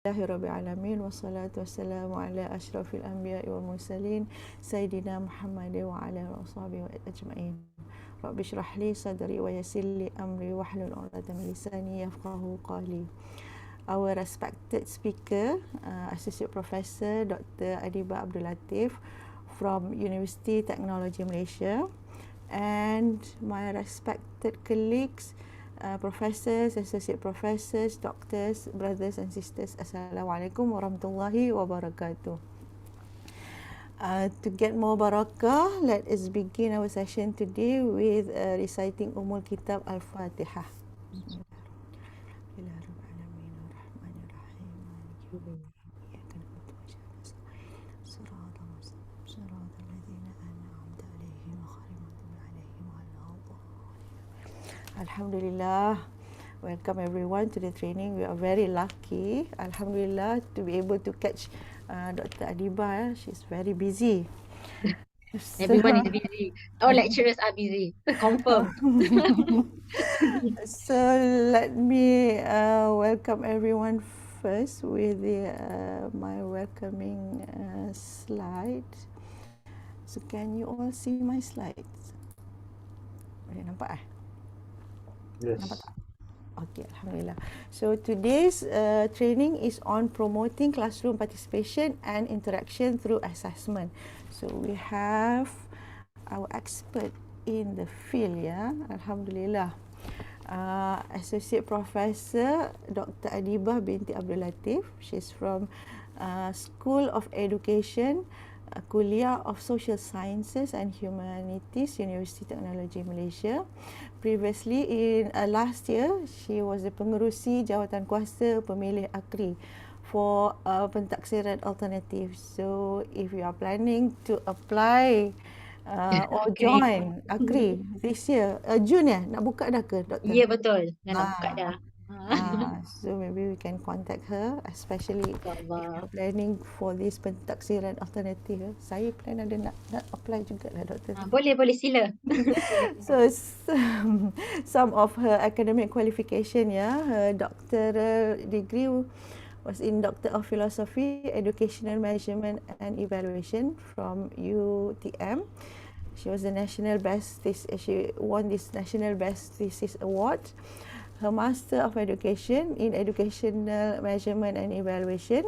Alhamdulillahirrabbilalamin wassalatu wassalamu ala asyrafil anbiya'i wal mursalin Sayyidina Muhammadin wa ala washabihi ajma'in. Rabbi shrah li sadri wa yassir li amri wahlul 'uqdatam min lisani yafqahu qawli. Our respected speaker, Associate Professor Dr. Adibah Abdul Latif from University Technology Malaysia, and my respected colleagues, professors, associate professors, doctors, brothers and sisters. Assalamualaikum warahmatullahi wabarakatuh. To get more barakah, let us begin our session today with reciting Ummul Kitab Al-Fatihah. Alhamdulillah. Welcome everyone to the training. We are very lucky, Alhamdulillah, to be able to catch Dr. Adibah. She's very busy. Everyone is busy. All lecturers are busy. Confirm. So let me welcome everyone first with my welcoming slide. So can you all see my slides? Boleh nampak Yes. Nampak tak? Okay, Alhamdulillah. So today's training is on promoting classroom participation and interaction through assessment. So we have our expert in the field, ya. Alhamdulillah. Associate Professor Dr. Adibah Binti Abdul Latif. She's from School of Education, Kuliah of Social Sciences and Humanities, University Technology Malaysia. Previously, in last year, she was the pengerusi jawatan kuasa pemilih AKRI for pentaksiran alternatif. So, if you are planning to apply or join AKRI this year, June nak buka dah ke, Doktor? Ya, betul. Nak buka dah. So maybe we can contact her, especially if InsyaAllah. you're planning for this pentaksiran alternatif. Saya plan ada nak apply juga lah, Doktor. Boleh, sila. So some of her academic qualification, her doctoral degree was in Doctor of Philosophy, Educational Measurement and Evaluation from UTM. She was the national best. She won this national best thesis award. Her Master of Education in Educational Measurement and Evaluation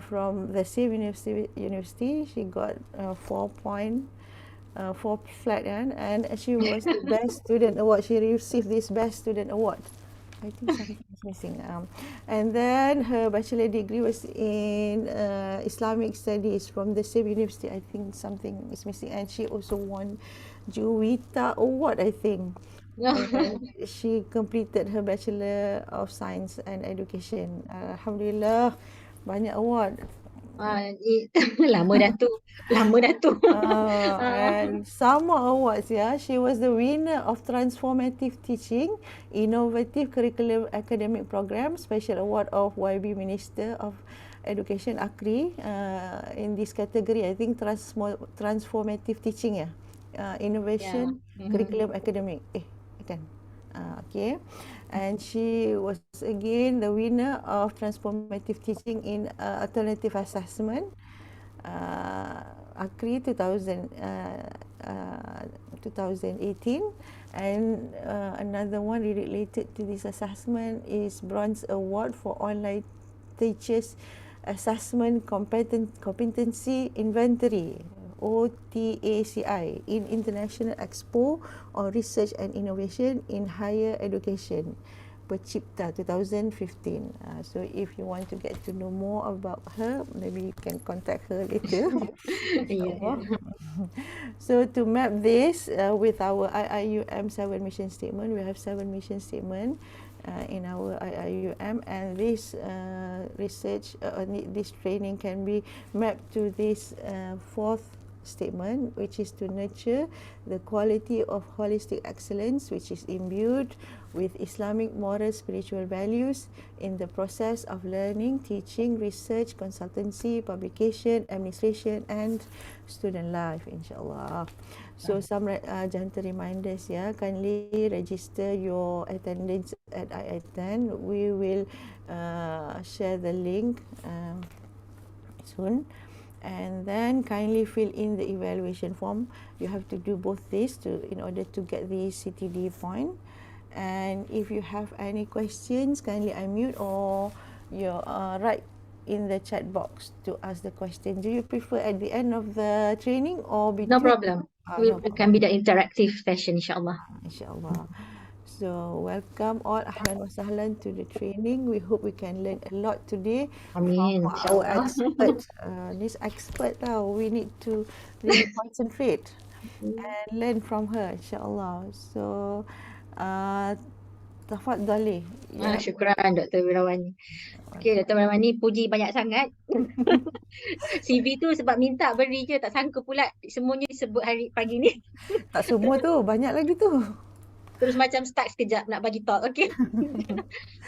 from the same university. She got 4.4 flat, and she was the best student award. She received this best student award. I think something is missing. And then her bachelor degree was in Islamic Studies from the same university. I think something is missing, and she also won Juwita Award, I think. And she completed her Bachelor of Science and Education. Alhamdulillah, banyak award. Lama dah tu. And some more awards, She was the winner of Transformative Teaching, Innovative Curriculum Academic Program, Special Award of YB Minister of Education AKRI. In this category, I think Transformative Teaching, Innovation Curriculum Academic. Kan? Okay. And she was again the winner of Transformative Teaching in Alternative Assessment. AKRI 2018, and another one related to this assessment is Bronze Award for Online Teachers Assessment Competency Inventory, OTACI, in International Expo on Research and Innovation in Higher Education, Pencipta 2015. So if you want to get to know more about her, maybe you can contact her later. So to map this with our IIUM 7 mission statement, we have 7 mission statement in our IIUM, and this research, this training can be mapped to this 4th statement, which is to nurture the quality of holistic excellence, which is imbued with Islamic moral spiritual values in the process of learning, teaching, research, consultancy, publication, administration, and student life, insyaAllah. So some gentle reminders, ya, kindly register your attendance at IITAN. We will share the link soon. And then kindly fill in the evaluation form. You have to do both this in order to get the CTD point. And if you have any questions, kindly unmute or you write in the chat box to ask the question. Do you prefer at the end of the training or No between? problem. No It can problem. be the interactive session, inshallah. InsyaAllah. So welcome all, ahlan wa sahlan to the training. We hope we can learn a lot today from Amin, our inshallah. expert. This expert now, we need to really concentrate and learn from her, insyaAllah. So, tafadhali. Ya. Syukran Dr. Wirawani. Okay, Dr. Wirawani puji banyak sangat. CV tu sebab minta beri je, tak sangka pula semuanya disebut hari pagi ni. Tak semua tu, banyak lagi tu. Terus macam start sekejap nak bagi talk, okay?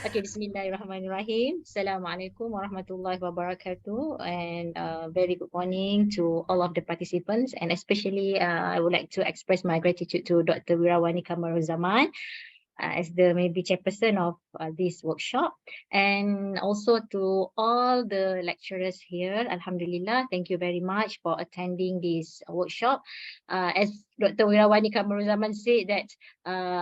Okay, bismillahirrahmanirrahim. Assalamualaikum warahmatullahi wabarakatuh. And very good morning to all of the participants. And especially, I would like to express my gratitude to Dr. Wirawani Kamaruzaman as the maybe chairperson of this workshop, and also to all the lecturers here. Alhamdulillah, thank you very much for attending this workshop. As Dr. Wirawani Kamaruzaman said that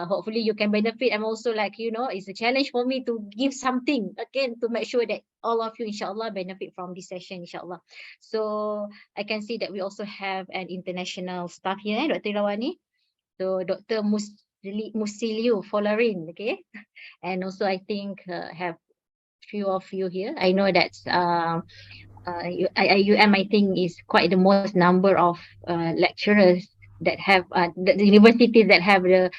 hopefully you can benefit. I'm also like, you know, it's a challenge for me to give something again to make sure that all of you inshallah benefit from this session inshallah. So I can see that we also have an international staff here, Dr. Wirawani. So Dr. Musiliu Folarin, okay, and also I think have few of you here. I know that IUM I think is quite the most number of lecturers that have the universities that have the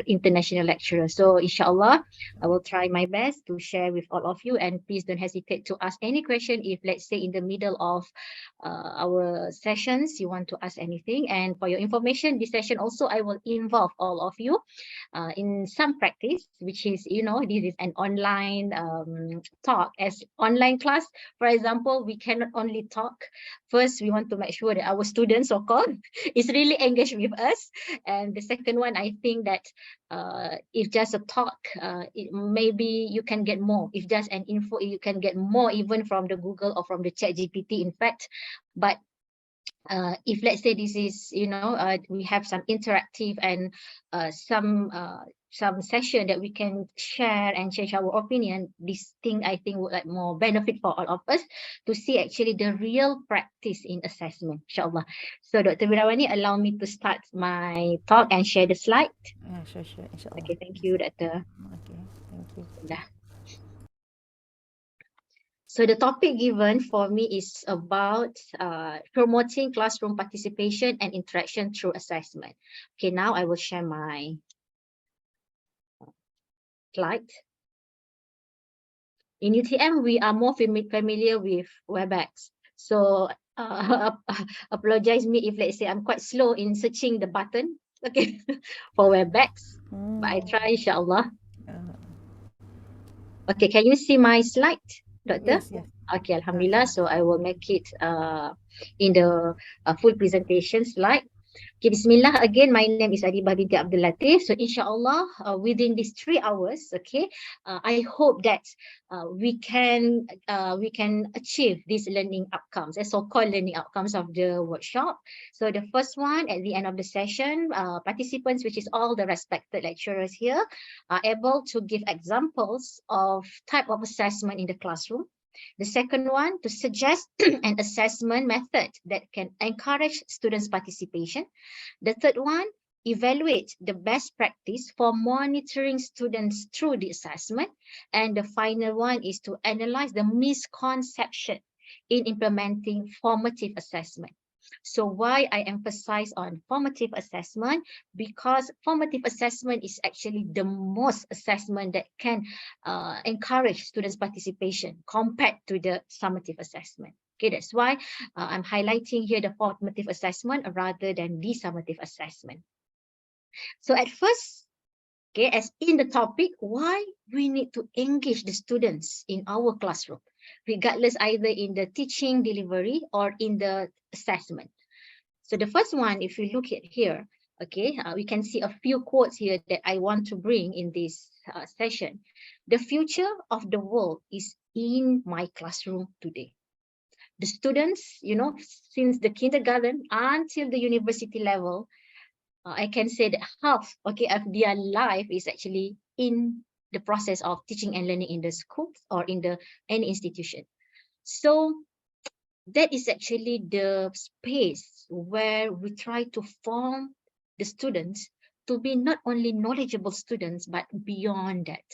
international lecturers. So inshallah, I will try my best to share with all of you, and please don't hesitate to ask any question if let's say in the middle of our sessions you want to ask anything. And for your information, this session also I will involve all of you in some practice, which is, you know, this is an online talk as online class. For example, we cannot only talk. First, we want to make sure that our students, so-called, is really engaged with us. And the second one, I think that if just a talk, maybe you can get more. If just an info, you can get more even from the Google or from the Chat GPT, in fact. But if let's say this is, you know, we have some interactive and some session that we can share and change our opinion, this thing I think would like more benefit for all of us to see actually the real practice in assessment, inshallah. So Dr. Wirawani, allow me to start my talk and share the slide. Yeah, sure, insyaAllah. Okay, thank you, Dr. Okay, thank you. Yeah. So the topic given for me is about promoting classroom participation and interaction through assessment. Okay, now I will share my slide. In UTM, we are more familiar with WebEx. So apologize me if let's say I'm quite slow in searching the button, okay, for WebEx, but I try inshallah. Okay, can you see my slide, Doctor? Yes. Okay, Alhamdulillah. So I will make it in the full presentation slide. Okay, Bismillah. Again, my name is Adibah Binti Abdul Latif. So inshallah, within these 3 hours, okay, I hope that we can achieve these learning outcomes, so-called learning outcomes of the workshop. So the first one, at the end of the session, participants, which is all the respected lecturers here, are able to give examples of type of assessment in the classroom. The second one, to suggest an assessment method that can encourage students' participation. The third one, evaluate the best practice for monitoring students through the assessment. And the final one is to analyze the misconception in implementing formative assessment. So why I emphasize on formative assessment? Because formative assessment is actually the most assessment that can encourage students' participation compared to the summative assessment. Okay, that's why I'm highlighting here the formative assessment rather than the summative assessment. So at first, okay, as in the topic, why we need to engage the students in our classroom, regardless either in the teaching delivery or in the assessment. So the first one, if you look at here, okay, we can see a few quotes here that I want to bring in this session. The future of the world is in my classroom today. The students, you know, since the kindergarten until the university level, I can say that half, okay, of their life is actually in the process of teaching and learning in the schools or in the any institution. So that is actually the space where we try to form the students to be not only knowledgeable students, but beyond that.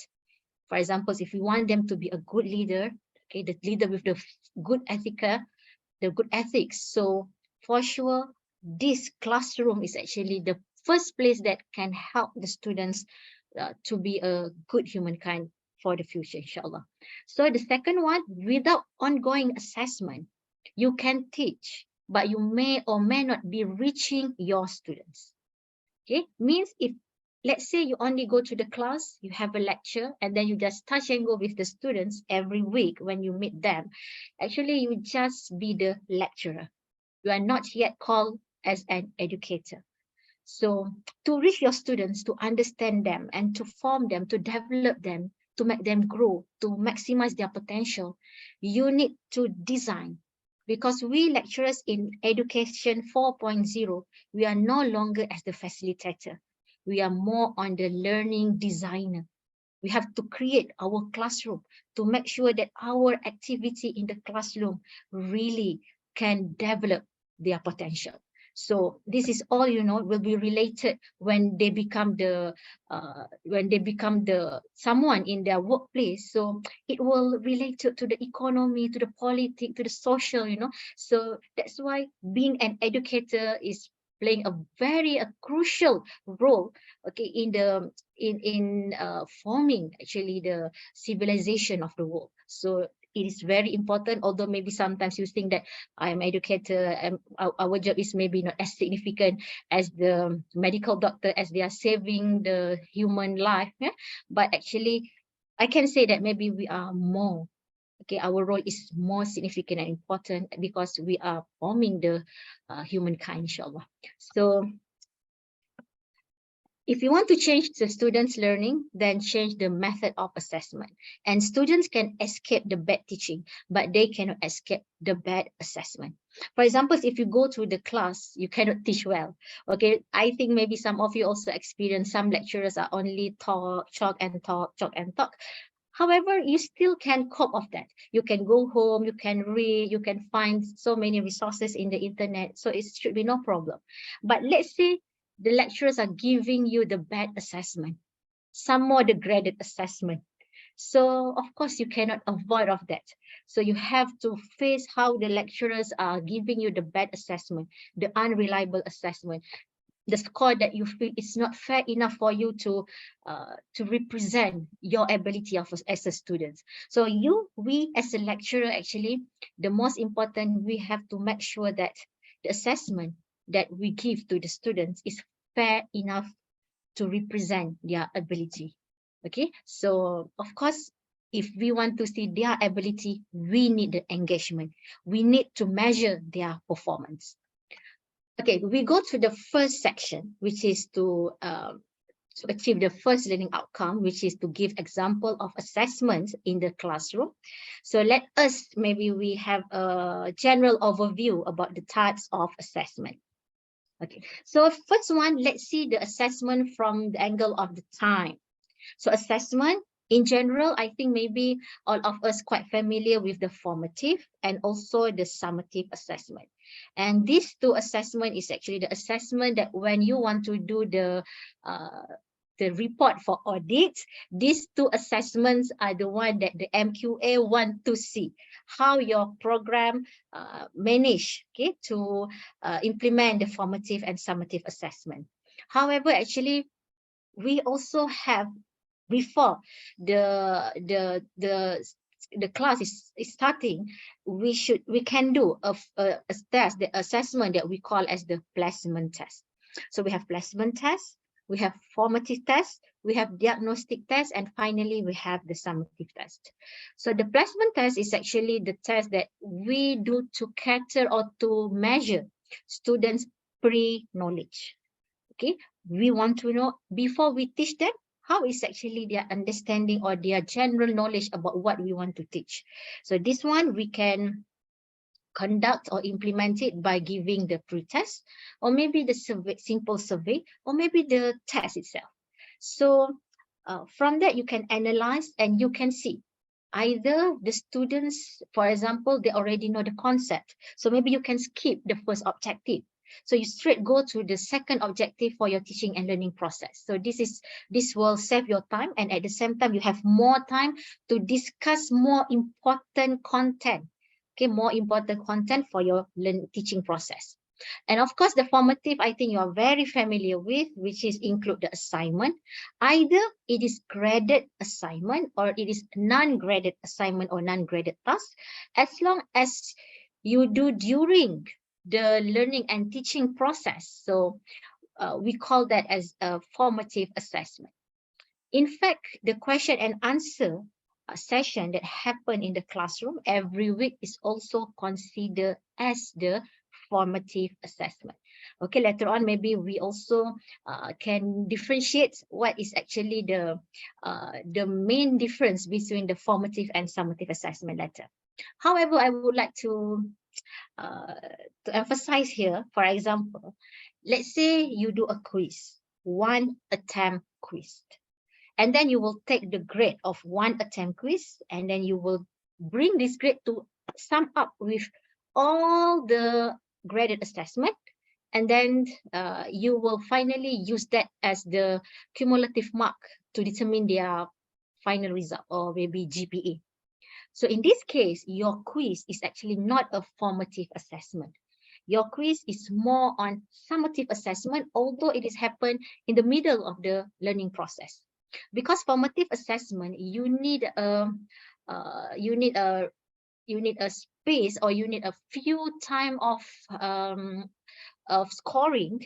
For example, if we want them to be a good leader, okay, the leader with the good the good ethics. So for sure, this classroom is actually the first place that can help the students to be a good humankind for the future, inshallah. So the second one, without ongoing assessment, you can teach, but you may or may not be reaching your students. Okay, means if let's say you only go to the class, you have a lecture, and then you just touch and go with the students every week when you meet them, actually you just be the lecturer. You are not yet called as an educator. So to reach your students, to understand them and to form them, to develop them, to make them grow, to maximize their potential, you need to design. Because we lecturers in education 4.0, we are no longer as the facilitator. We are more on the learning designer. We have to create our classroom to make sure that our activity in the classroom really can develop their potential. So this is all, you know, will be related when they become the someone in their workplace. So it will relate to the economy, to the politics, to the social, you know. So that's why being an educator is playing a crucial role, okay, in the forming actually the civilization of the world. So it is very important, although maybe sometimes you think that I'm educator and our job is maybe not as significant as the medical doctor, as they are saving the human life, yeah? But actually I can say that maybe we are more, okay, our role is more significant and important because we are forming the humankind, inshallah. So if you want to change the students' learning, then change the method of assessment. And students can escape the bad teaching, but they cannot escape the bad assessment. For example, if you go to the class, you cannot teach well. Okay, I think maybe some of you also experience some lecturers are only talk, chalk and talk, chalk and talk. However, you still can cope of that. You can go home, you can read, you can find so many resources in the internet. So it should be no problem. But let's say the lecturers are giving you the bad assessment, some more degraded assessment. So of course you cannot avoid of that. So you have to face how the lecturers are giving you the bad assessment, the unreliable assessment, the score that you feel is not fair enough for you to represent your ability as a student. So we as a lecturer, actually, the most important, we have to make sure that the assessment that we give to the students is fair enough to represent their ability. Okay, so of course, if we want to see their ability, we need the engagement. We need to measure their performance. Okay, we go to the first section, which is to achieve the first learning outcome, which is to give example of assessments in the classroom. So let us, maybe we have a general overview about the types of assessment. Okay, so first one, let's see the assessment from the angle of the time. So assessment, in general, I think maybe all of us quite familiar with the formative and also the summative assessment. And these two assessment is actually the assessment that when you want to do the report for audit, these two assessments are the one that the MQA want to see how your program manage, okay, to implement the formative and summative assessment. However, actually, we also have, before the the class is starting, we can do a test, the assessment that we call as the placement test. So we have placement test, we have formative test, we have diagnostic test, and finally we have the summative test. So the placement test is actually the test that we do to cater or to measure students' pre-knowledge. Okay, we want to know before we teach them, how is actually their understanding or their general knowledge about what we want to teach. So this one we can conduct or implement it by giving the pre-test, or maybe the survey, simple survey, or maybe the test itself. So from that you can analyze and you can see either the students, for example, they already know the concept. So maybe you can skip the first objective. So you straight go to the second objective for your teaching and learning process. So this will save your time, and at the same time you have more time to discuss more important content. Okay, more important content for your teaching process. And of course, the formative, I think you are very familiar with, which is include the assignment. Either it is graded assignment or it is non-graded assignment or non-graded task, as long as you do during the learning and teaching process. So we call that as a formative assessment. In fact, the question and answer session that happen in the classroom every week is also considered as the formative assessment. Okay, later on maybe we also can differentiate what is actually the main difference between the formative and summative assessment later. However, I would like to emphasize here, for example, let's say you do a quiz, one attempt quiz, and then you will take the grade of one attempt quiz, and then you will bring this grade to sum up with all the graded assessment, and then you will finally use that as the cumulative mark to determine their final result, or maybe GPA. So in this case, your quiz is actually not a formative assessment. Your quiz is more on summative assessment, although it is happened in the middle of the learning process. Because formative assessment, you need a space, or you need a few time of scoring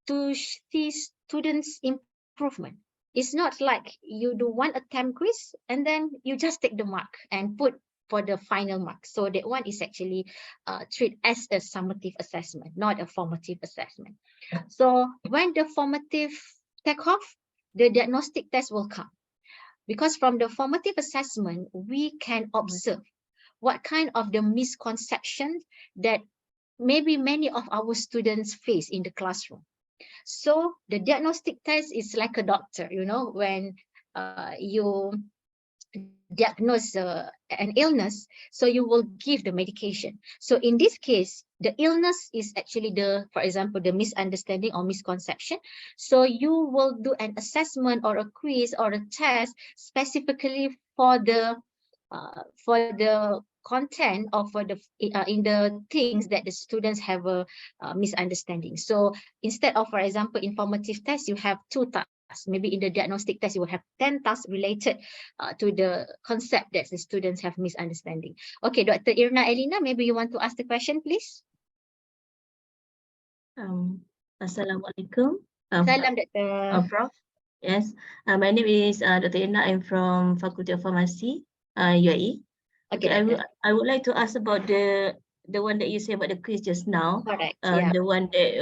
to see students' improvement. It's not like you do one attempt quiz and then you just take the mark and put for the final mark. So that one is actually treated as a summative assessment, not a formative assessment. So when the formative take off, the diagnostic test will come. Because from the formative assessment, we can observe what kind of the misconceptions that maybe many of our students face in the classroom. So the diagnostic test is like a doctor, you know, when you diagnose an illness, so you will give the medication. So in this case, the illness is actually for example, the misunderstanding or misconception. So you will do an assessment or a quiz or a test specifically for the content, or for the in the things that the students have a misunderstanding. So instead of, for example, informative test, you have 2 tasks. Maybe in the diagnostic test, you will have 10 tasks related to the concept that the students have misunderstanding. Okay, Dr. Irna Elina, maybe you want to ask the question, please. Assalamualaikum. Salam, Dr. Prof. Yes, my name is Dr. Irna. I'm from Faculty of Pharmacy, UAE. Okay, I would like to ask about the one that you say about the quiz just now. Correct. Yeah. The one that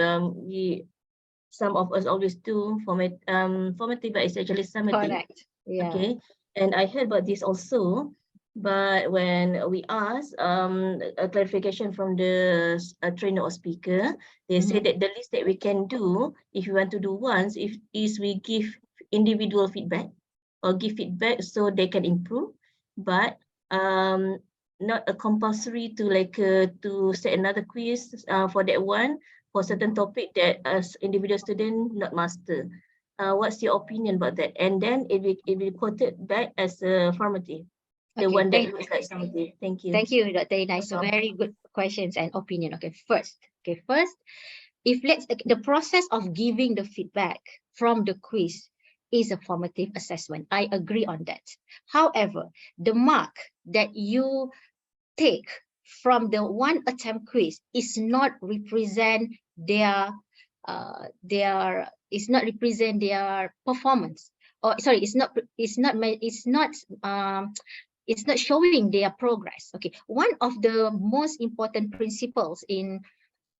some of us always do formative, but it's actually summative. Correct. Yeah. Okay, and I heard about this also, but when we asked a clarification from the trainer or speaker, they said that the least that we can do, if we want to do once, is we give individual feedback or give feedback so they can improve, but not a compulsory to to set another quiz for that one, for certain topic that as individual student not master. What's your opinion about that? And then it will quoted back as a formative, the one that looks like summative. Thank you. Thank you, Dr. Ina. It's very good questions and opinion. Okay, first, if the process of giving the feedback from the quiz is a formative assessment. I agree on that. However, the mark that you take from the one attempt quiz is not represent their performance, or sorry, it's not showing their progress. Okay, one of the most important principles in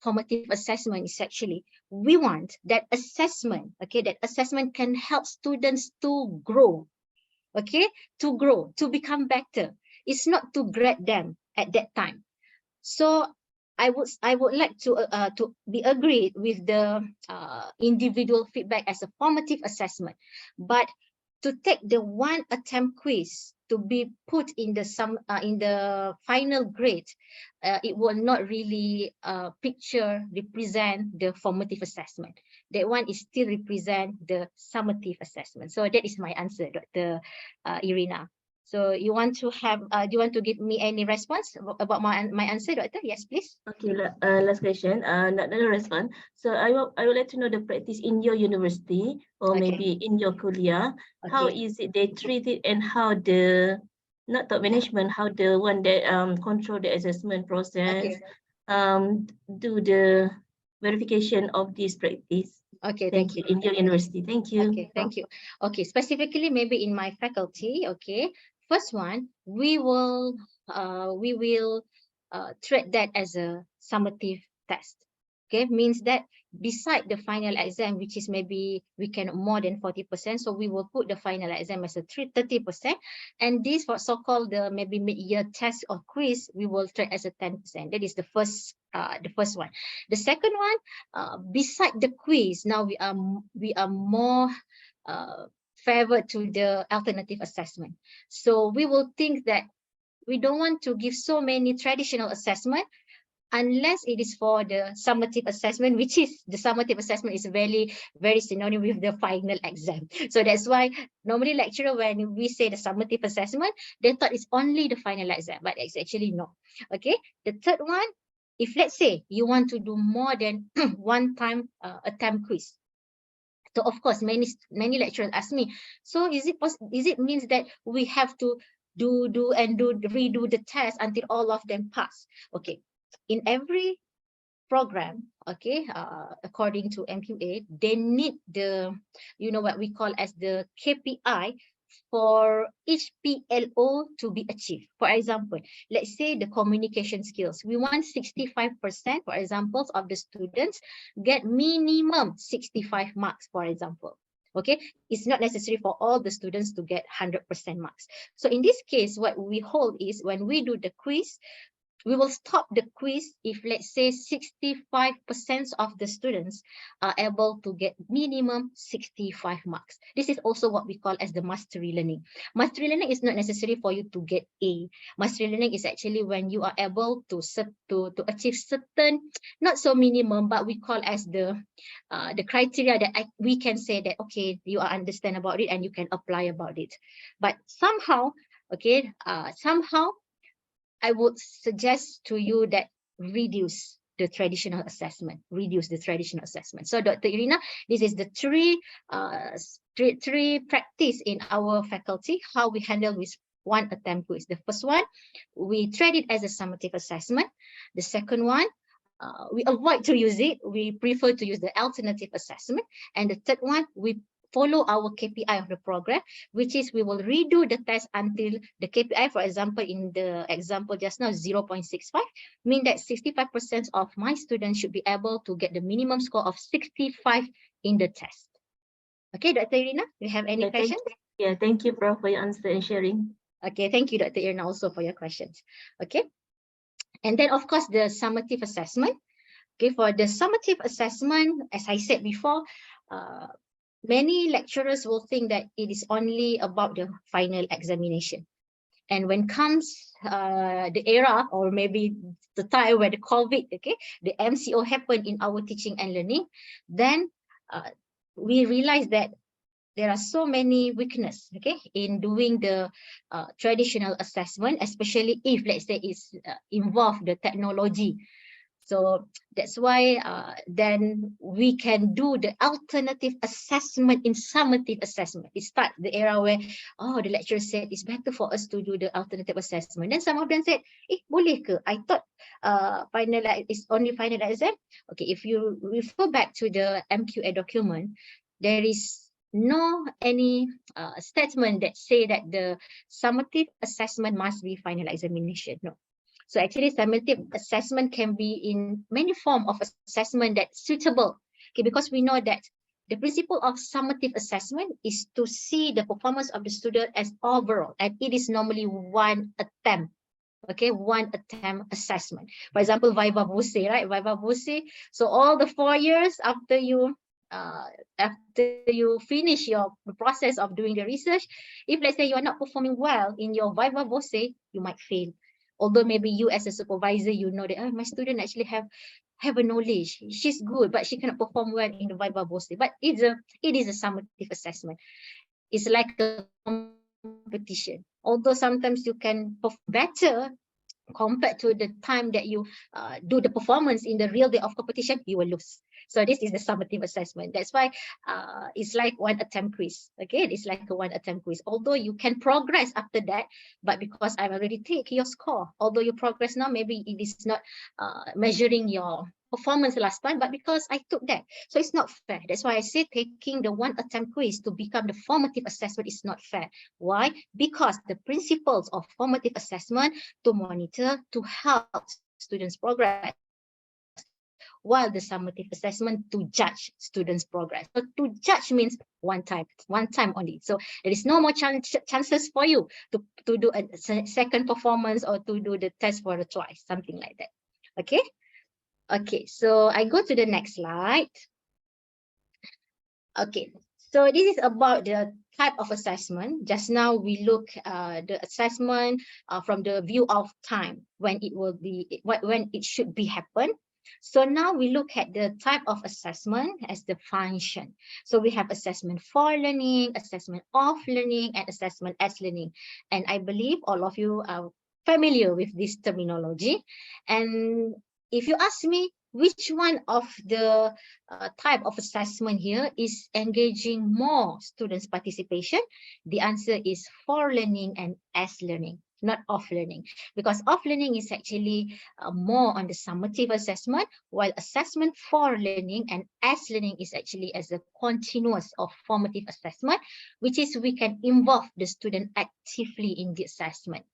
formative assessment is actually we want that assessment, okay, that assessment can help students to grow, okay, to grow, to become better. It's not to grade them at that time. So I would like to be agreed with the individual feedback as a formative assessment, but to take the one attempt quiz to be put in the final grade, it will not really represent the formative assessment. That one is still represent the summative assessment. So that is my answer, Dr. Irina. So you want to have, do you want to give me any response about my answer, Doctor? Yes, please. Okay, last question. Not the response. So I would like to know the practice in your university or Okay. maybe in your kuliah. Okay. How is it they treat it, and how the not top management, how the one that control the assessment process do the verification of this practice. Okay, Thank you. In your university. Thank you. Okay, thank you. Okay, specifically maybe in my faculty, okay. First one, we will treat that as a summative test. Okay, means that beside the final exam, which is maybe we can more than 40%, so we will put the final exam as a 30%, and this for so-called the maybe mid-year test or quiz, we will treat as a 10%. That is the first one. The second one, beside the quiz, now we are more favored to the alternative assessment. So we will think that we don't want to give so many traditional assessment unless it is for the summative assessment, which is the summative assessment is very, very synonym with the final exam. So that's why normally lecturer, when we say the summative assessment, they thought it's only the final exam, but it's actually not. Okay. The third one, if let's say you want to do more than one time attempt quiz. So of course, many lecturers ask me, so is it means that we have to redo the test until all of them pass? Okay, in every program, okay, according to MQA, they need the, what we call as the KPI for each PLO to be achieved. For example, let's say the communication skills. We want 65%, for example, of the students get minimum 65 marks, for example. Okay, it's not necessary for all the students to get 100% marks. So in this case, what we hold is when we do the quiz, we will stop the quiz if, let's say, 65% of the students are able to get minimum 65 marks. This is also what we call as the mastery learning. Mastery learning is not necessary for you to get A. Mastery learning is actually when you are able to achieve certain, not so minimum, but we call as the criteria that we can say that, okay, you understand about it and you can apply about it. But somehow, okay, I would suggest to you that reduce the traditional assessment. So Dr. Irina, this is the three practice in our faculty, how we handle with one attempt quiz. The first one, we treat it as a summative assessment. The second one, we avoid to use it. We prefer to use the alternative assessment. And the third one, we follow our KPI of the program, which is we will redo the test until the KPI, for example, in the example just now, 0.65, mean that 65% of my students should be able to get the minimum score of 65 in the test. Okay, Dr. Irina, do you have any questions? Thank you, Prof, for your answer and sharing. Okay, thank you, Dr. Irina, also for your questions. Okay, and then of course the summative assessment. Okay, for the summative assessment, as I said before, many lecturers will think that it is only about the final examination. And when comes the era, or maybe the time where the COVID, okay, the MCO happened in our teaching and learning, then we realize that there are so many weaknesses, okay, in doing the traditional assessment, especially if, let's say, it's involved the technology. So that's why then we can do the alternative assessment in summative assessment. It starts the era where, oh, the lecturer said it's better for us to do the alternative assessment. Then some of them said, boleh ke? I thought it's only final exam. Okay, if you refer back to the MQA document, there is no any statement that say that the summative assessment must be final examination. No. So actually summative assessment can be in many forms of assessment that's suitable. Okay, because we know that the principle of summative assessment is to see the performance of the student as overall, and it is normally one attempt. Okay, one attempt assessment. For example, Viva Voce, right? Viva Voce. So all the 4 years after you finish your process of doing the research, if let's say you are not performing well in your Viva Voce, you might fail. Although maybe you as a supervisor, you know that my student actually have a knowledge. She's good, but she cannot perform well in the Viva Voce. But it is a summative assessment. It's like a competition. Although sometimes you can perform better compared to the time that you do the performance in the real day of competition, you will lose. So this is the summative assessment. That's why it's like one attempt quiz. Okay, it's like a one attempt quiz. Although you can progress after that, but because I've already taken your score, although you progress now, maybe it is not measuring your performance last time, but because I took that, so it's not fair. That's why I say taking the one attempt quiz to become the formative assessment is not fair. Why? Because the principles of formative assessment to monitor, to help students progress, while the summative assessment to judge students' progress. So to judge means one time only. So there is no more chances for you to do a second performance or to do the test for a twice, something like that. Okay. Okay, so I go to the next slide. Okay, so this is about the type of assessment. Just now we look the assessment from the view of time, when it will be, when it should be happen. So now we look at the type of assessment as the function. So we have assessment for learning, assessment of learning, and assessment as learning. And I believe all of you are familiar with this terminology. And if you ask me which one of the type of assessment here is engaging more students' participation, the answer is for learning and as learning, not off learning, because off learning is actually more on the summative assessment, while assessment for learning and as learning is actually as a continuous or formative assessment, which is we can involve the student actively in the assessment.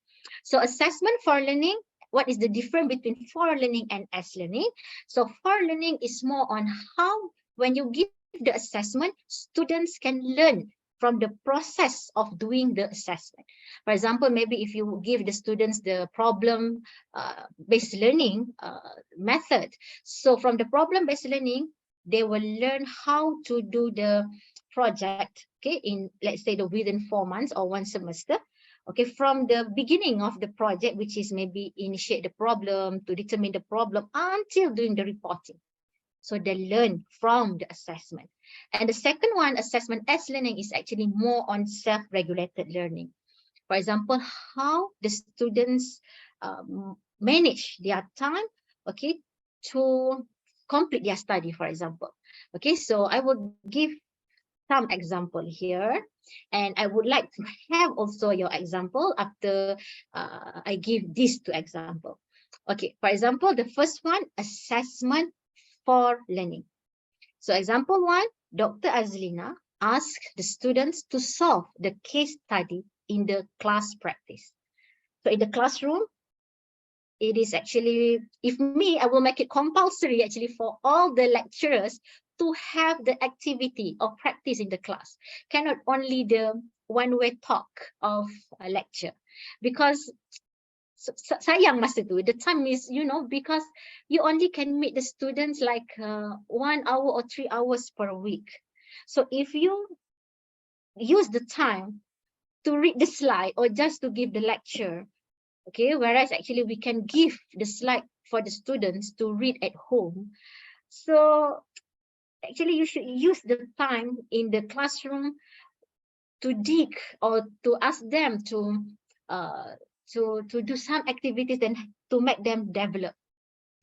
So assessment for learning, what is the difference between for learning and as learning? So for learning is more on how, when you give the assessment, students can learn from the process of doing the assessment. For example, maybe if you give the students the problem-based learning method, so from the problem-based learning, they will learn how to do the project, okay, in, let's say, within 4 months or 1 semester. Okay, from the beginning of the project, which is maybe initiate the problem, to determine the problem, until doing the reporting. So they learn from the assessment. And the second one, assessment as learning, is actually more on self-regulated learning. For example, how the students manage their time, okay, to complete their study, for example. Okay, so I will give some example here, and I would like to have also your example after I give these 2 examples. Okay, for example, the first one, assessment for learning. So example 1, Dr. Azlina asked the students to solve the case study in the class practice. So in the classroom, it is actually, if me, I will make it compulsory actually for all the lecturers to have the activity or practice in the class. Cannot only the one-way talk of a lecture, because sayang masa tu, the time is, you know, because you only can meet the students like 1 hour or 3 hours per week. So if you use the time to read the slide or just to give the lecture, okay, whereas actually we can give the slide for the students to read at home. So actually you should use the time in the classroom to dig or to ask them to do some activities and to make them develop.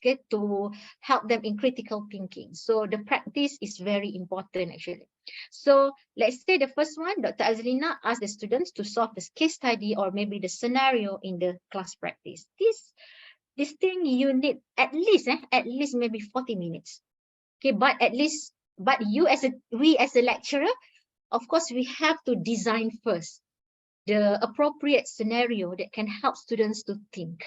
okay, to help them in critical thinking. So the practice is very important actually. So let's say the first one, Dr. Azlina asked the students to solve this case study or maybe the scenario in the class practice. This thing you need at least maybe 40 minutes. Okay, but we as a lecturer, of course, we have to design first the appropriate scenario that can help students to think.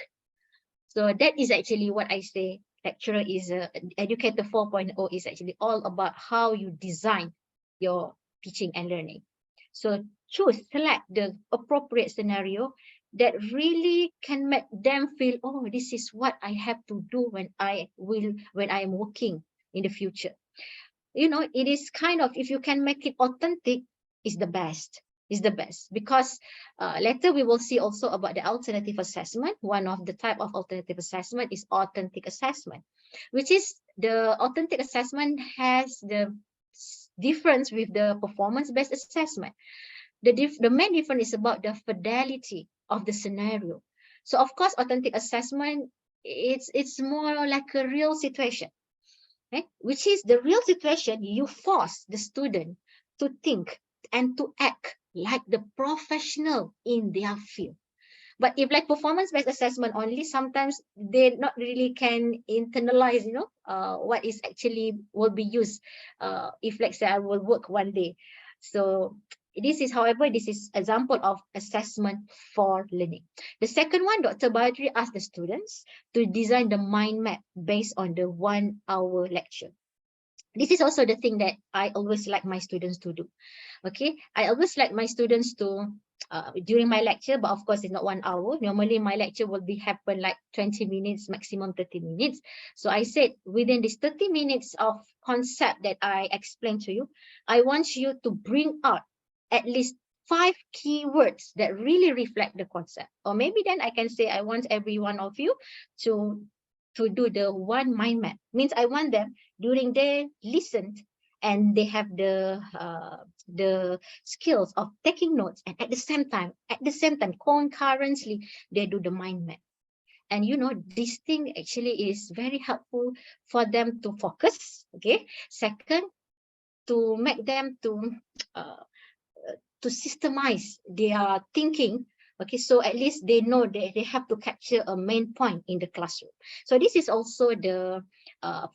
So that is actually what I say. Lecturer is educator 4.0 is actually all about how you design your teaching and learning. So select the appropriate scenario that really can make them feel, oh, this is what I have to do when I am working in the future. You know, it is kind of, if you can make it authentic, is the best. Is the best, because later we will see also about the alternative assessment. One of the type of alternative assessment is authentic assessment, which is the authentic assessment has the difference with the performance-based assessment. The main difference is about the fidelity of the scenario. So of course, authentic assessment, it's more like a real situation, right? Which is the real situation. You force the student to think and to act like the professional in their field. But if like performance-based assessment only, sometimes they not really can internalize, what is actually will be used if, like say, I will work one day. So this is, however, this is example of assessment for learning. The second one, Dr. Badri asked the students to design the mind map based on the 1 hour lecture. This is also the thing that I always like my students to do. Okay, I always like my students to, during my lecture, but of course it's not 1 hour. Normally my lecture will be happen like 20 minutes, maximum 30 minutes. So I said within this 30 minutes of concept that I explained to you, I want you to bring out at least 5 keywords that really reflect the concept. Or maybe then I can say I want every one of you to do the one mind map. Means I want them during they listened and they have the skills of taking notes, and at the same time concurrently they do the mind map. And this thing actually is very helpful for them to focus. Okay, second, to make them to systemize their thinking. Okay, so at least they know that they have to capture a main point in the classroom. So this is also the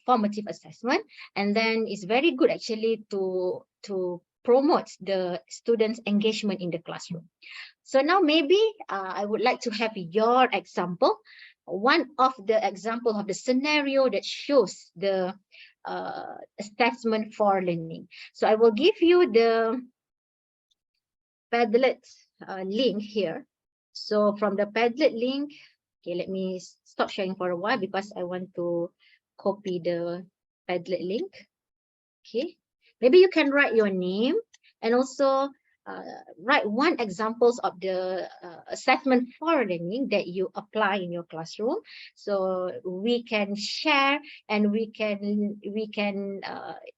formative assessment, and then it's very good actually to promote the students' engagement in the classroom. So now maybe I would like to have your example, one of the example of the scenario that shows the assessment for learning. So I will give you the Padlet link here. So from the Padlet link, okay, let me stop sharing for a while because I want to copy the Padlet link. Okay, maybe you can write your name and also write one examples of the assessment for learning that you apply in your classroom, so we can share and we can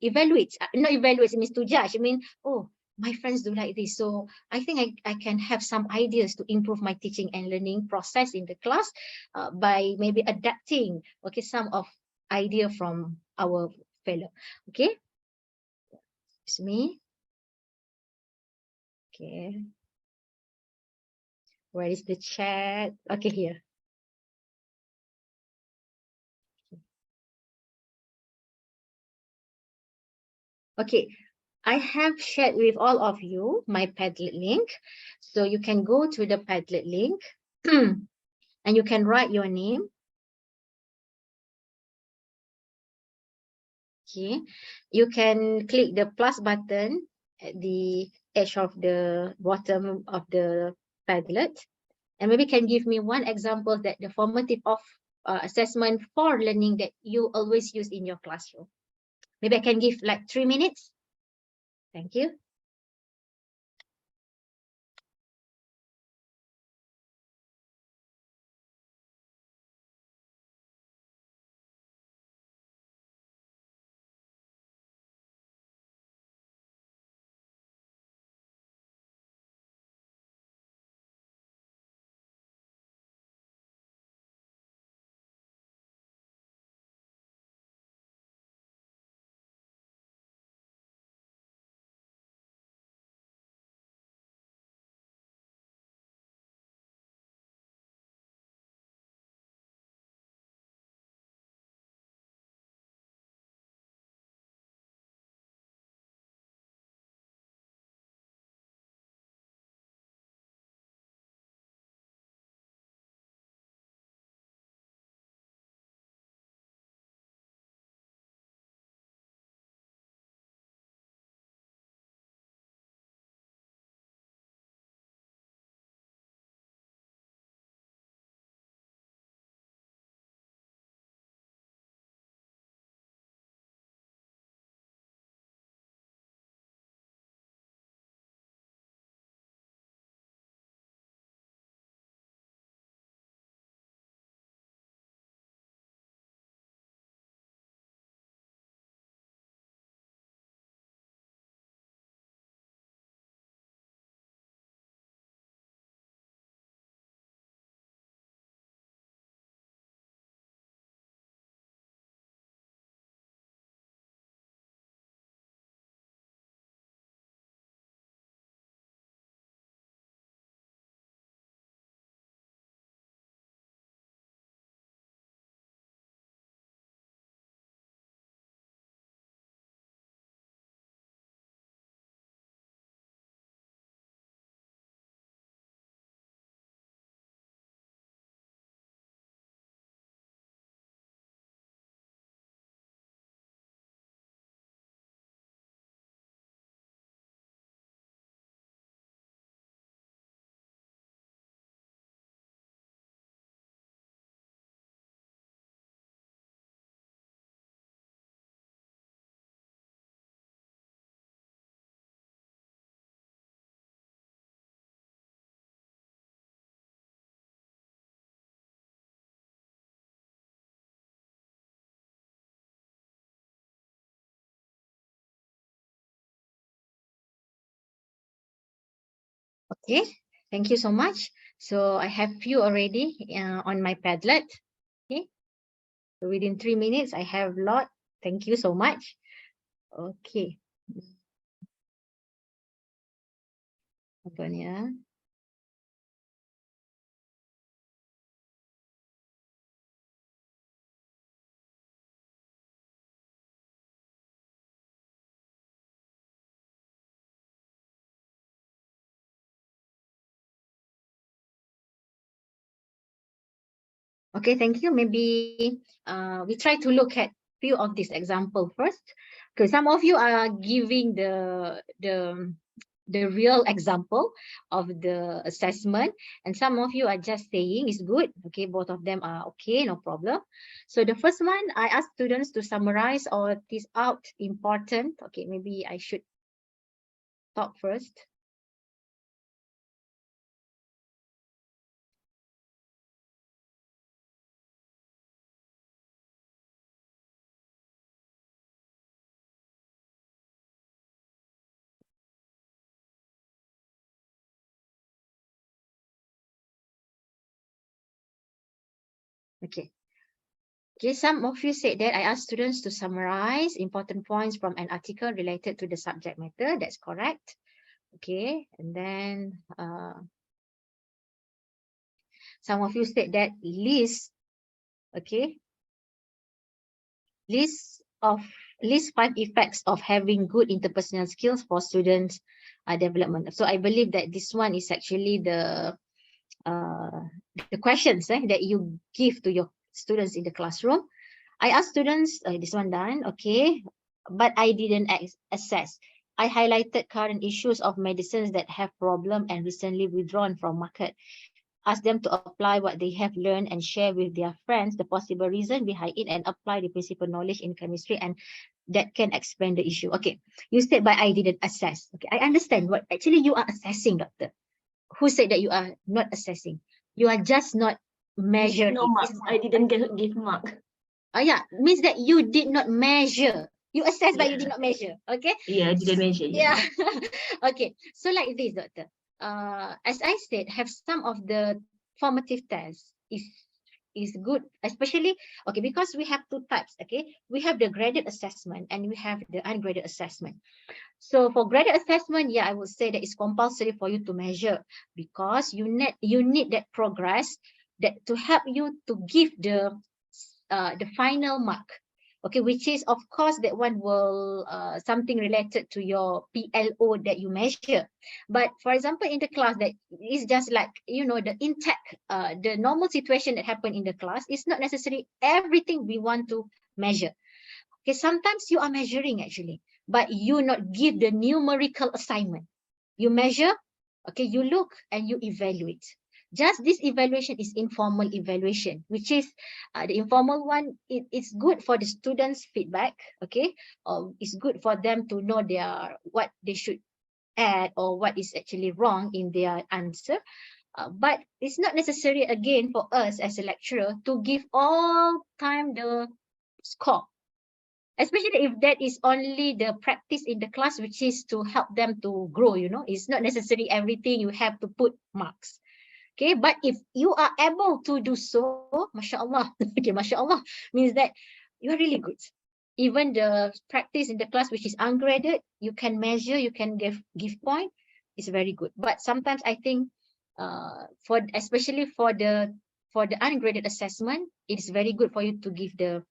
evaluate. Not evaluate, it means to judge. I mean, oh, my friends do like this, so I think I can have some ideas to improve my teaching and learning process in the class by maybe adapting, okay, some of idea from our fellow. Okay, it's me. Okay, where is the chat? Okay, here. Okay, I have shared with all of you my Padlet link. So you can go to the Padlet link and you can write your name. Okay, you can click the plus button at the edge of the bottom of the Padlet, and maybe can give me one example that the formative of assessment for learning that you always use in your classroom. Maybe I can give like 3 minutes. Thank you. Okay, thank you so much. So I have few already on my Padlet. Okay, so within 3 minutes, I have a lot. Thank you so much. Okay. Apa ni ya? Okay, thank you. Maybe we try to look at few of this example first. Because some of you are giving the real example of the assessment, and some of you are just saying it's good. Okay, both of them are okay, no problem. So the first one, I ask students to summarize or tease out important. Okay, maybe I should talk first. Okay. Okay, some of you said that I asked students to summarize important points from an article related to the subject matter. That's correct. Okay, and then some of you said that list, okay, list 5 effects of having good interpersonal skills for students development. So I believe that this one is actually the questions that you give to your students in the classroom. I asked students, this one done, okay, but I didn't assess. I highlighted current issues of medicines that have problem and recently withdrawn from market. Ask them to apply what they have learned and share with their friends the possible reason behind it and apply the principal knowledge in chemistry, and that can expand the issue. Okay, you said, but I didn't assess. Okay, I understand what actually you are assessing, doctor. Who said that you are not assessing? You are just not measuring. No marks. I didn't give mark. Yeah, means that you did not measure. You assess, but you did Yeah. not measure. Okay. Yeah, I didn't measure. Yeah. Okay. So like this, doctor. As I said, have some of the formative tests is good, especially okay, because we have two types. Okay, we have the graded assessment and we have the ungraded assessment. So for graded assessment, yeah, I would say that it's compulsory for you to measure, because you need that progress that to help you to give the final mark. Okay, which is of course that one will something related to your PLO that you measure. But for example, in the class, that is just like, you know, the intake, the normal situation that happen in the class is not necessarily everything we want to measure. Okay, sometimes you are measuring actually, but you not give the numerical assignment. You measure, okay, you look and you evaluate. Just this evaluation is informal evaluation, which is the informal one. It's good for the students' feedback, okay? It's good for them to know what they should add or what is actually wrong in their answer. But it's not necessary again for us as a lecturer to give all time the score. Especially if that is only the practice in the class, which is to help them to grow, you know, it's not necessarily everything you have to put marks. Okay, but if you are able to do so, mashallah, okay, mashallah means that you are really good. Even the practice in the class, which is ungraded, you can measure, you can give point, it's very good. But sometimes I think especially for the ungraded assessment, it is very good for you to give the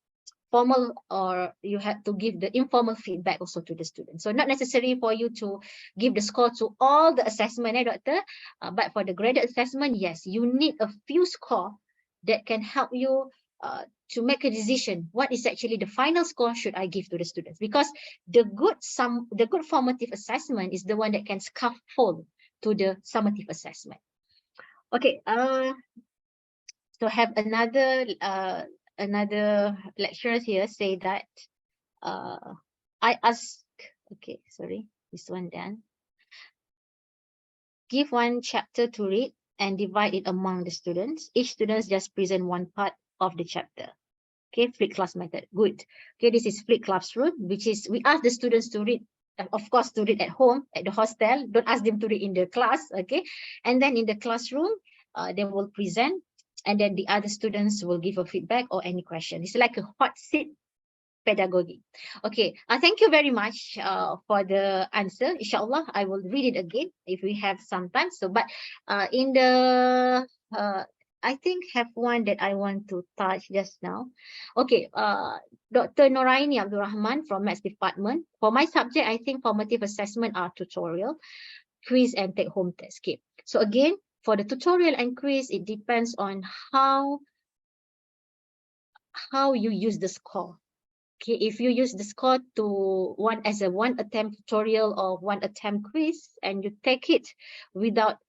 formal, or you have to give the informal feedback also to the students. So not necessary for you to give the score to all the assessment, doctor, but for the graded assessment, yes, you need a few score that can help you to make a decision. What is actually the final score should I give to the students? Because the good formative assessment is the one that can scaffold to the summative assessment. Okay, so have another lecturer here say that I ask, okay, sorry, this one then. Give one chapter to read and divide it among the students. Each student just present one part of the chapter. Okay, flipped class method, good. Okay, this is flipped classroom, which is we ask the students to read of course, to read at home, at the hostel. Don't ask them to read in the class, okay? And then in the classroom, they will present, and then the other students will give a feedback or any question. It's like a hot seat pedagogy. Okay, thank you very much for the answer. Inshallah, I will read it again if we have some time. So, but in the I think have one that I want to touch just now. Okay, Dr. Noraini Abdul Rahman from Maths Department. For my subject, I think formative assessment are tutorial, quiz, and take-home test. Okay, so again, for the tutorial and quiz, it depends on how you use the score. Okay, if you use the score to one attempt tutorial or one attempt quiz, and you take it without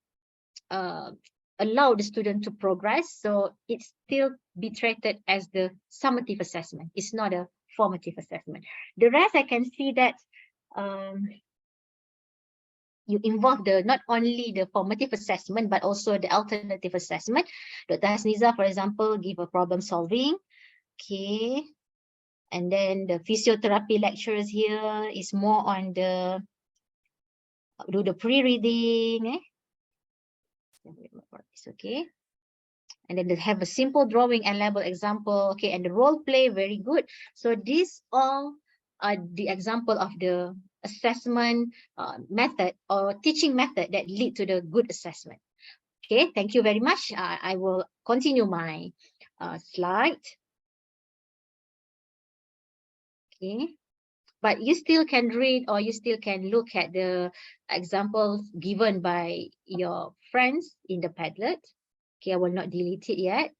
allow the student to progress, so it still be treated as the summative assessment. It's not a formative assessment. The rest, I can see that you involve not only the formative assessment, but also the alternative assessment. Dr. Hasniza, for example, give a problem solving. Okay. And then the physiotherapy lectures here is more on the do the pre-reading. It's okay. And then they have a simple drawing and label example. Okay, and the role play, very good. So these all are the example of the assessment method or teaching method that lead to the good assessment. Okay, thank you very much. I will continue my slide. Okay, but you still can read or you still can look at the examples given by your friends in the Padlet. Okay, I will not delete it yet.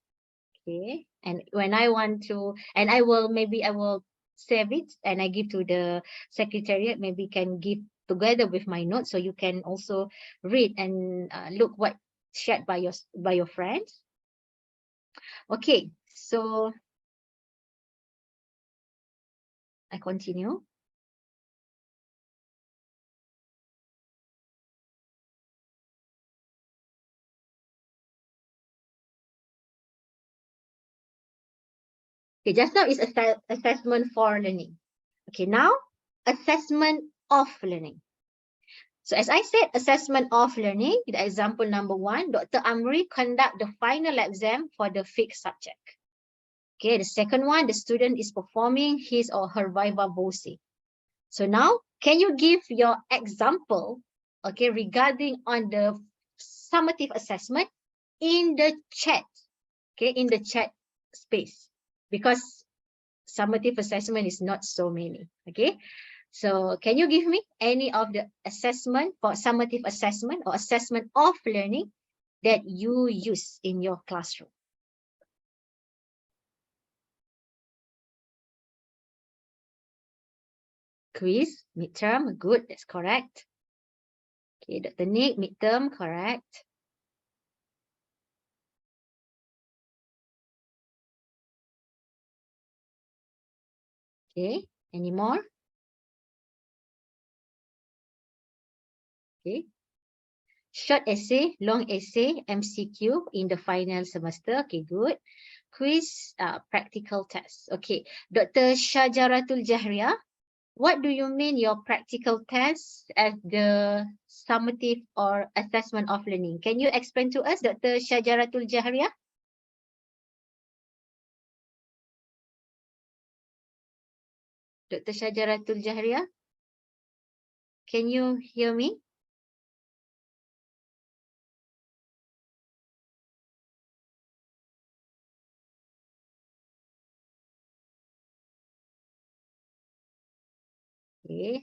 Okay, and when I want to, and I will save it and I give to the secretariat, maybe can give together with my notes, so you can also read and look what shared by your friends. Okay, so I continue. Okay, just now is assessment for learning. Okay, now assessment of learning. So as I said, assessment of learning, the example number 1, Dr. Amri conduct the final exam for the fixed subject. Okay, the second one, the student is performing his or her viva voce. So now, can you give your example, okay, regarding on the summative assessment in the chat, okay, in the chat space, because summative assessment is not so many, okay? So can you give me any of the assessment for summative assessment or assessment of learning that you use in your classroom? Quiz, midterm, good, that's correct. Okay, Dr. Nick, midterm, correct. Okay, any more? Okay. Short essay, long essay, MCQ in the final semester. Okay, good. Quiz, practical test. Okay, Dr. Shajaratul Jahriah, what do you mean your practical test as the summative or assessment of learning? Can you explain to us, Dr. Shajaratul Jahriah? Dr. Shajaratul Jahriah, can you hear me? Okay.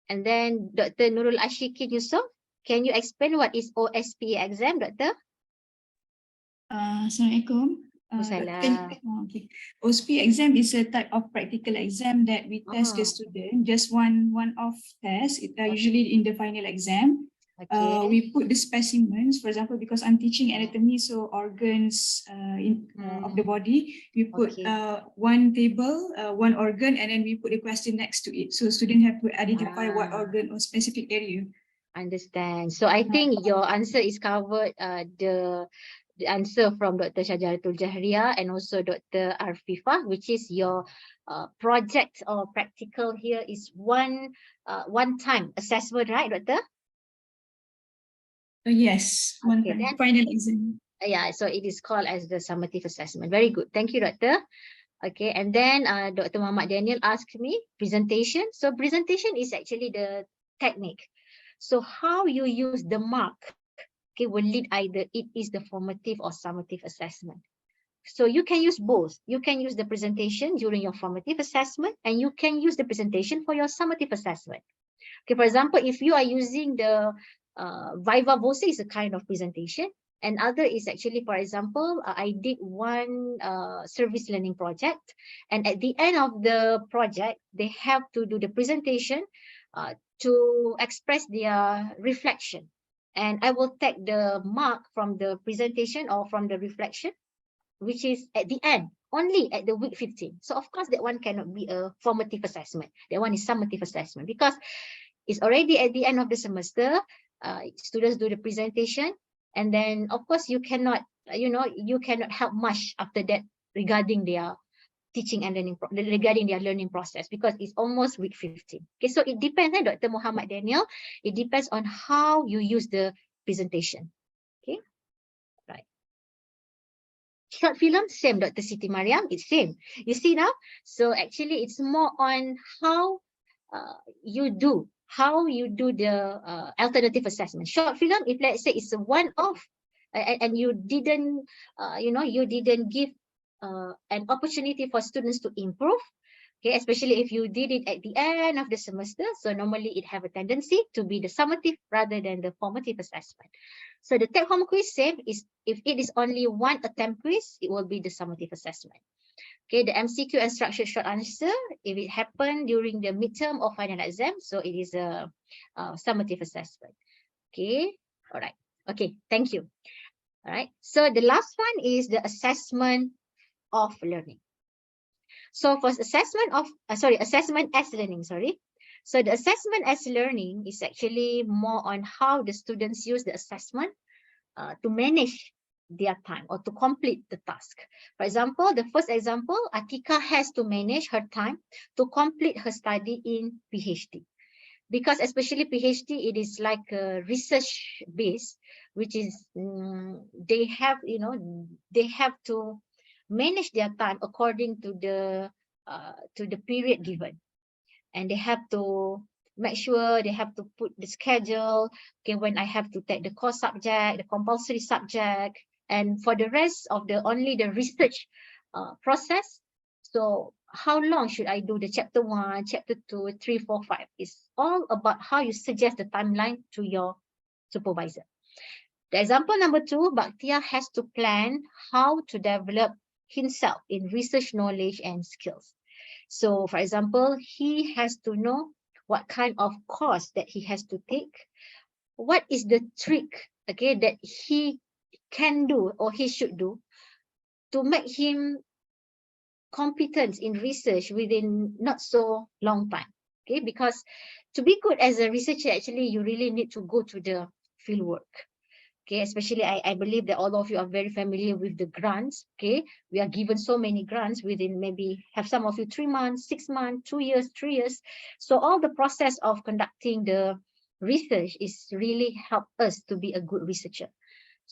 And then Dr. Nurul Ashikin Yusof, can you explain what is OSPE exam, Doctor? Assalamualaikum. Okay. OSPE exam is a type of practical exam that we test the student, just one-off test, usually in the final exam. Okay. We put the specimens, for example, because I'm teaching anatomy, so organs of the body, we put one table, one organ, and then we put a question next to it. So students have to identify what organ or specific area. Understand. So I think your answer is covered the answer from Dr. Shajaratul Jahriah and also Dr. Arfifa, which is your project or practical here is one-time assessment, right, Doctor? Yes, one Okay, time, then final exam. yeah, so it is called as the summative assessment. Very good. Thank you, Doctor. Okay, and then Dr. Muhammad Daniel asked me presentation. So presentation is actually the technique. So how you use the mark, okay, will lead either it is the formative or summative assessment. So you can use both. You can use the presentation during your formative assessment and you can use the presentation for your summative assessment. Okay, for example, if you are using the Viva Voce is a kind of presentation, and other is actually, for example, I did one service learning project, and at the end of the project, they have to do the presentation to express their reflection. And I will take the mark from the presentation or from the reflection, which is at the end, only at the week 15. So of course, that one cannot be a formative assessment. That one is summative assessment because it's already at the end of the semester. Students do the presentation, and then of course you cannot, you cannot help much after that regarding their teaching and learning, regarding their learning process, because it's almost week 15. Okay, so it depends, Dr. Muhammad Daniel. It depends on how you use the presentation. Okay, right. Short film, same, Dr. Siti Mariam, it's same. You see now? So actually it's more on how you do the alternative assessment. Short film, if let's say it's a one-off and you didn't, you didn't give an opportunity for students to improve, okay, especially if you did it at the end of the semester. So normally it have a tendency to be the summative rather than the formative assessment. So the take-home quiz, same, is if it is only one attempt quiz, it will be the summative assessment. Okay, the MCQ and structured short answer, if it happened during the midterm or final exam, so it is a summative assessment. Okay, all right. Okay, thank you. All right, so the last one is the assessment of learning. So for assessment of, assessment as learning, sorry. So the assessment as learning is actually more on how the students use the assessment to manage their time or to complete the task. For example, the first example, Atika has to manage her time to complete her study in PhD. Because especially PhD, it is like a research base, which is, they have, they have to manage their time according to the period given. And they have to make sure they have to put the schedule, okay, when I have to take the core subject, the compulsory subject, and for the rest of only the research process. So how long should I do the chapter 1, chapter 2, 3, 4, 5? It's all about how you suggest the timeline to your supervisor. The example number 2, Bhaktia has to plan how to develop himself in research knowledge and skills. So for example, he has to know what kind of course that he has to take, what is the trick, okay, that he can do or he should do to make him competent in research within not so long time. Okay, because to be good as a researcher, actually you really need to go to the field work. Okay, especially I believe that all of you are very familiar with the grants. Okay, we are given so many grants within, maybe have some of you 3 months, 6 months, 2 years, 3 years. So all the process of conducting the research is really help us to be a good researcher.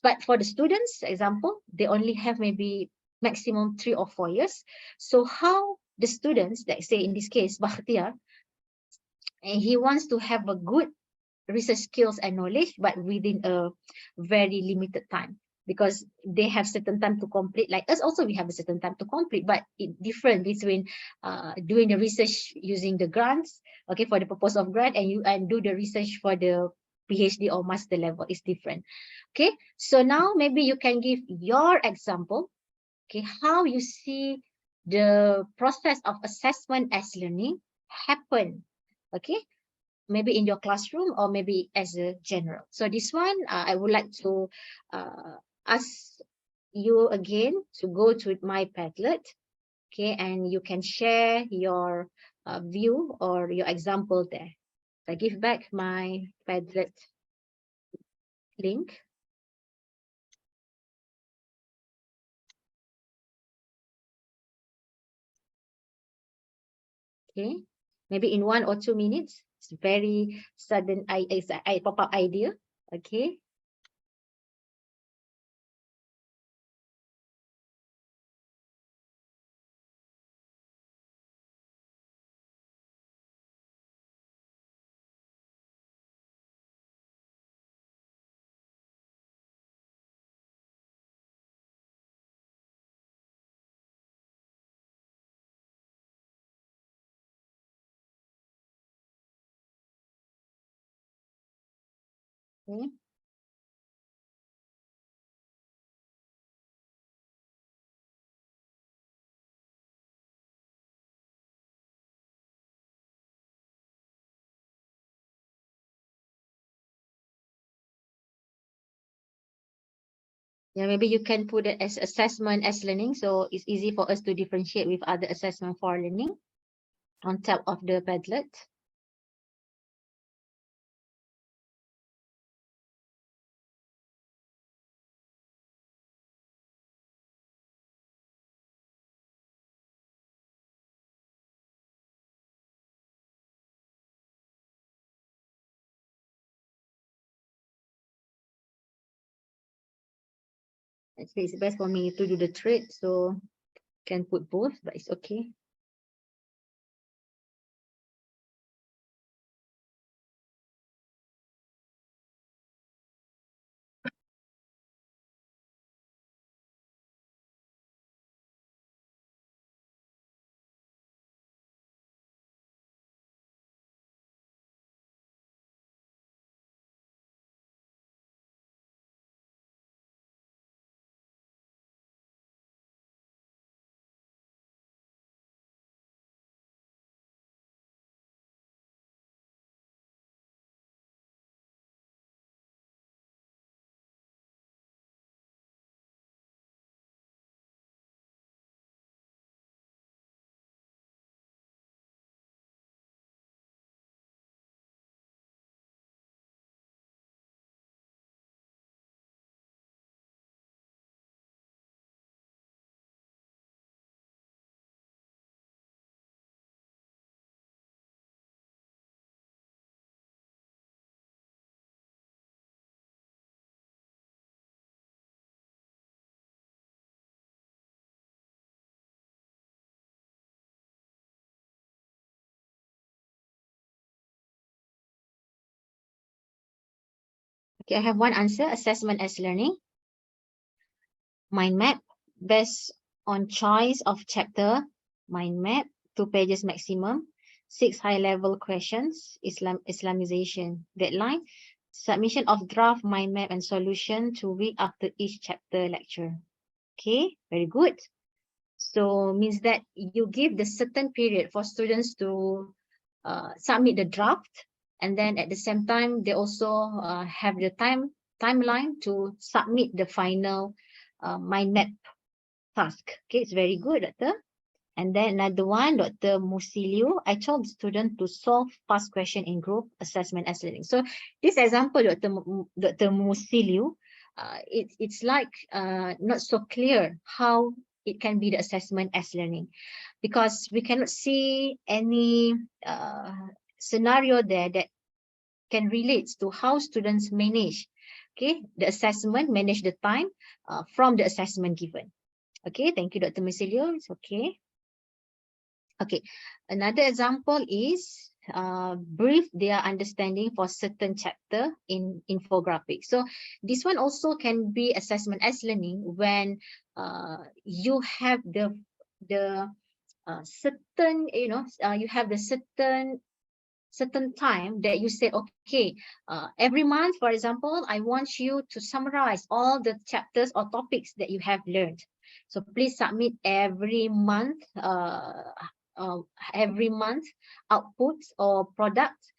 But for the students, example, they only have maybe maximum 3 or 4 years. So how the students, like say in this case, Bakhtiar, and he wants to have a good research skills and knowledge, but within a very limited time, because they have certain time to complete. Like us also, we have a certain time to complete, but it's different between doing the research using the grants, okay, for the purpose of grant, and do the research for the PhD or master level is different. Okay, so now maybe you can give your example, okay, how you see the process of assessment as learning happen, okay, maybe in your classroom or maybe as a general. So this one, I would like to ask you again to go to my Padlet, okay, and you can share your view or your example there. I give back my Padlet link. Okay, maybe in 1 or 2 minutes. It's very sudden I pop-up idea. Okay. Okay. Yeah, maybe you can put it as assessment as learning, so it's easy for us to differentiate with other assessment for learning on top of the Padlet. Actually, it's best for me to do the trade, so can put both, but it's okay. Okay, I have one answer, assessment as learning. Mind map, based on choice of chapter, mind map, 2 pages maximum, 6 high-level questions, Islamization, deadline, submission of draft mind map and solution 2 weeks after each chapter lecture. Okay, very good. So means that you give the certain period for students to submit the draft, and then at the same time they also have the timeline to submit the final mind map task. Okay, it's very good, Doctor. And then another one, Dr. Musilio, I told the student to solve past question in group assessment as learning. So this example, Dr. Musilio, it's like not so clear how it can be the assessment as learning, because we cannot see any scenario there that can relate to how students manage, okay, the assessment, manage the time from the assessment given. Okay, thank you, Dr. Musilio. It's okay. Okay, another example is brief their understanding for certain chapter in infographic. So this one also can be assessment as learning when you have the certain, you have the certain time that you say, okay, every month, for example, I want you to summarize all the chapters or topics that you have learned. So please submit every month outputs or products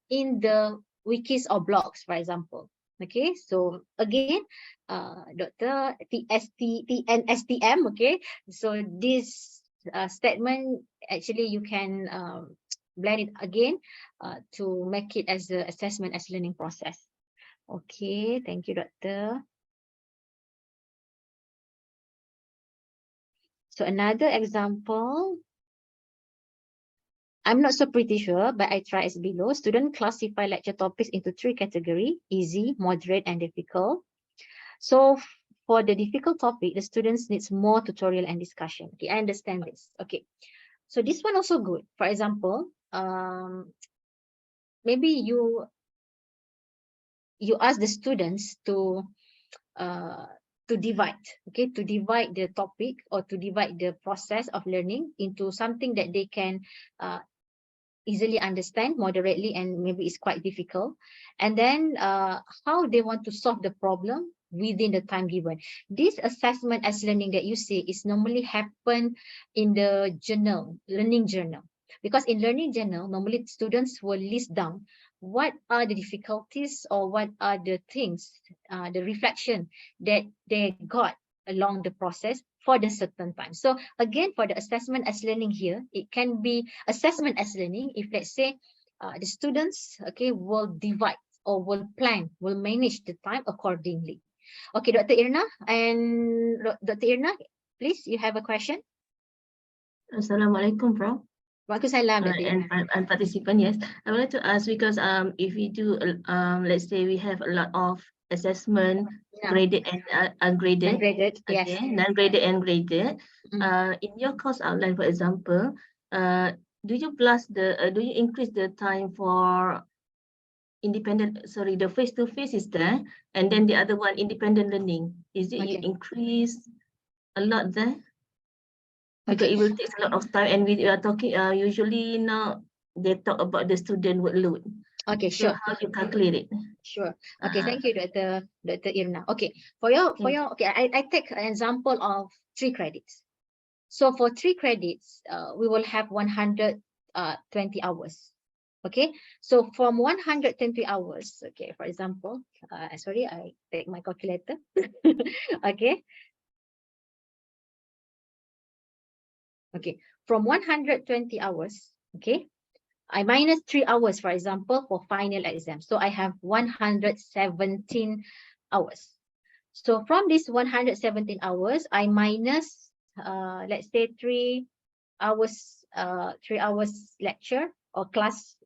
in the wikis or blogs, for example. Okay, so again, Dr. TNSTM, okay, so this statement, actually you can blend it again to make it as the assessment as learning process. Okay, thank you, Doctor. So another example, I'm not so pretty sure, but I try as below. Students classify lecture topics into 3 categories: easy, moderate, and difficult. So for the difficult topic, the students needs more tutorial and discussion. Okay, I understand this. Okay, so this one also good. For example, maybe you ask the students to divide, okay, to divide the topic or to divide the process of learning into something that they can easily understand, moderately, and maybe it's quite difficult. And then how they want to solve the problem within the time given. This assessment as learning that you see is normally happen in the journal, learning journal. Because in learning journal, normally students will list down what are the difficulties or what are the things, the reflection that they got along the process for the certain time. So again, for the assessment as learning here, it can be assessment as learning if, let's say, the students, okay, will divide or will plan, will manage the time accordingly. Okay, Dr. Irna and Dr. Irna, please, you have a question? Assalamualaikum, Prof. Waalaikumsalam, Dr. Irna. And participant, yes. I would like to ask because if we do let's say we have a lot of assessment, graded and ungraded. Ungraded, yes. Okay, non-graded and graded. In your course outline, for example, do you do you increase the time for the face-to-face is there, and then the other one, independent learning, is it you increase a lot there? Because it will take a lot of time, and we are talking usually now they talk about the student workload. Okay, so sure. How you calculate it? Sure. Okay, thank you, Dr. Irna. Okay, for your okay, I take an example of 3 credits. So for 3 credits, we will have 120 hours. Okay, so from 120 hours, okay, for example, sorry, I take my calculator. Okay. Okay, from 120 hours, okay, I minus 3 hours, for example, for final exam. So I have 117 hours. So from this 117 hours, I minus, let's say 3 hours, 3 hours lecture or class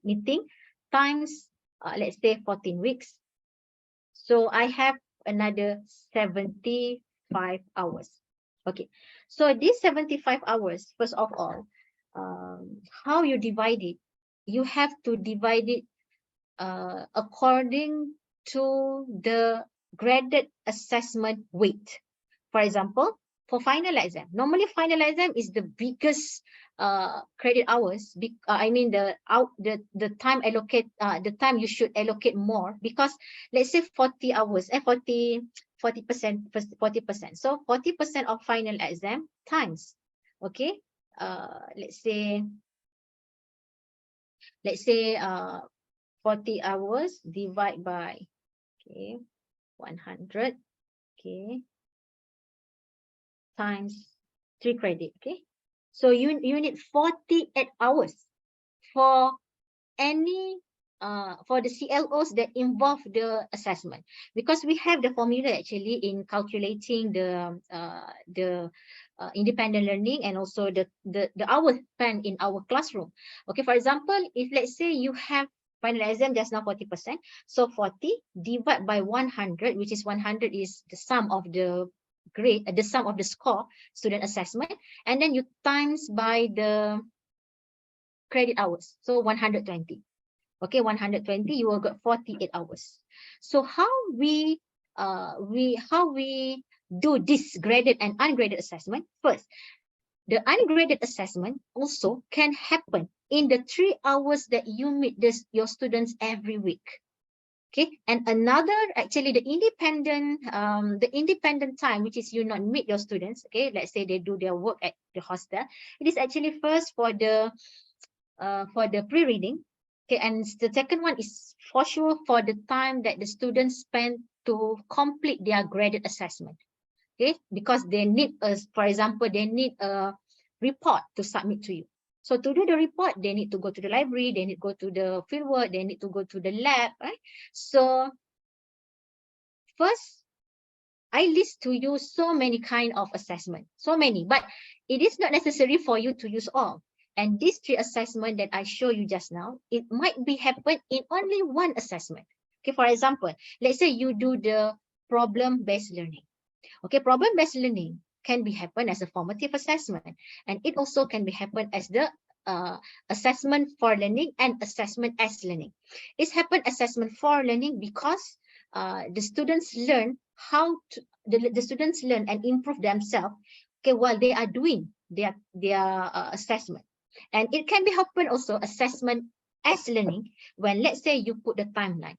meeting times, let's say 14 weeks. So I have another 75 hours. Okay, so these 75 hours, first of all, how you divide it, you have to divide it according to the graded assessment weight. For example, for final exam, normally final exam is the biggest credit hours. I mean the time allocate, the time you should allocate more, because let's say 40 hours, 40%. So 40% of final exam times, okay, let's say 40 hours divide by, okay, 100, okay, times 3 credit. Okay, so you need 48 hours for any for the CLOs that involve the assessment, because we have the formula actually in calculating the independent learning and also the hours spent in our classroom. Okay, for example, if let's say you have final exam just now 40%, so 40 divide by 100, which is 100 is the sum of the grade, the sum of the score student assessment, and then you times by the credit hours, so 120. Okay, 120, you will get 48 hours. So how we do this graded and ungraded assessment? First, the ungraded assessment also can happen in the 3 hours that you meet your students every week. Okay, and another, actually the independent time, which is you not meet your students. Okay, let's say they do their work at the hostel. It is actually first for the pre-reading. Okay, and the second one is for sure for the time that the students spend to complete their graded assessment. Okay, because they need for example, they need a report to submit to you. So to do the report, they need to go to the library, they need to go to the fieldwork, they need to go to the lab, right? So first, I list to you so many kind of assessment, so many, but it is not necessary for you to use all. And these 3 assessments that I show you just now, it might be happen in only one assessment. Okay, for example, let's say you do the problem-based learning. Okay, problem-based learning can be happen as a formative assessment, and it also can be happen as the assessment for learning and assessment as learning. It's happen assessment for learning because the students learn how to the students learn and improve themselves, okay, while they are doing their assessment. And it can be happen also assessment as learning when, let's say, you put the timeline.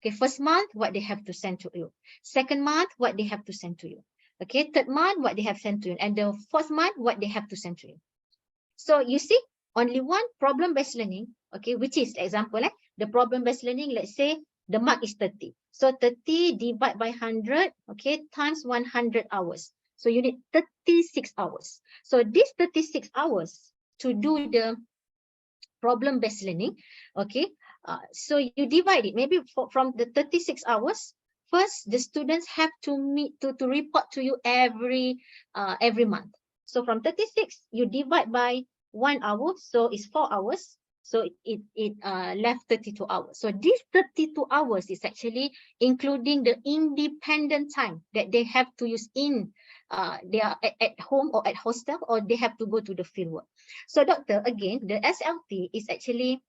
Okay, first month, what they have to send to you. Second month, what they have to send to you. Okay, third month, what they have sent to you. And the fourth month, what they have to send to you. So you see, only one problem-based learning, okay, which is, example, the problem-based learning, let's say the mark is 30. So 30 divided by 100, okay, times 100 hours. So you need 36 hours. So these 36 hours to do the problem-based learning, okay, so you divide it, maybe from the 36 hours, first the students have to report to you every month. So from 36, you divide by 1 hour, so it's 4 hours. So it left 32 hours. So this 32 hours is actually including the independent time that they have to use in they are at home or at hostel, or they have to go to the fieldwork. So doctor, again, the SLT is actually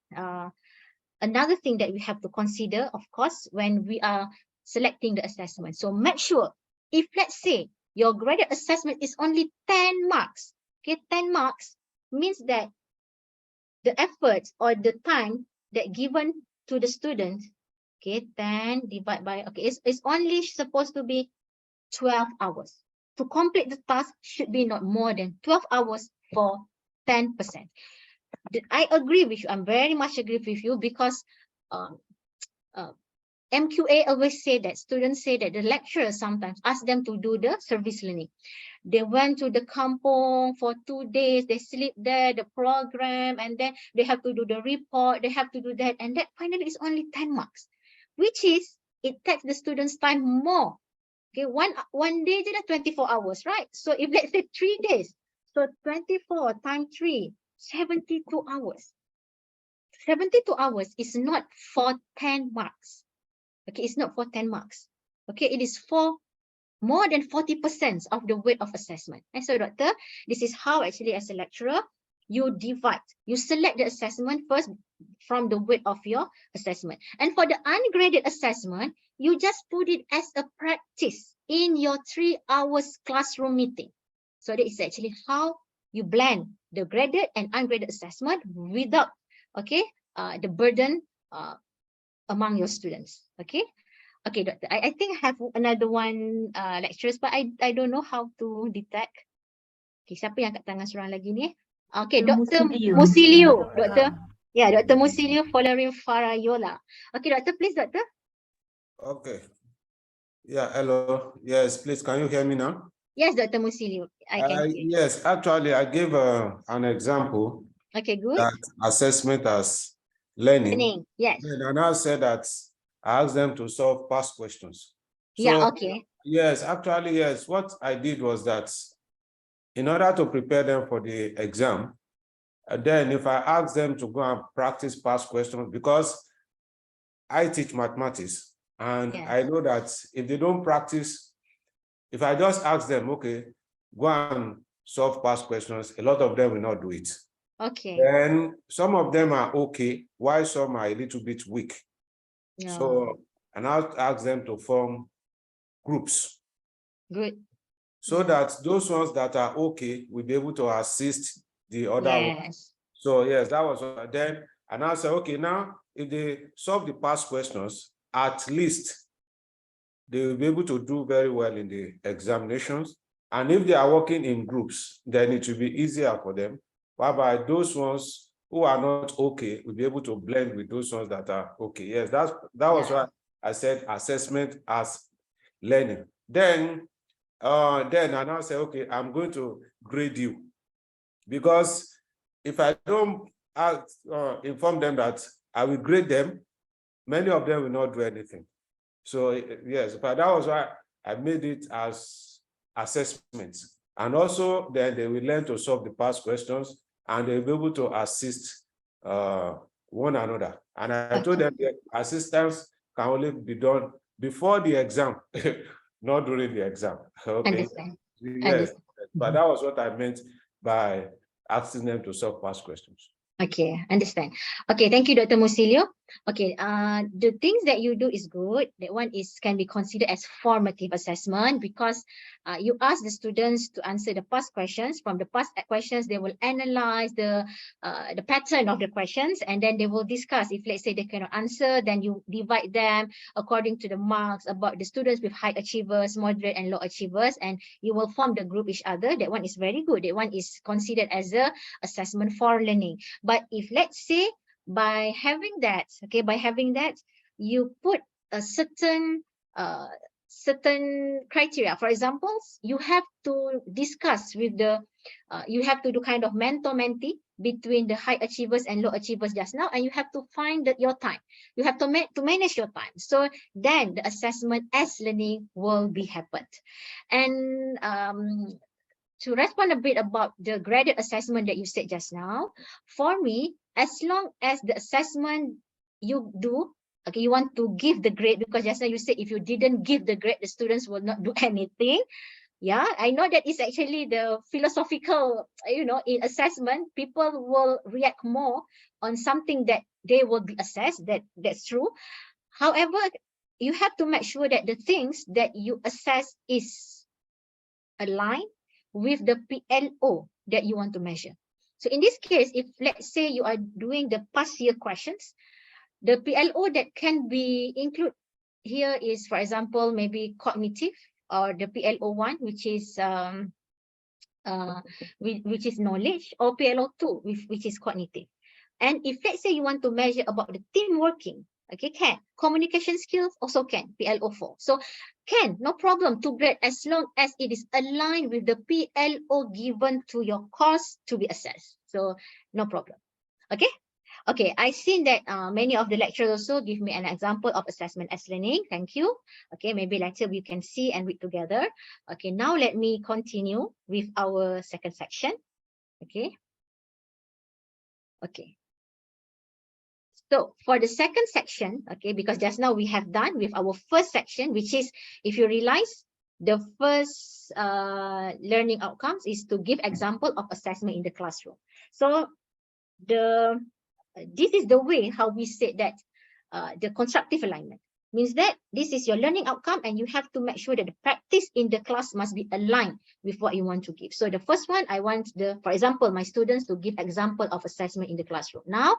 another thing that we have to consider, of course, when we are selecting the assessment. So make sure, if let's say your graded assessment is only 10 marks, okay, 10 marks means that the efforts or the time that given to the student, okay, 10 divided by, okay, it's only supposed to be 12 hours. To complete the task should be not more than 12 hours for 10%. I agree with you. I'm very much agree with you, because MQA always say that, students say that the lecturers sometimes ask them to do the service learning. They went to the kampong for 2 days, they sleep there, the program, and then they have to do the report, they have to do that, and that finally is only 10 marks, which is, it takes the students' time more. Okay, one day is 24 hours, right? So if let's say 3 days, so 24 times 3, 72 hours. 72 hours is not for 10 marks. Okay, it's not for 10 marks. Okay, it is for more than 40% of the weight of assessment. And so, doctor, this is how actually as a lecturer, you divide, you select the assessment first from the weight of your assessment. And for the ungraded assessment, you just put it as a practice in your 3 hours classroom meeting. So that is actually how you blend the graded and ungraded assessment without, okay, the burden among your students. Okay. Okay, doctor. I think I have another one lecturers, but I don't know how to detect. Okay, siapa yang kat tangan seorang lagi ni? Okay, Dr. Musilio. Doctor. Yeah, Dr. Musilio following Farayola. Okay, doctor, please, doctor. Okay. Yeah, hello. Yes, please, can you hear me now? Yes, Dr. Musilio, I can hear you. Yes, actually, I gave an example. Okay, good. That assessment as learning. Yes. And I said that I asked them to solve past questions. So, yeah, okay. Yes, actually, yes. What I did was that in order to prepare them for the exam, then if I ask them to go and practice past questions, because I teach mathematics, and yes. I know that if they don't practice, if I just ask them, okay, go and solve past questions, a lot of them will not do it. Okay. Then some of them are okay, while some are a little bit weak. No. So, and I'll ask them to form groups. Good. So that those ones that are okay will be able to assist the other ones. So yes, that was then. And I said, okay, now if they solve the past questions, at least they will be able to do very well in the examinations. And if they are working in groups, then it will be easier for them. Whereby those ones who are not okay will be able to blend with those ones that are okay. Yes, that was why I said assessment as learning. Then I now say, okay, I'm going to grade you. Because if I don't inform them that I will grade them, many of them will not do anything. So yes, but that was why I made it as assessments. And also then they will learn to solve the past questions. and they'll be able to assist one another. And I told them that assistance can only be done before the exam, not during the exam. Okay. Understand. Yes, but that was what I meant by asking them to solve past questions. Okay, understand. Okay, thank you, Dr. Musilio. Okay, the things that you do is good. That one can be considered as formative assessment because you ask the students to answer the past questions. From the past questions, they will analyze the pattern of the questions, and then they will discuss. If let's say they cannot answer, then you divide them according to the marks about the students with high achievers, moderate and low achievers, and you will form the group each other. That one is very good. That one is considered as a assessment for learning. But if let's say by having that, you put a certain criteria. For example, you have to discuss with you have to do kind of mentor-mentee between the high achievers and low achievers just now, and you have to find your time. You have to manage your time. So then the assessment as learning will be happened. And to respond a bit about the graded assessment that you said just now, for me, as long as the assessment you do, okay, you want to give the grade, because just now you said if you didn't give the grade, the students will not do anything. Yeah, I know that is actually the philosophical, in assessment, people will react more on something that they will be assessed, that's true. However, you have to make sure that the things that you assess is aligned with the PLO that you want to measure. So in this case, if let's say you are doing the past year questions, the PLO that can be included here is, for example, maybe cognitive, or the PLO1, which is knowledge, or PLO2, which is cognitive. And if let's say you want to measure about the team working, okay, can. Communication skills also can, PLO4. So can, no problem to grade as long as it is aligned with the PLO given to your course to be assessed. So no problem. Okay. Okay, I've seen that many of the lecturers also give me an example of assessment as learning. Thank you. Okay, maybe later we can see and read together. Okay, now let me continue with our second section. Okay. Okay. So for the second section, okay, because just now we have done with our first section, which is, if you realize, the first learning outcomes is to give example of assessment in the classroom. So this is the way how we said that the constructive alignment means that this is your learning outcome, and you have to make sure that the practice in the class must be aligned with what you want to give. So the first one, I want for example, my students to give example of assessment in the classroom. Now,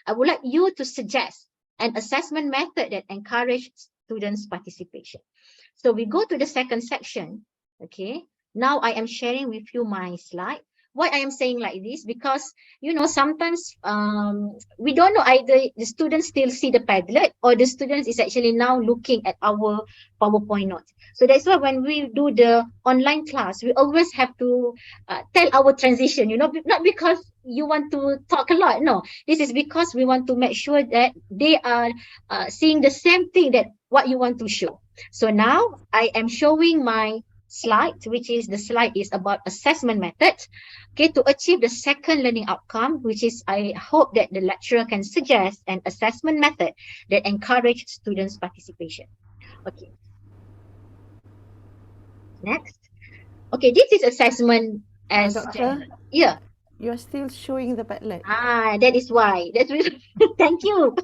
I would like you to suggest an assessment method that encourages students' participation. So we go to the second section. Okay. Now I am sharing with you my slide. Why I am saying like this? Because, sometimes we don't know either the students still see the Padlet or the students is actually now looking at our PowerPoint notes. So that's why when we do the online class, we always have to tell our transition, not because you want to talk a lot. No, this is because we want to make sure that they are seeing the same thing that what you want to show. So now I am showing my slide, which is the slide is about assessment method, okay, to achieve the second learning outcome, which is I hope that the lecturer can suggest an assessment method that encourages students' participation. Okay. Next. Okay, this is assessment as Doctor, yeah. you're still showing the Padlet. That is why. That's thank you.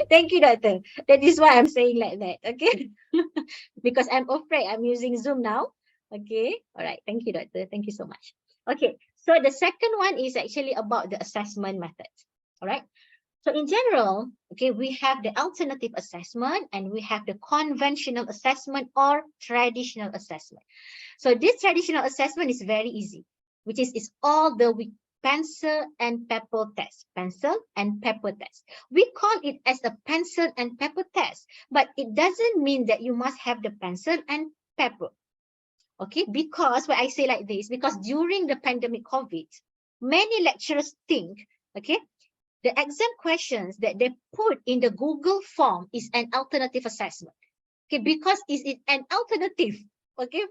Thank you, doctor. That is why I'm saying like that. Okay. Because I'm afraid I'm using Zoom now. Okay. All right. Thank you, doctor. Thank you so much. Okay. So the second one is actually about the assessment method. All right. So in general, okay, we have the alternative assessment and we have the conventional assessment or traditional assessment. So this traditional assessment is very easy, which is all the pencil and paper test. Pencil and paper test. We call it as a pencil and paper test, but it doesn't mean that you must have the pencil and paper. Okay, because why I say like this, because during the pandemic COVID, many lecturers think, okay, the exam questions that they put in the Google form is an alternative assessment. Okay, because it's an alternative, okay,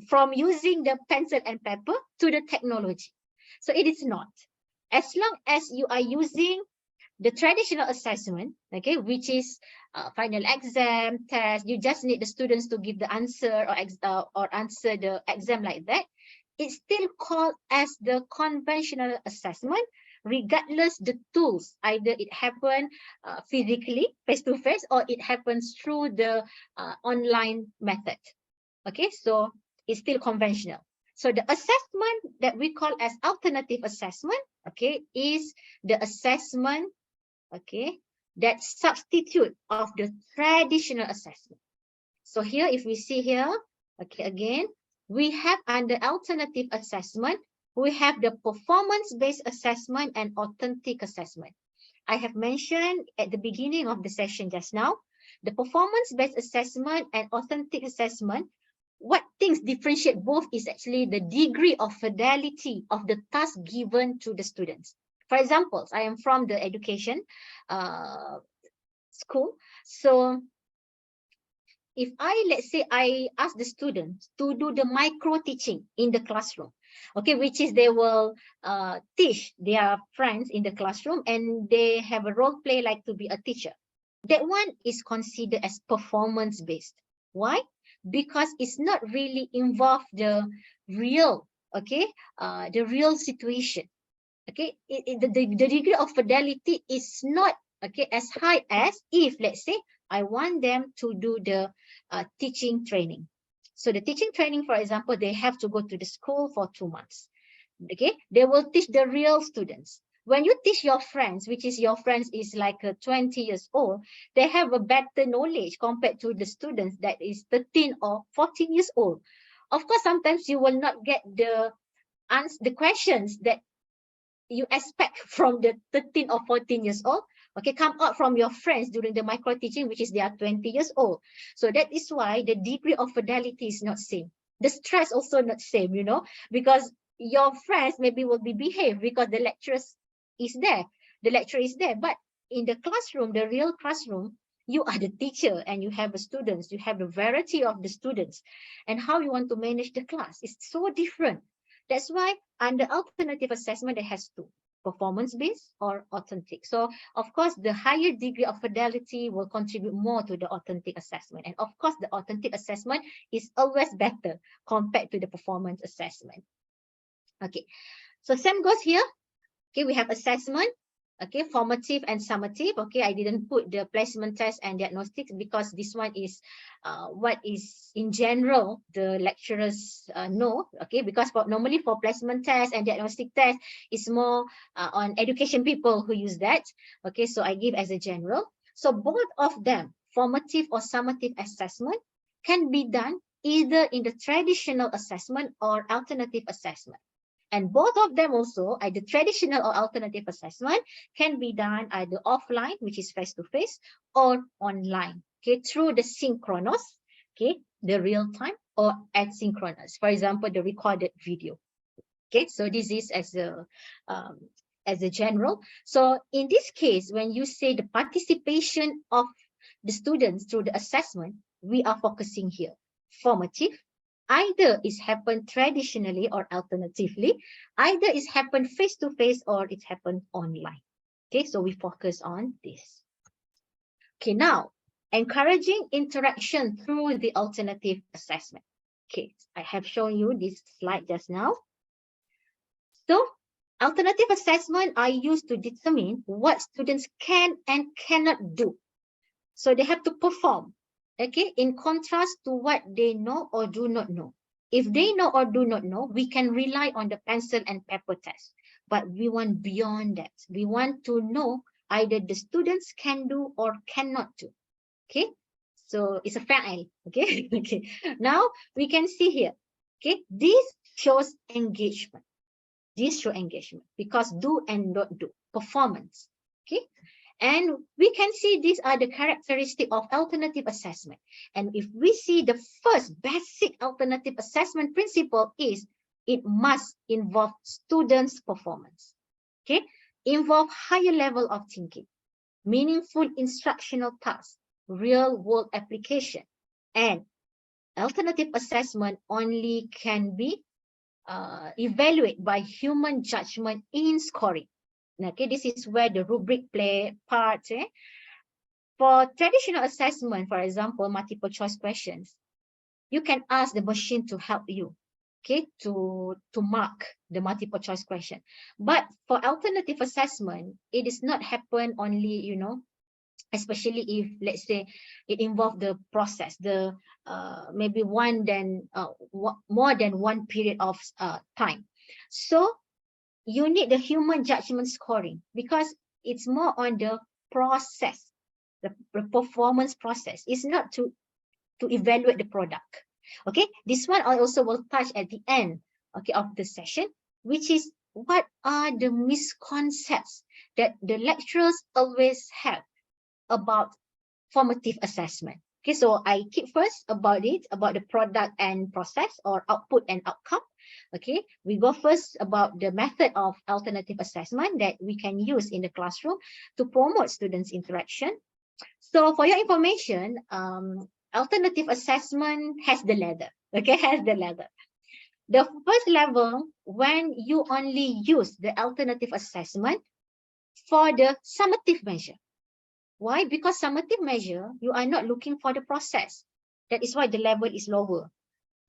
from using the pencil and paper to the technology. So it is not. As long as you are using the traditional assessment, okay, which is final exam, test, you just need the students to give the answer or answer the exam like that. It's still called as the conventional assessment, regardless the tools. Either it happened physically, face-to-face, or it happens through the online method. Okay, so it's still conventional. So the assessment that we call as alternative assessment, okay, is the assessment, okay, that substitute of the traditional assessment. So here, if we see here, okay, again, we have under alternative assessment, we have the performance-based assessment and authentic assessment. I have mentioned at the beginning of the session just now, the performance-based assessment and authentic assessment, what things differentiate both is actually the degree of fidelity of the task given to the students. For example, I am from the education school. So if let's say I ask the students to do the micro teaching in the classroom, okay, which is they will teach their friends in the classroom and they have a role play like to be a teacher. That one is considered as performance-based. Why? Because it's not really involved the real, okay, the real situation. Okay, the degree of fidelity is not, okay, as high as if, let's say, I want them to do the teaching training. So the teaching training, for example, they have to go to the school for 2 months. Okay, they will teach the real students. When you teach your friends, which is your friends is like 20 years old, they have a better knowledge compared to the students that is 13 or 14 years old. Of course, sometimes you will not get the questions that you expect from the 13 or 14 years old, okay, come out from your friends during the micro teaching, which is they are 20 years old. So that is why the degree of fidelity is not same. The stress also not same, you know, because your friends maybe will be behave because the lecturer is there, but in the classroom, the real classroom, you are the teacher and you have the students, you have the variety of the students, and how you want to manage the class is so different. That's why under alternative assessment, it has two, performance-based or authentic. So of course, the higher degree of fidelity will contribute more to the authentic assessment. And of course, the authentic assessment is always better compared to the performance assessment. Okay, so same goes here. Okay, we have assessment, okay, formative and summative. Okay, I didn't put the placement test and diagnostics because this one is what is in general the lecturers know. Okay, because normally for placement test and diagnostic test is more on education people who use that. Okay, so I give as a general. So both of them, formative or summative assessment, can be done either in the traditional assessment or alternative assessment. And both of them also, either traditional or alternative assessment, can be done either offline, which is face-to-face, or online, okay, through the synchronous, okay, the real time, or asynchronous, for example, the recorded video. Okay, so this is as a general. So in this case, when you say the participation of the students through the assessment, we are focusing here, formative. Either it's happened traditionally or alternatively, either it's happened face-to-face or it's happened online. Okay, so we focus on this. Okay, now, encouraging interaction through the alternative assessment. Okay, I have shown you this slide just now. So, alternative assessment are used to determine what students can and cannot do. So they have to perform, okay, in contrast to what they know or do not know. If they know or do not know, we can rely on the pencil and paper test. But we want beyond that. We want to know either the students can do or cannot do. Okay, so it's a fa'al. Okay, okay. Now we can see here. Okay, this shows engagement. This shows engagement because do and not do, performance. Okay. And we can see these are the characteristics of alternative assessment. And if we see the first basic alternative assessment principle is it must involve students' performance. Okay, involve higher level of thinking, meaningful instructional tasks, real world application, and alternative assessment only can be evaluate by human judgment in scoring. Okay, this is where the rubric play part. For traditional assessment, for example, multiple choice questions, you can ask the machine to help you, okay, to mark the multiple choice question. But for alternative assessment, it is not happen only, you know, especially if, let's say, it involves the process, the maybe more than one period of time. So you need the human judgment scoring because it's more on the process, the performance process. It's not to evaluate the product. Okay, this one I also will touch at the end, okay, of the session, which is what are the misconceptions that the lecturers always have about formative assessment. Okay, so I keep first about it, about the product and process, or output and outcome. Okay, we go first about the method of alternative assessment that we can use in the classroom to promote students' interaction. So for your information, alternative assessment has the ladder. Okay, has the ladder. The first level, when you only use the alternative assessment for the summative measure. Why? Because summative measure, you are not looking for the process. That is why the level is lower.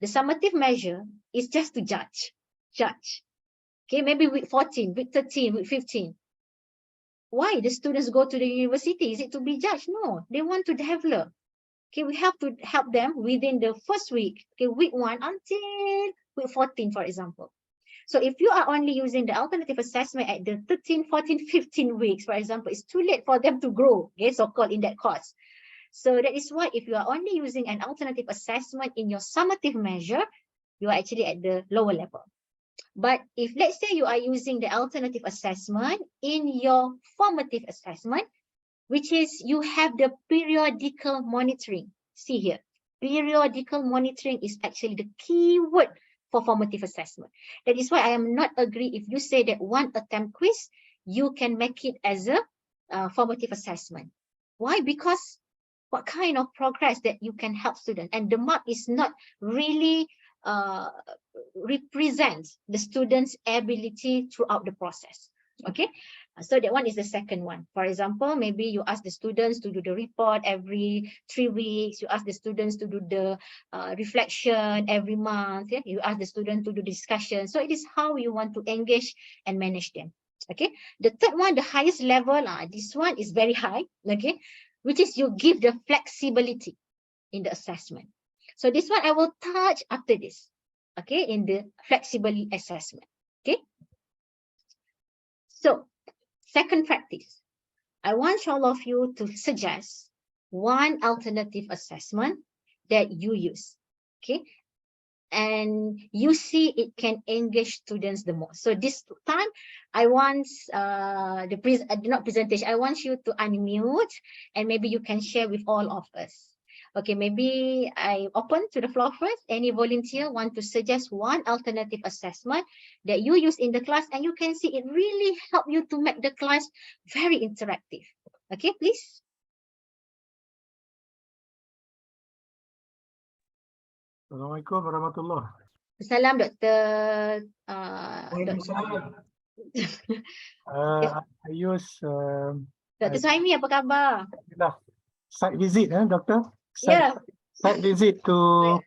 The summative measure is just to judge. Okay, maybe week 14, week 13, week 15. Why the students go to the university? Is it to be judged? No, they want to develop. Okay, we have to help them within the first week, okay, week 1 until week 14, for example. So if you are only using the alternative assessment at the 13, 14, 15 weeks, for example, it's too late for them to grow, okay, so-called in that course. So that is why if you are only using an alternative assessment in your summative measure, you are actually at the lower level. But if, let's say, you are using the alternative assessment in your formative assessment, which is you have the periodical monitoring. See here, periodical monitoring is actually the key word for formative assessment. That is why I am not agree if you say that one attempt quiz, you can make it as a formative assessment. Why? Because what kind of progress that you can help students, and the mark is not really represents the students' ability throughout the process. Okay, so that one is the second one. For example, maybe you ask the students to do the report every 3 weeks. You ask the students to do the reflection every month. Yeah? You ask the student to do discussion. So it is how you want to engage and manage them. Okay, the third one, the highest level, this one is very high. Okay, which is you give the flexibility in the assessment. So this one I will touch after this. Okay, in the flexible assessment. Okay. So, second practice, I want all of you to suggest one alternative assessment that you use, okay? And you see it can engage students the most. So this time, I want not presentation, I want you to unmute and maybe you can share with all of us. Okay, maybe I open to the floor first. Any volunteer want to suggest one alternative assessment that you use in the class and you can see it really help you to make the class very interactive. Okay, please. Assalamualaikum warahmatullahi. Salam, Dr. Waalaikumsalam. I use Dr. Suhaimi, apa khabar? site visit, doctor. Yeah. Site visit to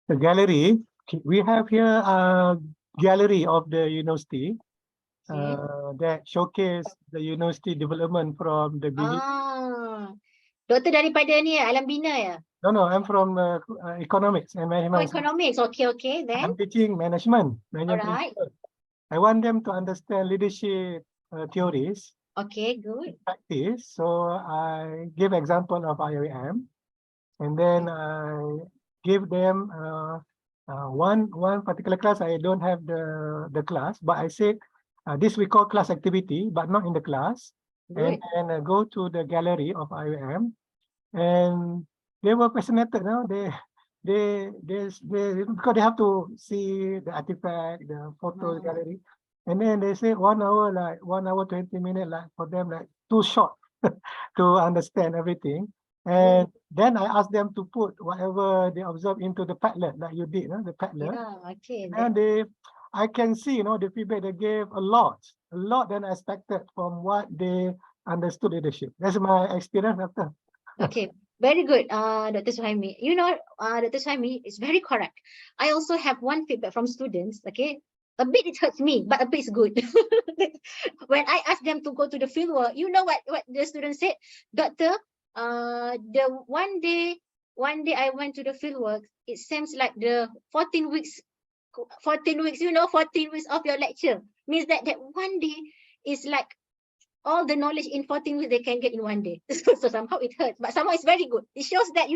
the gallery. We have here a gallery of the university that showcase the university development from the beginning. Doktor daripada ni Alam Bina ya? No, I'm from economics and management. Oh, economics. Okay. Then I'm teaching management. Alright. I want them to understand leadership theories. Okay, good. Practice. So I give example of IOM, and then I give them one particular class. I don't have the class, but I say this we call class activity, but not in the class. Good. And then go to the gallery of IOM, and they were fascinated. No, they because they have to see the artifact, the photo gallery, and then they say 1 hour, like 1 hour 20 minutes, like for them like too short to understand everything. And then I ask them to put whatever they observe into the Padlet, like you did, the Padlet. Yeah, okay. And I can see, the feedback they gave a lot than expected from what they understood leadership. That's my experience, Doctor. Okay, very good, Dr. Suhaimi. Dr. Suhaimi is very correct. I also have one feedback from students, okay? A bit it hurts me, but a bit is good. When I asked them to go to the fieldwork, you know what the student said? Doctor, the one day I went to the fieldwork, it seems like the 14 weeks, 14 weeks of your lecture. Means that one day is like all the knowledge in 14 weeks they can get in one day. So somehow it hurts, but somehow it's very good. It shows that,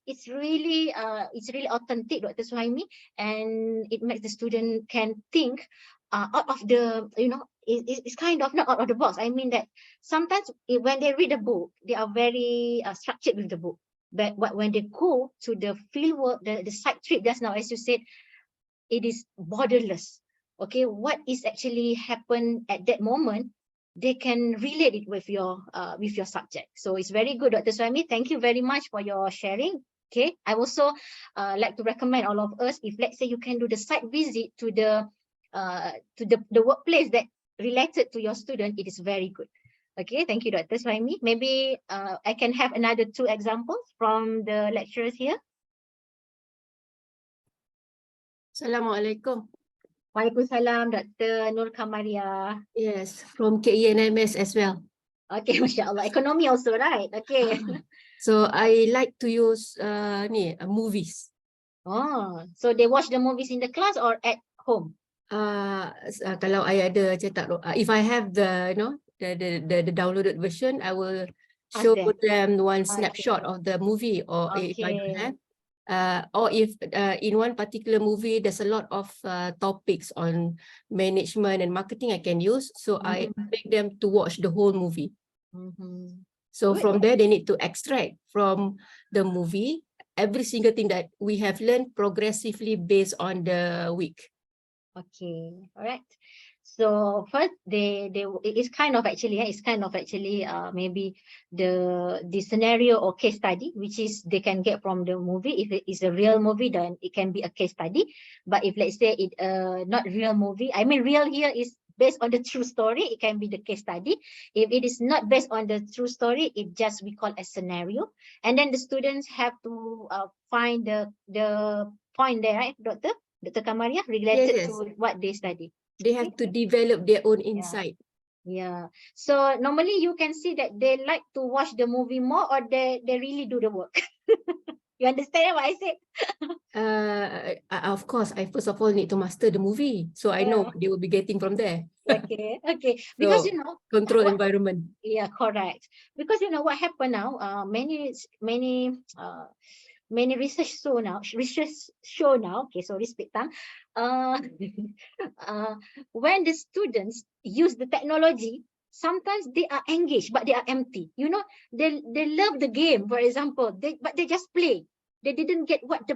it's really authentic, Dr. Suhaimi, and it makes the student can think out of the, it's kind of not out of the box. I mean that sometimes when they read a book, they are very structured with the book. But when they go to the fieldwork, the site trip, just now, as you said, it is borderless. Okay, what is actually happened at that moment, they can relate it with your subject. So it's very good, Dr. Suhaimi. Thank you very much for your sharing. Okay, I also like to recommend all of us, if let's say you can do the site visit to the workplace that related to your student, it is very good. Okay, thank you, Dr. Suhaimi. Maybe I can have another 2 examples from the lecturers here. Assalamualaikum. Waalaikumsalam, Dr. Nur Kamaria. Yes, from KENMS as well. Okay, Masya Allah. Economy also, right? Okay. So I like to use movies. Oh, so they watch the movies in the class or at home? Kalau I ada cetak, if I have the the downloaded version, I will show them one snapshot of the movie, or if I don't have, or if in one particular movie there's a lot of topics on management and marketing I can use, so I make them to watch the whole movie. So from there they need to extract from the movie every single thing that we have learned progressively based on the week. Okay, all right. So first, it's kind of actually maybe the scenario or case study, which is they can get from the movie. If it is a real movie, then it can be a case study. But if let's say it not real movie, I mean real here is based on the true story, it can be the case study. If it is not based on the true story, it just we call a scenario. And then the students have to find the point there, right, Dr. Kamaria, related to what they study. They have to develop their own insight. Yeah. So normally you can see that they like to watch the movie more, or they really do the work. You understand what I said? Of course, I first of all need to master the movie, so I know what they will be getting from there. Okay. Because so, control environment. Yeah, correct. Because what happened now, many research show now, okay, sorry, speak tongue. When the students use the technology, sometimes they are engaged, but they are empty. They love the game, for example, but they just play. They didn't get what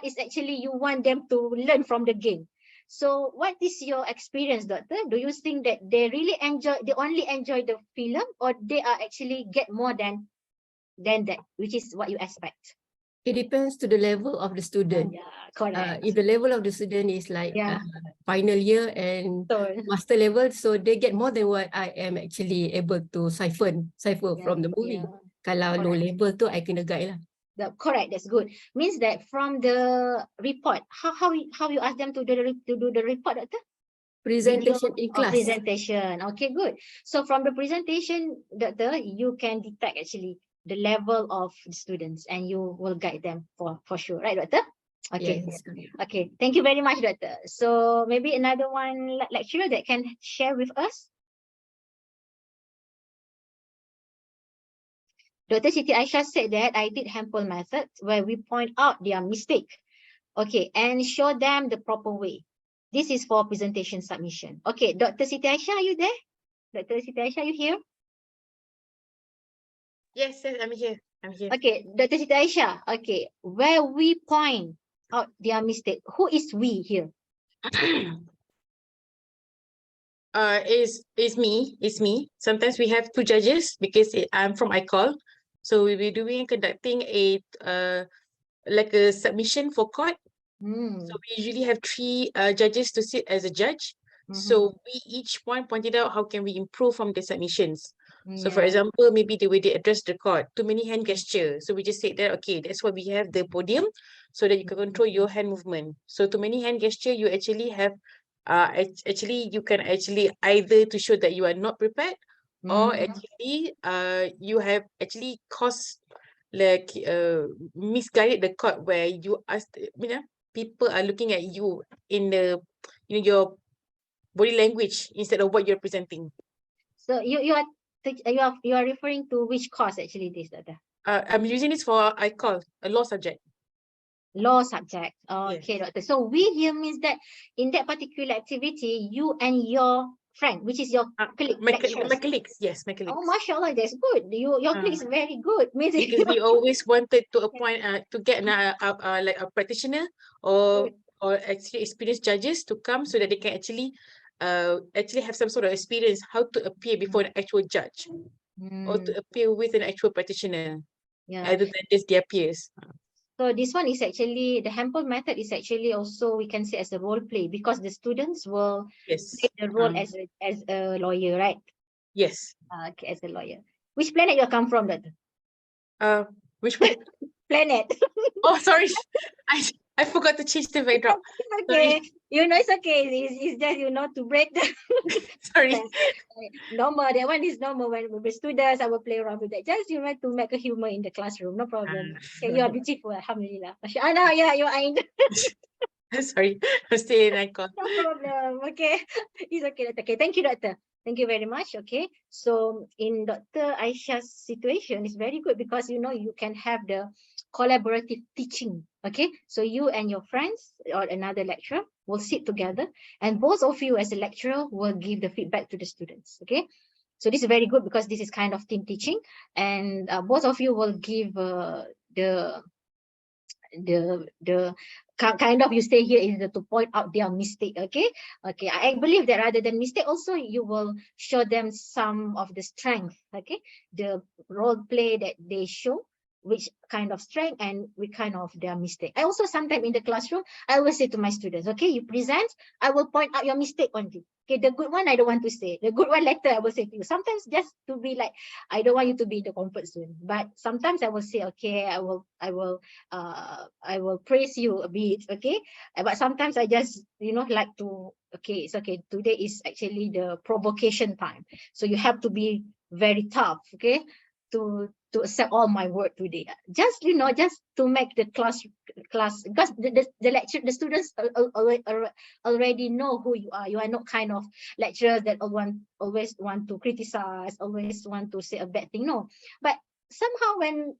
is actually you want them to learn from the game. So what is your experience, Doctor? Do you think that they only enjoy the film, or they are actually get more than that, which is what you expect? It depends to the level of the student. Yeah, correct. If the level of the student is like final year and master level, so they get more than what I am actually able to cipher from the movie. Kalau low level tu, I kena guide lah. Correct, that's good. Means that from the report, how you ask them to do the report, Doctor? Presentation in class. Presentation. Okay, good. So from the presentation, Doctor, you can detect actually the level of the students, and you will guide them for sure, right, Doctor? Okay. Yes. Okay. Thank you very much, Doctor. So maybe another one lecturer that can share with us. Dr. Siti Aisyah said that I did sample method where we point out their mistake, okay, and show them the proper way. This is for presentation submission. Okay, Dr. Siti Aisyah, are you there? Dr. Siti Aisyah, are you here? Yes, I'm here. Okay, Dr. Siti Aisyah, okay, where we point out their mistake, who is we here? It's me. Sometimes we have 2 judges because I'm from ICOL. So we will be conducting a like a submission for court. So we usually have 3 judges to sit as a judge. So we each one pointed out how can we improve from the submissions. So for example, maybe the way they address the court, too many hand gesture. So we just said that, okay, that's why we have the podium so that you can control your hand movement. So too many hand gesture, you actually have, actually, you can actually either to show that you are not prepared or actually, you have actually caused like misguided the court where you ask, people are looking at you in the, your body language instead of what you're presenting. So you are referring to which course actually this, Doctor? I'm using this for I call a law subject. Law subject. Okay, Yes. Doctor. So we here means that in that particular activity, you and your friend, which is your colleague, My lecturers. colleagues, yes, my colleagues. Oh, mashallah, that's good. Your colleague is very good. Means Because we always wanted to appoint to get like a practitioner or actually experienced judges to come so that they can actually have some sort of experience how to appear before an actual judge or to appear with an actual practitioner other than just their peers. So this one is actually, the Hempel method is actually also, we can say, as a role play, because the students will play the role as a lawyer, right? Yes. Okay, as a lawyer. Which planet you come from, Doctor? Which one? Planet. Oh, sorry. I forgot to change the backdrop. It's okay. It's okay. It's just, to break the sorry. normal. That one is normal. When with students, I will play around with that. Just, to make a humor in the classroom. No problem. Okay, you are beautiful. Alhamdulillah. No, yeah, you are. Sorry. I'm still in icon. No problem. Okay. It's okay, Doctor. Okay, thank you, Doctor. Thank you very much. Okay. So in Dr. Aisha's situation, it's very good because, you can have the collaborative teaching. Okay. So you and your friends or another lecturer will sit together and both of you as a lecturer will give the feedback to the students. Okay. So this is very good because this is kind of team teaching and both of you will give the kind of, you stay here is to point out their mistake. Okay. I believe that rather than mistake also, you will show them some of the strength. Okay, the role play that they show, which kind of strength and which kind of their mistake. I also sometimes in the classroom, I always say to my students, okay, you present, I will point out your mistake only. Okay, the good one I don't want to say. The good one later I will say to you. Sometimes just to be like, I don't want you to be in the comfort zone. But sometimes I will say, okay, I will praise you a bit. Okay, but sometimes I just like to, okay, it's okay. Today is actually the provocation time, so you have to be very tough. Okay, to accept all my word today. Just just to make the class because the lecture, the students already know who you are. You are not kind of lecturers that always want to criticize, always want to say a bad thing. No, but somehow when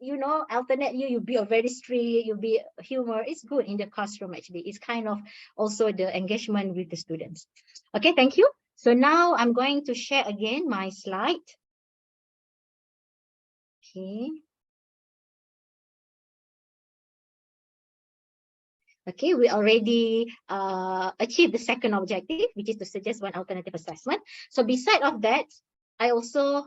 alternate you be a very strict, you be humor. It's good in the classroom actually. It's kind of also the engagement with the students. Okay, thank you. So now I'm going to share again my slide. Okay. Okay, we already achieved the second objective, which is to suggest one alternative assessment. So beside of that, I also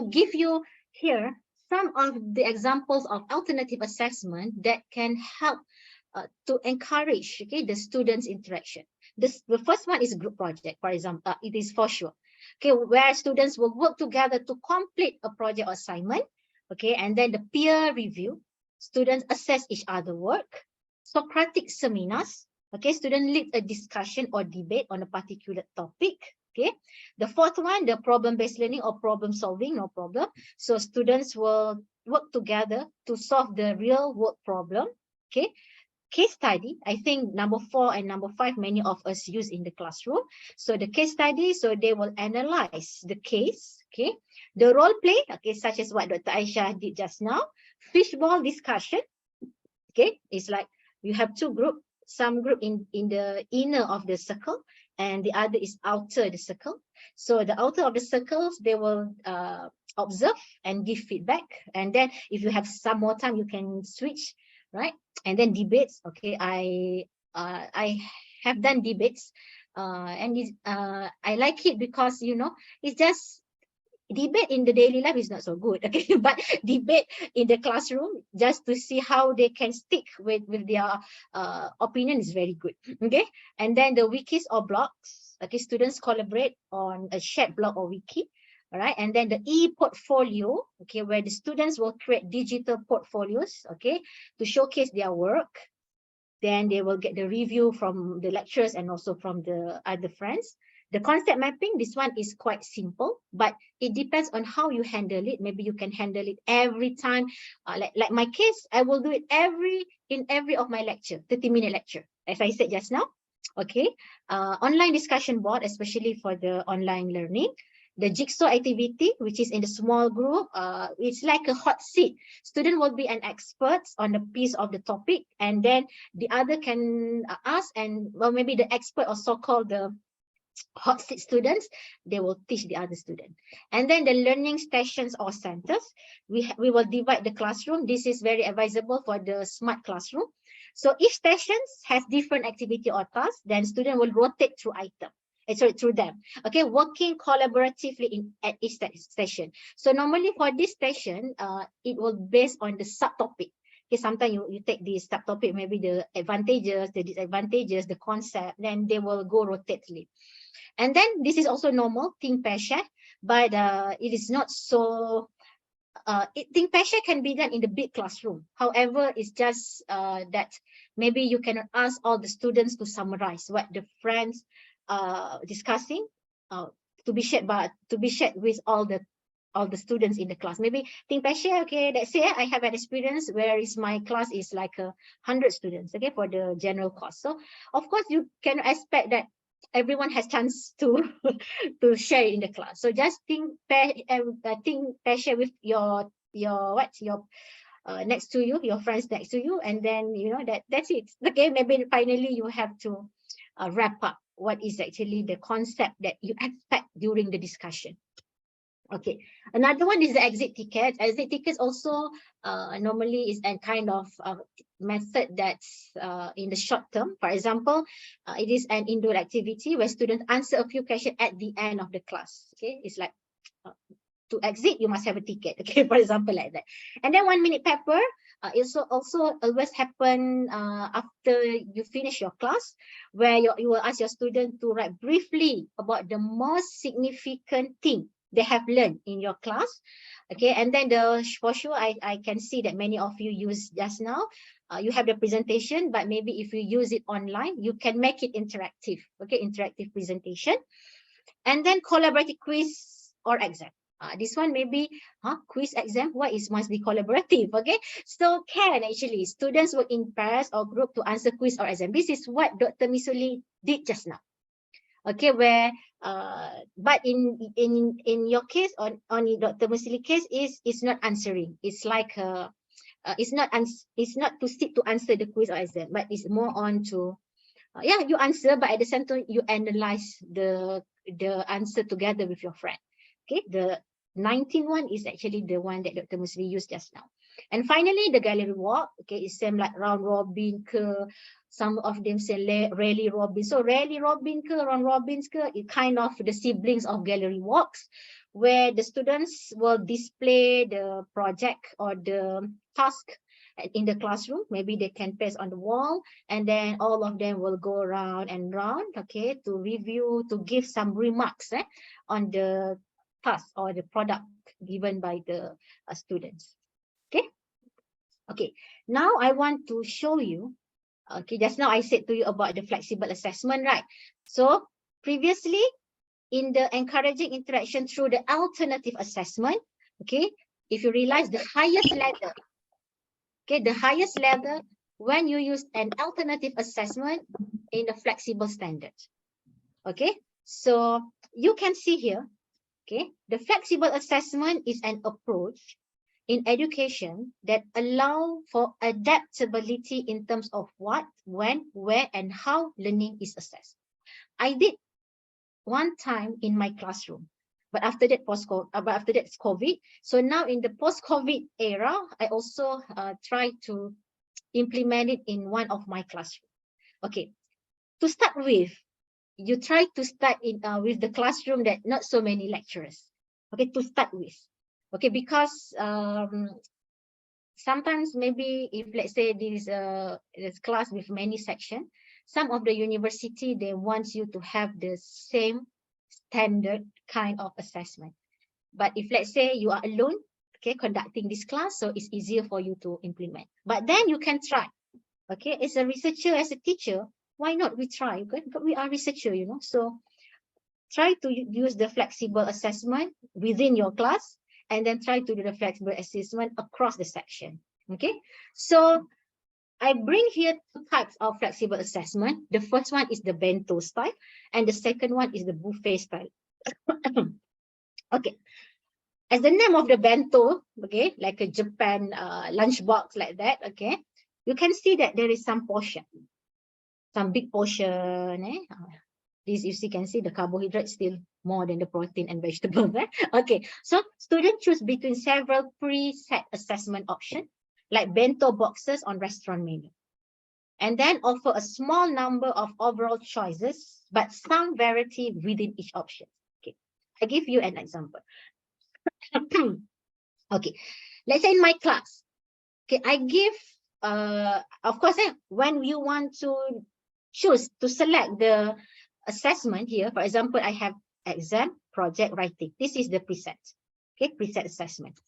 give you here some of the examples of alternative assessment that can help to encourage the students' interaction. The first one is group project, for example. It is for sure. Okay, where students will work together to complete a project or assignment. Okay, and then the peer review. Students assess each other work. Socratic seminars. Okay, students lead a discussion or debate on a particular topic. Okay, the fourth one, the problem-based learning or problem solving, no problem. So students will work together to solve the real world problem. Okay. Case study, I think number 4 and number 5, many of us use in the classroom. So the case study, so they will analyze the case, okay. The role play, okay, such as what Dr. Aisha did just now. Fishball discussion, okay, it's like you have two groups, some group in the inner of the circle and the other is outer the circle. So the outer of the circles, they will observe and give feedback. And then if you have some more time, you can switch, right? And then debates. Okay, I have done debates, and I like it because it's just debate in the daily life is not so good, okay, but debate in the classroom just to see how they can stick with their opinion is very good, okay. And then the wikis or blogs, okay, students collaborate on a shared blog or wiki, all right. And then the e-portfolio, okay, where the students will create digital portfolios, okay, to showcase their work. Then they will get the review from the lecturers and also from the other friends. The concept mapping, this one is quite simple, but it depends on how you handle it. Maybe you can handle it every time. Like my case, I will do it in every of my lecture, 30-minute lecture, as I said just now. Okay, online discussion board, especially for the online learning. The jigsaw activity, which is in the small group, it's like a hot seat. Student will be an expert on a piece of the topic, and then the other can ask, and well, maybe the expert or so-called the hot seat students, they will teach the other student. And then the learning stations or centers, we will divide the classroom. This is very advisable for the smart classroom. So each station has different activity or task, then student will rotate through through them, okay, working collaboratively at each station. So normally for this station, it will based on the subtopic. Okay, sometimes you take this subtopic, maybe the advantages, the disadvantages, the concept, then they will go rotately. And then this is also normal, think, pair, share, but it is not so, think, pair, share can be done in the big classroom. However, it's just that maybe you cannot ask all the students to summarize what the friends discussing to be shared with all the students in the class. Maybe think, pair, share, okay, let's say I have an experience where is my class is like 100 students, okay, for the general course. So of course you can expect that everyone has chance to to share in the class. So just think, pair, share with your next to you, your friends next to you, and then that's it. Okay, maybe finally you have to wrap up what is actually the concept that you expect during the discussion. Okay, another one is the exit ticket. Exit tickets also normally is a kind of method that's in the short term. For example, it is an indoor activity where students answer a few questions at the end of the class. Okay, it's like to exit, you must have a ticket. Okay, for example, like that. And then 1 minute paper. It also always happen after you finish your class, where you will ask your student to write briefly about the most significant thing they have learned in your class. Okay, and then for sure I can see that many of you use just now. You have the presentation, but maybe if you use it online, you can make it interactive. Okay, interactive presentation. And then collaborative quiz or exam. This one maybe quiz exam, why it must be collaborative? Okay, so can actually students work in pairs or group to answer quiz or exam. This is what Dr. Misuli did just now. Okay, where but in your case, on Dr. Misuli case, is not answering. It's like it's not to sit to answer the quiz or exam, but it's more on to yeah, you answer, but at the same time you analyze the answer together with your friend. Okay, the 19 one is actually the one that Dr. Musli used just now. And finally, the gallery walk. Okay, it's same like round robin ke, some of them say rally robin. So rally robin ke, round robins ke, it kind of the siblings of gallery walks, where the students will display the project or the task in the classroom. Maybe they can paste on the wall, and then all of them will go round and round, okay, to review, to give some remarks on the task or the product given by the students. Okay, now I want to show you, okay, just now I said to you about the flexible assessment, right? So previously, in the encouraging interaction through the alternative assessment, okay, if you realize the highest ladder, okay, the highest level when you use an alternative assessment in a flexible standard. Okay, so you can see here, okay, the flexible assessment is an approach in education that allow for adaptability in terms of what, when, where, and how learning is assessed. I did one time in my classroom, but after that it's COVID. So now in the post-COVID era, I also try to implement it in one of my classrooms. Okay, to start with, you try to start in with the classroom that not so many lecturers. Okay, to start with. Okay, because sometimes maybe if let's say this class with many sections, some of the university, they want you to have the same standard kind of assessment. But if let's say you are alone, okay, conducting this class, so it's easier for you to implement. But then you can try. Okay, as a researcher, as a teacher, why not we try? Okay? We are researcher, you know, so try to use the flexible assessment within your class, and then try to do the flexible assessment across the section. Okay, so I bring here two types of flexible assessment. The first one is the bento style, and the second one is the buffet style. Okay, as the name of the bento, okay, like a Japan lunchbox like that, okay, you can see that there is some portion, some big portion. This you can see the carbohydrate still more than the protein and vegetables. Okay, so students choose between several preset assessment options, like bento boxes on restaurant menu, and then offer a small number of overall choices, but some variety within each option. Okay, I give you an example. Okay, let's say in my class, okay, I give, of course, when you want to choose to select the assessment here, for example, I have exam, project, writing. This is the preset, okay, preset assessment.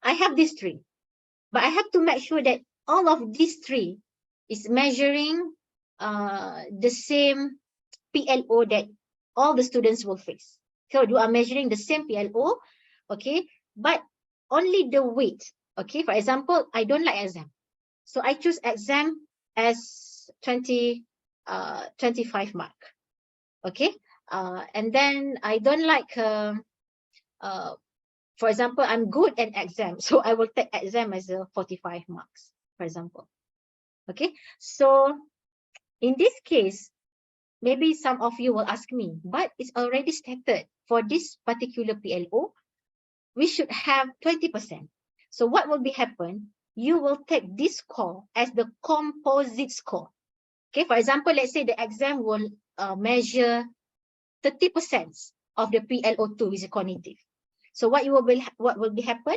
I have these three, but I have to make sure that all of these three is measuring the same PLO that all the students will face. So you are measuring the same PLO, okay, but only the weight. Okay, for example, I don't like exam, so I choose exam as 25 mark. Okay, and then I don't like, for example, I'm good at exam, so I will take exam as a 45 marks, for example. Okay, so in this case, maybe some of you will ask me, but it's already stated for this particular PLO, we should have 20%. So what will be happen? You will take this score as the composite score. Okay, for example, let's say the exam will measure 30% of the PLO2, which is cognitive. So what will be happen?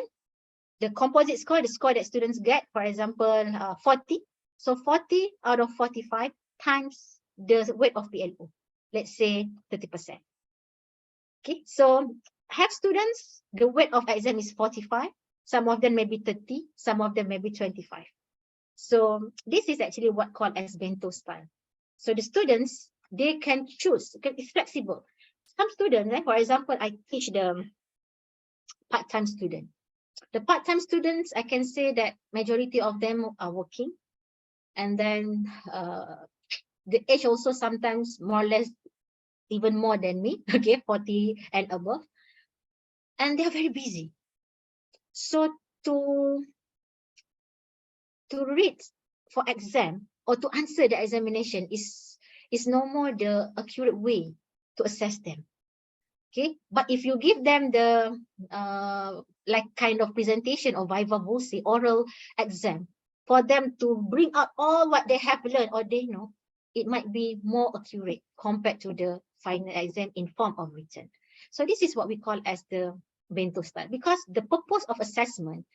The composite score, the score that students get, for example, 40. So 40 out of 45 times the weight of PLO. Let's say 30%. Okay, so have students, the weight of exam is 45. Some of them may be 30, some of them may be 25. So this is actually what called as bento style. So the students, they can choose, it's flexible. Some students, for example, I teach the part-time student. The part-time students, I can say that majority of them are working. And then the age also sometimes more or less even more than me, okay, 40 and above. And they are very busy. So to read for exam or to answer the examination is no more the accurate way to assess them. Okay, but if you give them the like kind of presentation or viva voce oral exam for them to bring out all what they have learned or they know, it might be more accurate compared to the final exam in form of written. So this is what we call as the bento style, because the purpose of assessment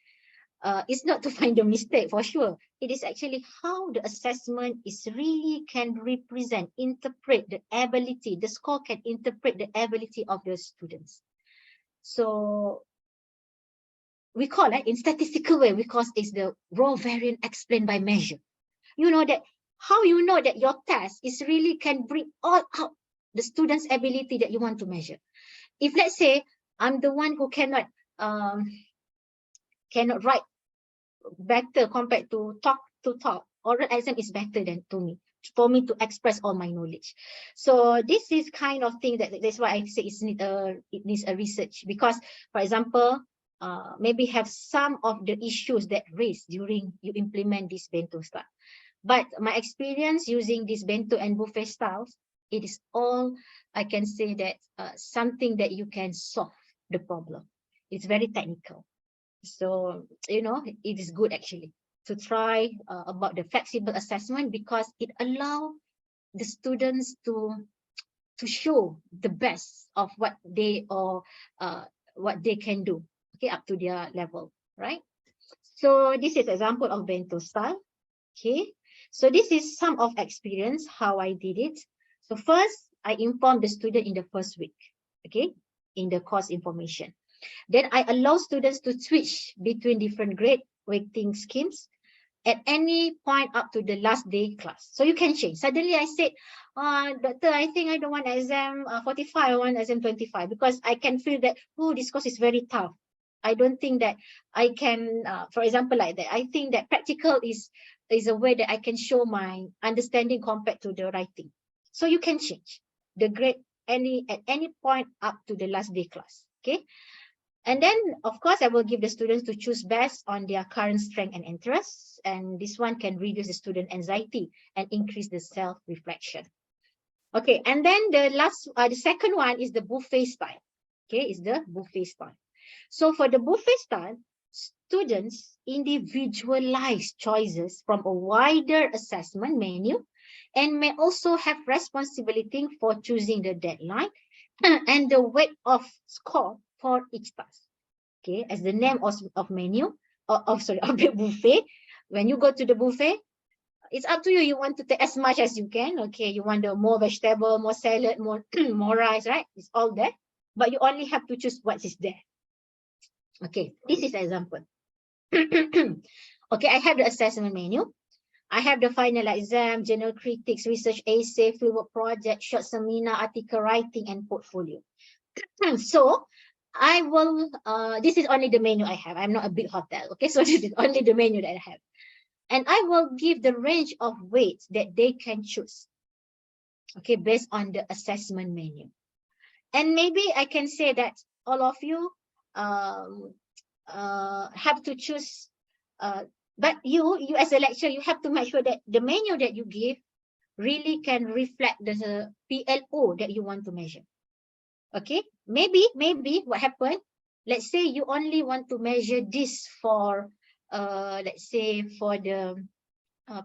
is not to find the mistake for sure. It is actually how the assessment is really can represent, interpret the ability, the score can interpret the ability of the students. So we call it in statistical way, because it's the raw variant explained by measure. You know that how you know that your test is really can bring all out the student's ability that you want to measure. If let's say I'm the one who cannot write better compared to talk, oral exam is better than for me to express all my knowledge. So this is kind of thing that's why I say it needs a research, because for example, maybe have some of the issues that raised during you implement this bento style. But my experience using this bento and buffet styles, it is all, I can say that something that you can solve the problem. It's very technical. So, you know, it is good actually to try about the flexible assessment, because it allows the students to show the best of what they or what they can do, okay, up to their level, right? So this is example of bento style. Okay, so this is some of experience how I did it. So first, I informed the student in the first week, okay, in the course information. Then I allow students to switch between different grade weighting schemes at any point up to the last day class. So you can change. Suddenly I said, doctor, I think I don't want exam 45, I want exam 25, because I can feel that, oh, this course is very tough. I don't think that I can, for example, like that. I think that practical is a way that I can show my understanding compared to the writing. So you can change the grade at any point up to the last day class, okay? And then, of course, I will give the students to choose based on their current strength and interests. And this one can reduce the student anxiety and increase the self-reflection. Okay, and then the second one is the buffet style. Okay, is the buffet style. So for the buffet style, students individualize choices from a wider assessment menu and may also have responsibility for choosing the deadline and the weight of score for each task. Okay, as the name of menu, of the buffet, when you go to the buffet, it's up to you. You want to take as much as you can. Okay, you want the more vegetable, more salad, more more rice, right? It's all there, but you only have to choose what is there. Okay, this is an example. Okay, I have the assessment menu. I have the final exam, journal critics, research essay, fieldwork project, short seminar, article writing, and portfolio. So I will, this is only the menu I have. I'm not a big hotel, okay? So this is only the menu that I have. And I will give the range of weights that they can choose, okay, based on the assessment menu. And maybe I can say that all of you have to choose, but you as a lecturer, you have to make sure that the menu that you give really can reflect the PLO that you want to measure. Okay, maybe what happened, let's say you only want to measure this for, let's say for the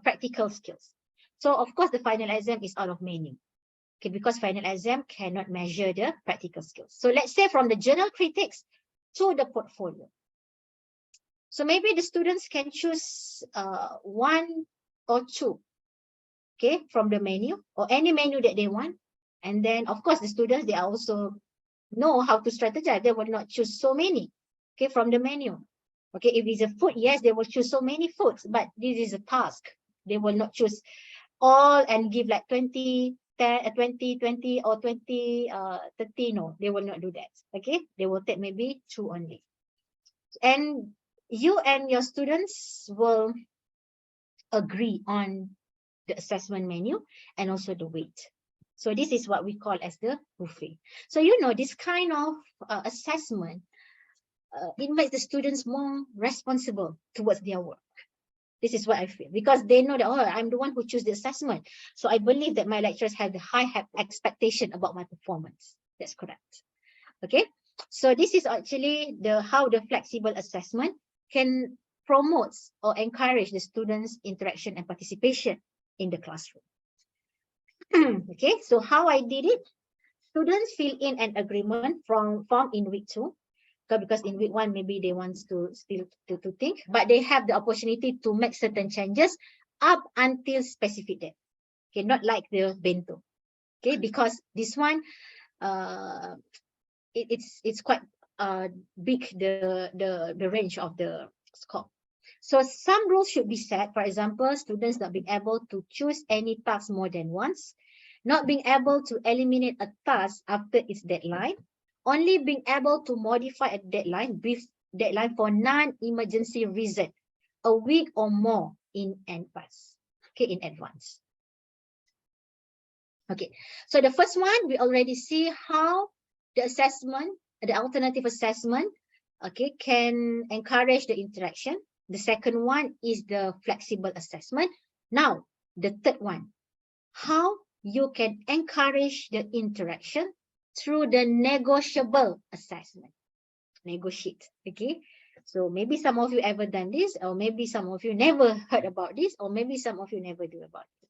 practical skills. So of course the final exam is out of menu. Okay, because final exam cannot measure the practical skills. So let's say from the journal critics to the portfolio. So maybe the students can choose one or two, okay, from the menu or any menu that they want. And then of course the students, they also know how to strategize. They will not choose so many, okay, from the menu. Okay, if it's a food, yes, they will choose so many foods, but this is a task. They will not choose all and give like 20, 10, 20, 20 or 20, 30. No, they will not do that. Okay, they will take maybe two only. And you and your students will agree on the assessment menu and also the weight. So this is what we call as the buffet. So you know, this kind of assessment, it makes the students more responsible towards their work. This is what I feel, because they know that, oh, I'm the one who choose the assessment. So I believe that my lecturers have the high expectation about my performance. That's correct. Okay. So this is actually how the flexible assessment can promote or encourage the students' interaction and participation in the classroom. Okay, so how I did it, students fill in an agreement form in week 2, because in week 1 maybe they want to still to think, but they have the opportunity to make certain changes up until specific date. Okay, not like the bento. Okay, because this one it's quite big, the range of the scope. So some rules should be set. For example, students not being able to choose any task more than once, not being able to eliminate a task after its deadline, only being able to modify a deadline, brief deadline for non-emergency reason, a week or more in advance. Okay, in advance. Okay, so the first one, we already see how the assessment, the alternative assessment, okay, can encourage the interaction. The second one is the flexible assessment. Now, the third one, how you can encourage the interaction through the negotiable assessment. Negotiate, okay? So maybe some of you ever done this, or maybe some of you never heard about this, or maybe some of you never do about it.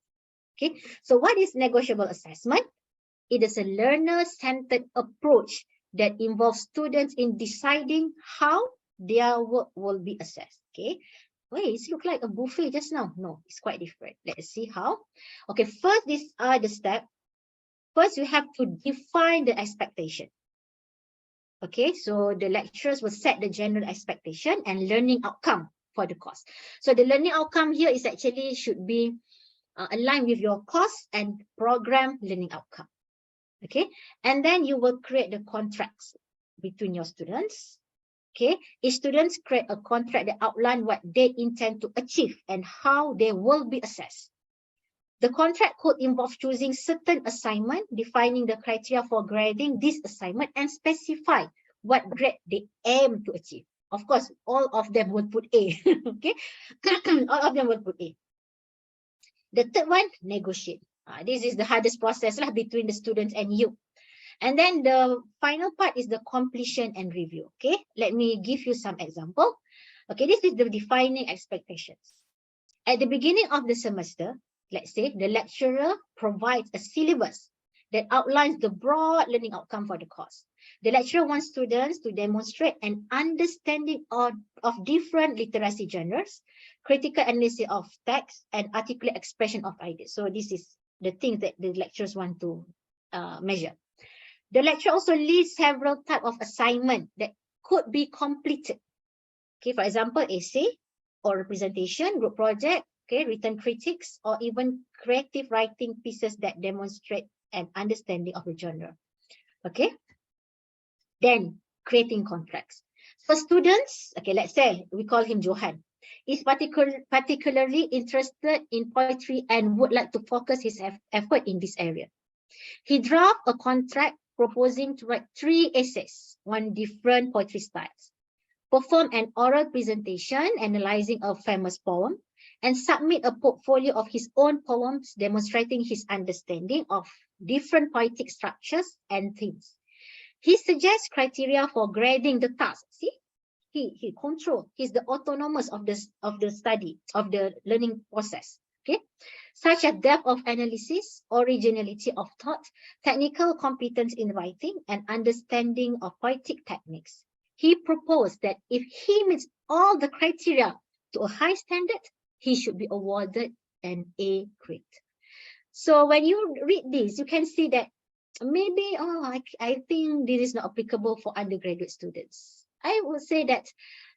Okay, so what is negotiable assessment? It is a learner-centered approach that involve students in deciding how their work will be assessed. Okay. Wait, it looks like a buffet just now. No, it's quite different. Let's see how. Okay, first, these are the steps. First, you have to define the expectation. Okay, so the lecturers will set the general expectation and learning outcome for the course. So the learning outcome here is actually should be aligned with your course and program learning outcome. Okay, and then you will create the contracts between your students. Okay, each students create a contract that outline what they intend to achieve and how they will be assessed. The contract could involve choosing certain assignment, defining the criteria for grading this assignment, and specify what grade they aim to achieve. Of course, all of them would put A. Okay, all of them would put A. The third one, negotiate. This is the hardest process lah between the students and you. And then the final part is the completion and review. Okay, let me give you some example. Okay, this is the defining expectations. At the beginning of the semester, let's say the lecturer provides a syllabus that outlines the broad learning outcome for the course. The lecturer wants students to demonstrate an understanding of different literacy genres, critical analysis of text, and articulate expression of ideas. So this is the thing that the lecturers want to measure. The lecturer also lists several types of assignment that could be completed. Okay, for example, essay or representation, group project, okay, written critiques, or even creative writing pieces that demonstrate an understanding of the genre. Okay, then creating contracts. For students, okay, let's say we call him Johan, is particularly interested in poetry and would like to focus his effort in this area. He drafts a contract proposing to write 3 essays on different poetry styles, perform an oral presentation analyzing a famous poem, and submit a portfolio of his own poems demonstrating his understanding of different poetic structures and themes. He suggests criteria for grading the task. See, he controls. He's the autonomous of the study, of the learning process. Okay, such as depth of analysis, originality of thought, technical competence in writing, and understanding of poetic techniques. He proposed that if he meets all the criteria to a high standard, he should be awarded an A grade. So when you read this, you can see that maybe, I think this is not applicable for undergraduate students. I will say that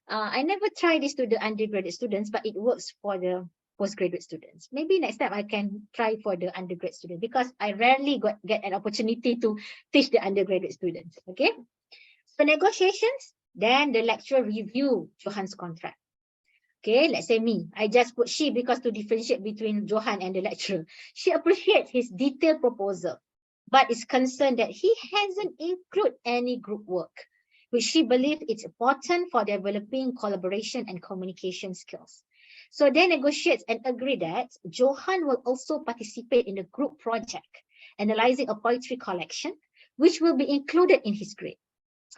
I never tried this to the undergraduate students, but it works for the postgraduate students. Maybe next time I can try for the undergrad student because I rarely get an opportunity to teach the undergraduate students. Okay, so negotiations, then the lecturer review Johan's contract. Okay, let's say me, I just put she because to differentiate between Johan and the lecturer. She appreciates his detailed proposal, but is concerned that he hasn't included any group work, which she believes is important for developing collaboration and communication skills. So they negotiate and agree that Johan will also participate in a group project, analyzing a poetry collection, which will be included in his grade.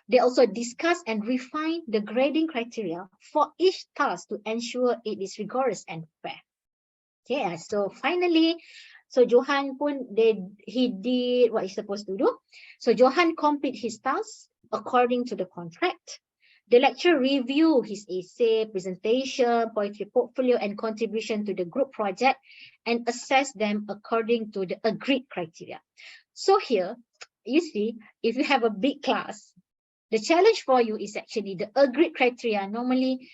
They also discuss and refine the grading criteria for each task to ensure it is rigorous and fair. Yeah, so finally, so Johan he did what he's supposed to do. So Johan complete his task according to the contract. The lecturer review his essay, presentation, poetry portfolio, and contribution to the group project and assess them according to the agreed criteria. So here, you see, if you have a big class, the challenge for you is actually the agreed criteria. Normally,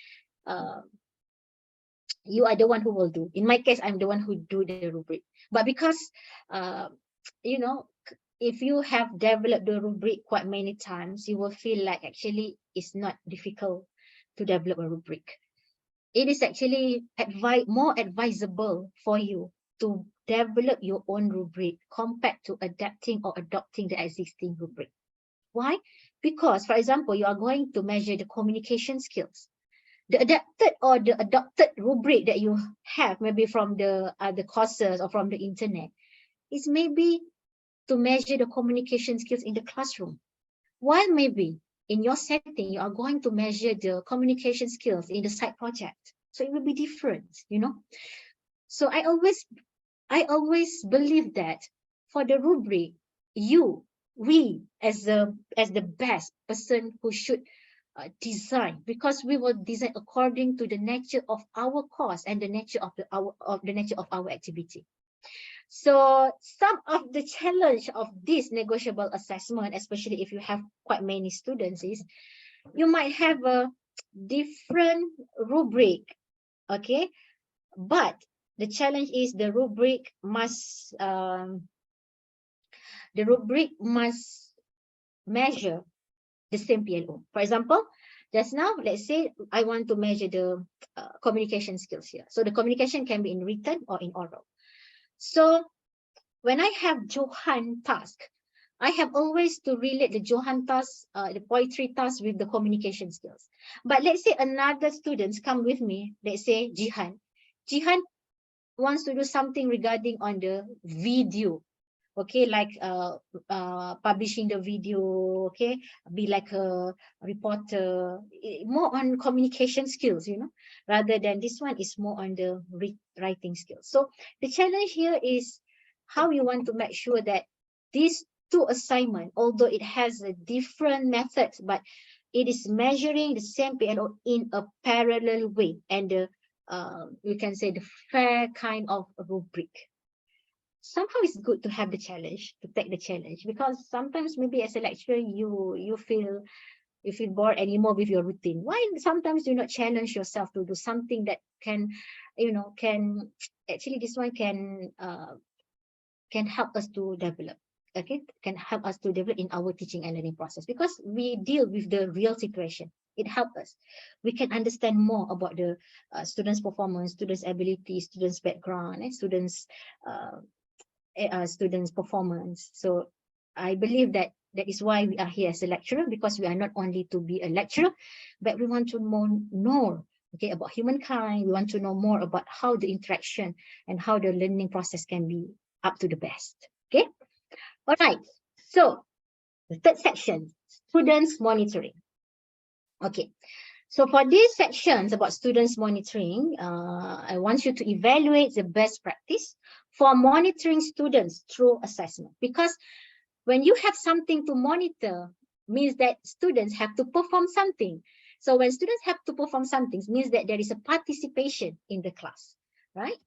you are the one who will do. In my case, I'm the one who do the rubric. But because, you know, if you have developed the rubric quite many times, you will feel like actually it's not difficult to develop a rubric. It is actually more advisable for you to develop your own rubric compared to adapting or adopting the existing rubric. Why? Because, for example, you are going to measure the communication skills. The adapted or the adopted rubric that you have, maybe from the courses or from the internet, is maybe to measure the communication skills in the classroom. While maybe in your setting, you are going to measure the communication skills in the side project. So it will be different, you know. So I always believe that for the rubric, you we as the best person who should design, because we will design according to the nature of our course and the nature of the nature of our activity. So some of the challenge of this negotiable assessment, especially if you have quite many students, is you might have a different rubric, okay? But the challenge is the rubric must measure the same PLO. For example, just now, let's say I want to measure the communication skills here. So the communication can be in written or in oral. So when I have Johan task, I have always to relate the Johan task, the poetry task with the communication skills. But let's say another students come with me, let's say Jihan. Jihan wants to do something regarding on the video, okay, like publishing the video, okay, be like a reporter, more on communication skills, you know, rather than this one is more on the writing skills. So the challenge here is how you want to make sure that these two assignments, although it has a different methods, but it is measuring the same PLO in a parallel way, and we can say the fair kind of rubric. Somehow it's good to have the challenge, to take the challenge, because sometimes maybe as a lecturer you feel bored anymore with your routine. Why sometimes you not challenge yourself to do something that can, you know, can actually this one can help us to develop, okay, can help us to develop in our teaching and learning process, because we deal with the real situation. It helps us. We can understand more about the students' performance, students' ability, students' background, and students' performance. So I believe that is why we are here as a lecturer, because we are not only to be a lecturer, but we want to know okay, about humankind. We want to know more about how the interaction and how the learning process can be up to the best. Okay. All right. So the third section, students monitoring. Okay. So for these sections about students monitoring, I want you to evaluate the best practice for monitoring students through assessment. Because when you have something to monitor, means that students have to perform something. So when students have to perform something, means that there is a participation in the class, right?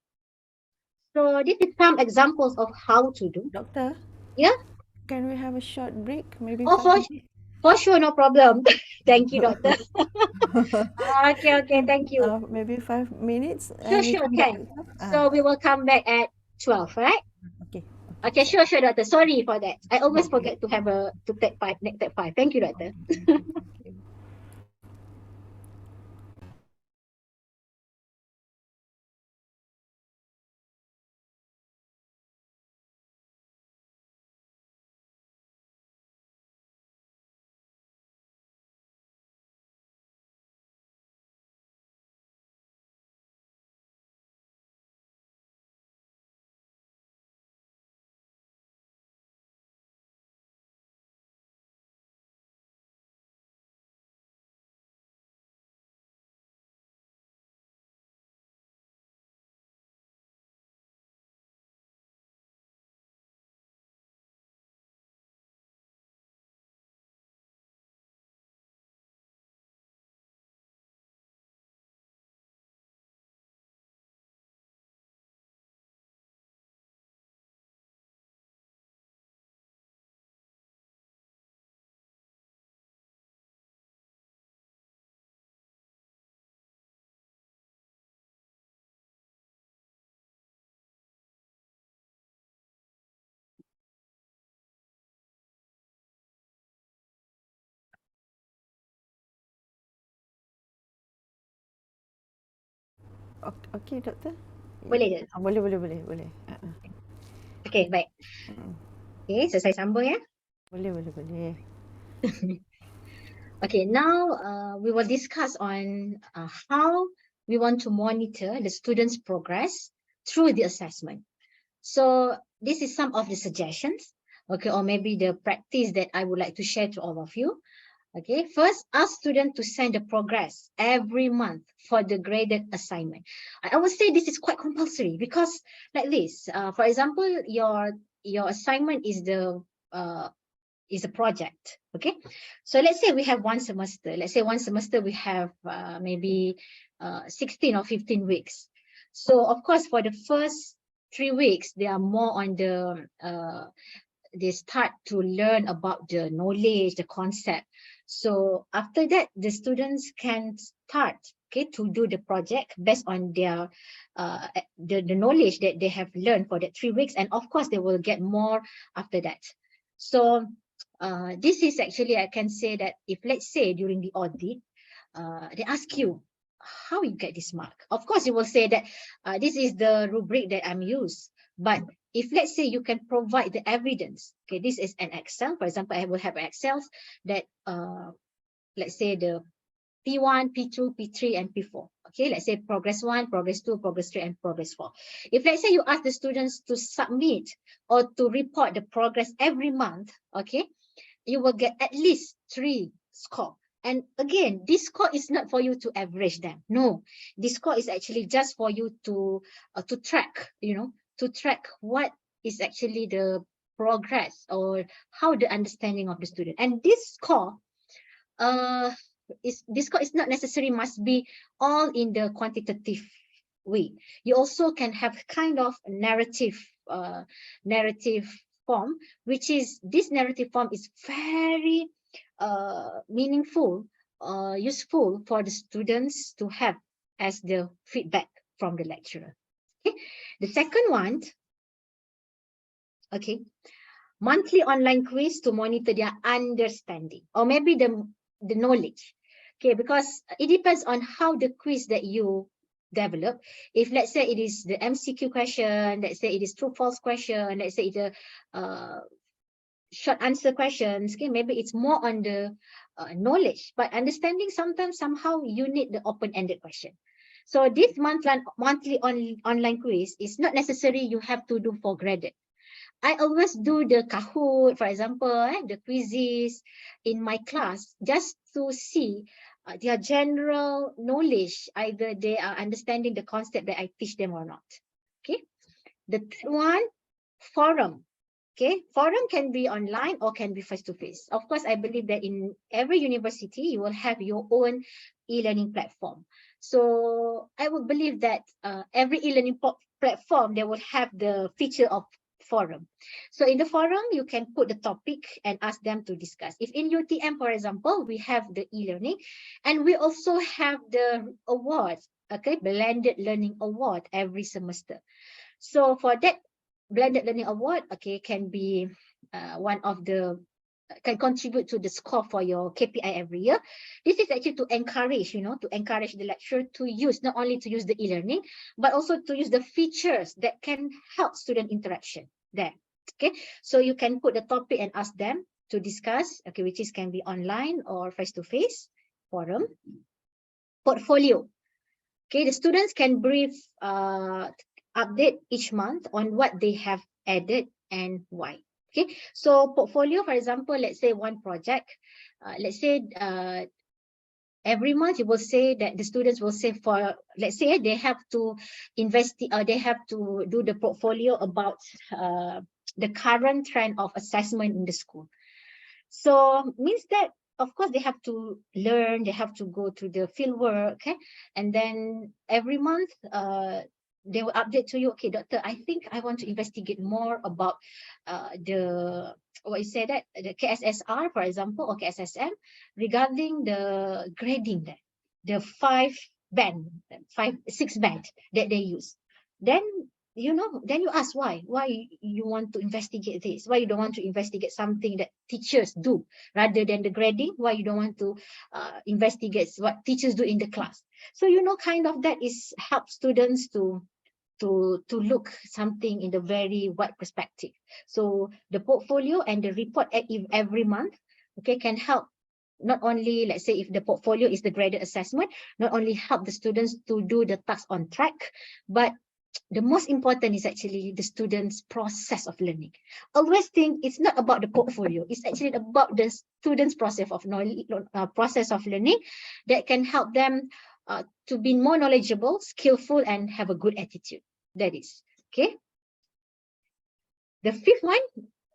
So this is some examples of how to do. Doctor? Yeah? Can we have a short break? Maybe Oh, 5 minutes? for sure, no problem. Thank you, doctor. Okay, thank you. Maybe 5 minutes Sure, and we come back can. at 12? So we will come back at 12, right? Okay. Okay, sure, doctor. Sorry for that. I always forget to have to take 5, take 5. Thank you, doctor. Thank you. Okay, doktor. Boleh je? Boleh. Okay, baik. Okay, so saya sambung ya. Boleh. Okay, now we will discuss on how we want to monitor the students' progress through the assessment. So this is some of the suggestions, okay, or maybe the practice that I would like to share to all of you. Okay, first, ask students to send the progress every month for the graded assignment. I would say this is quite compulsory, because like this, for example, your assignment is the is a project. Okay, so let's say we have one semester. Let's say one semester we have maybe 16 or 15 weeks. So of course, for the first 3 weeks, they are more on the they start to learn about the knowledge, the concept. So after that, the students can start, okay, to do the project based on their the knowledge that they have learned for that 3 weeks, and of course they will get more after that. So this is actually, I can say that if let's say during the audit, they ask you how you get this mark. Of course, you will say that this is the rubric that I'm used. But if let's say you can provide the evidence, okay, this is an Excel. For example, I will have Excels that let's say the P1, P2, P3, and P4. Okay, let's say progress 1, progress 2, progress 3, and progress 4. If let's say you ask the students to submit or to report the progress every month, okay, you will get at least 3 score. And again, this score is not for you to average them. No, this score is actually just for you to track, you know, to track what is actually the progress or how the understanding of the student. And this score, is not necessarily must be all in the quantitative way. You also can have kind of narrative form, which is this narrative form is very meaningful, useful for the students to have as the feedback from the lecturer. Okay, the second one, okay, monthly online quiz to monitor their understanding or maybe the knowledge. Okay, because it depends on how the quiz that you develop. If let's say it is the MCQ question, let's say it is true false question, let's say it's a short answer questions, okay, maybe it's more on the knowledge, but understanding sometimes somehow you need the open-ended question. So this monthly online quiz is not necessary you have to do for graded. I always do the Kahoot, for example, the quizzes in my class just to see their general knowledge, either they are understanding the concept that I teach them or not. Okay, the third one, forum. Okay, forum can be online or can be face-to-face. Of course, I believe that in every university, you will have your own e-learning platform. So I would believe that every e-learning platform, they will have the feature of forum. So in the forum, you can put the topic and ask them to discuss. If in UTM, for example, we have the e-learning and we also have the awards, okay, blended learning award every semester. So for that blended learning award, okay, can be one of the, can contribute to the score for your KPI every year. This is actually to encourage, you know, to encourage the lecturer to use, not only to use the e-learning, but also to use the features that can help student interaction there. Okay, so you can put the topic and ask them to discuss, okay, which is can be online or face-to-face forum. Portfolio. Okay, the students can brief update each month on what they have added and why. Okay, so portfolio, for example, let's say one project, let's say every month you will say that the students will say for, let's say they have to they have to do the portfolio about the current trend of assessment in the school. So means that of course they have to learn, they have to go to the field work, okay, and then every month they will update to you, okay, doctor, I think I want to investigate more about the, what you say that, the KSSR, for example, or KSSM, regarding the grading that, the 6 band that they use. Then, you know, then you ask why you want to investigate this, why you don't want to investigate something that teachers do rather than the grading, why you don't want to investigate what teachers do in the class. So, you know, kind of that is help students to look something in the very wide perspective. So the portfolio and the report every month, okay, can help not only, let's say if the portfolio is the graded assessment, not only help the students to do the task on track, but the most important is actually the students' process of learning. Always think it's not about the portfolio, it's actually about the students' process of knowledge, process of learning that can help them to be more knowledgeable, skillful, and have a good attitude. That is, okay. The fifth one,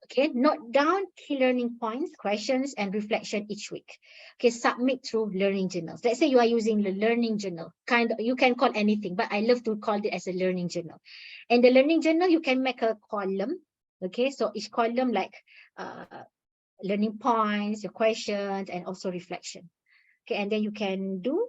Okay, note down key learning points, questions, and reflection each week. Okay, submit through learning journals. Let's say you are using the learning journal. You can call anything, but I love to call it as a learning journal. And the learning journal, you can make a column. Okay, so each column like learning points, your questions, and also reflection. Okay, and then you can do.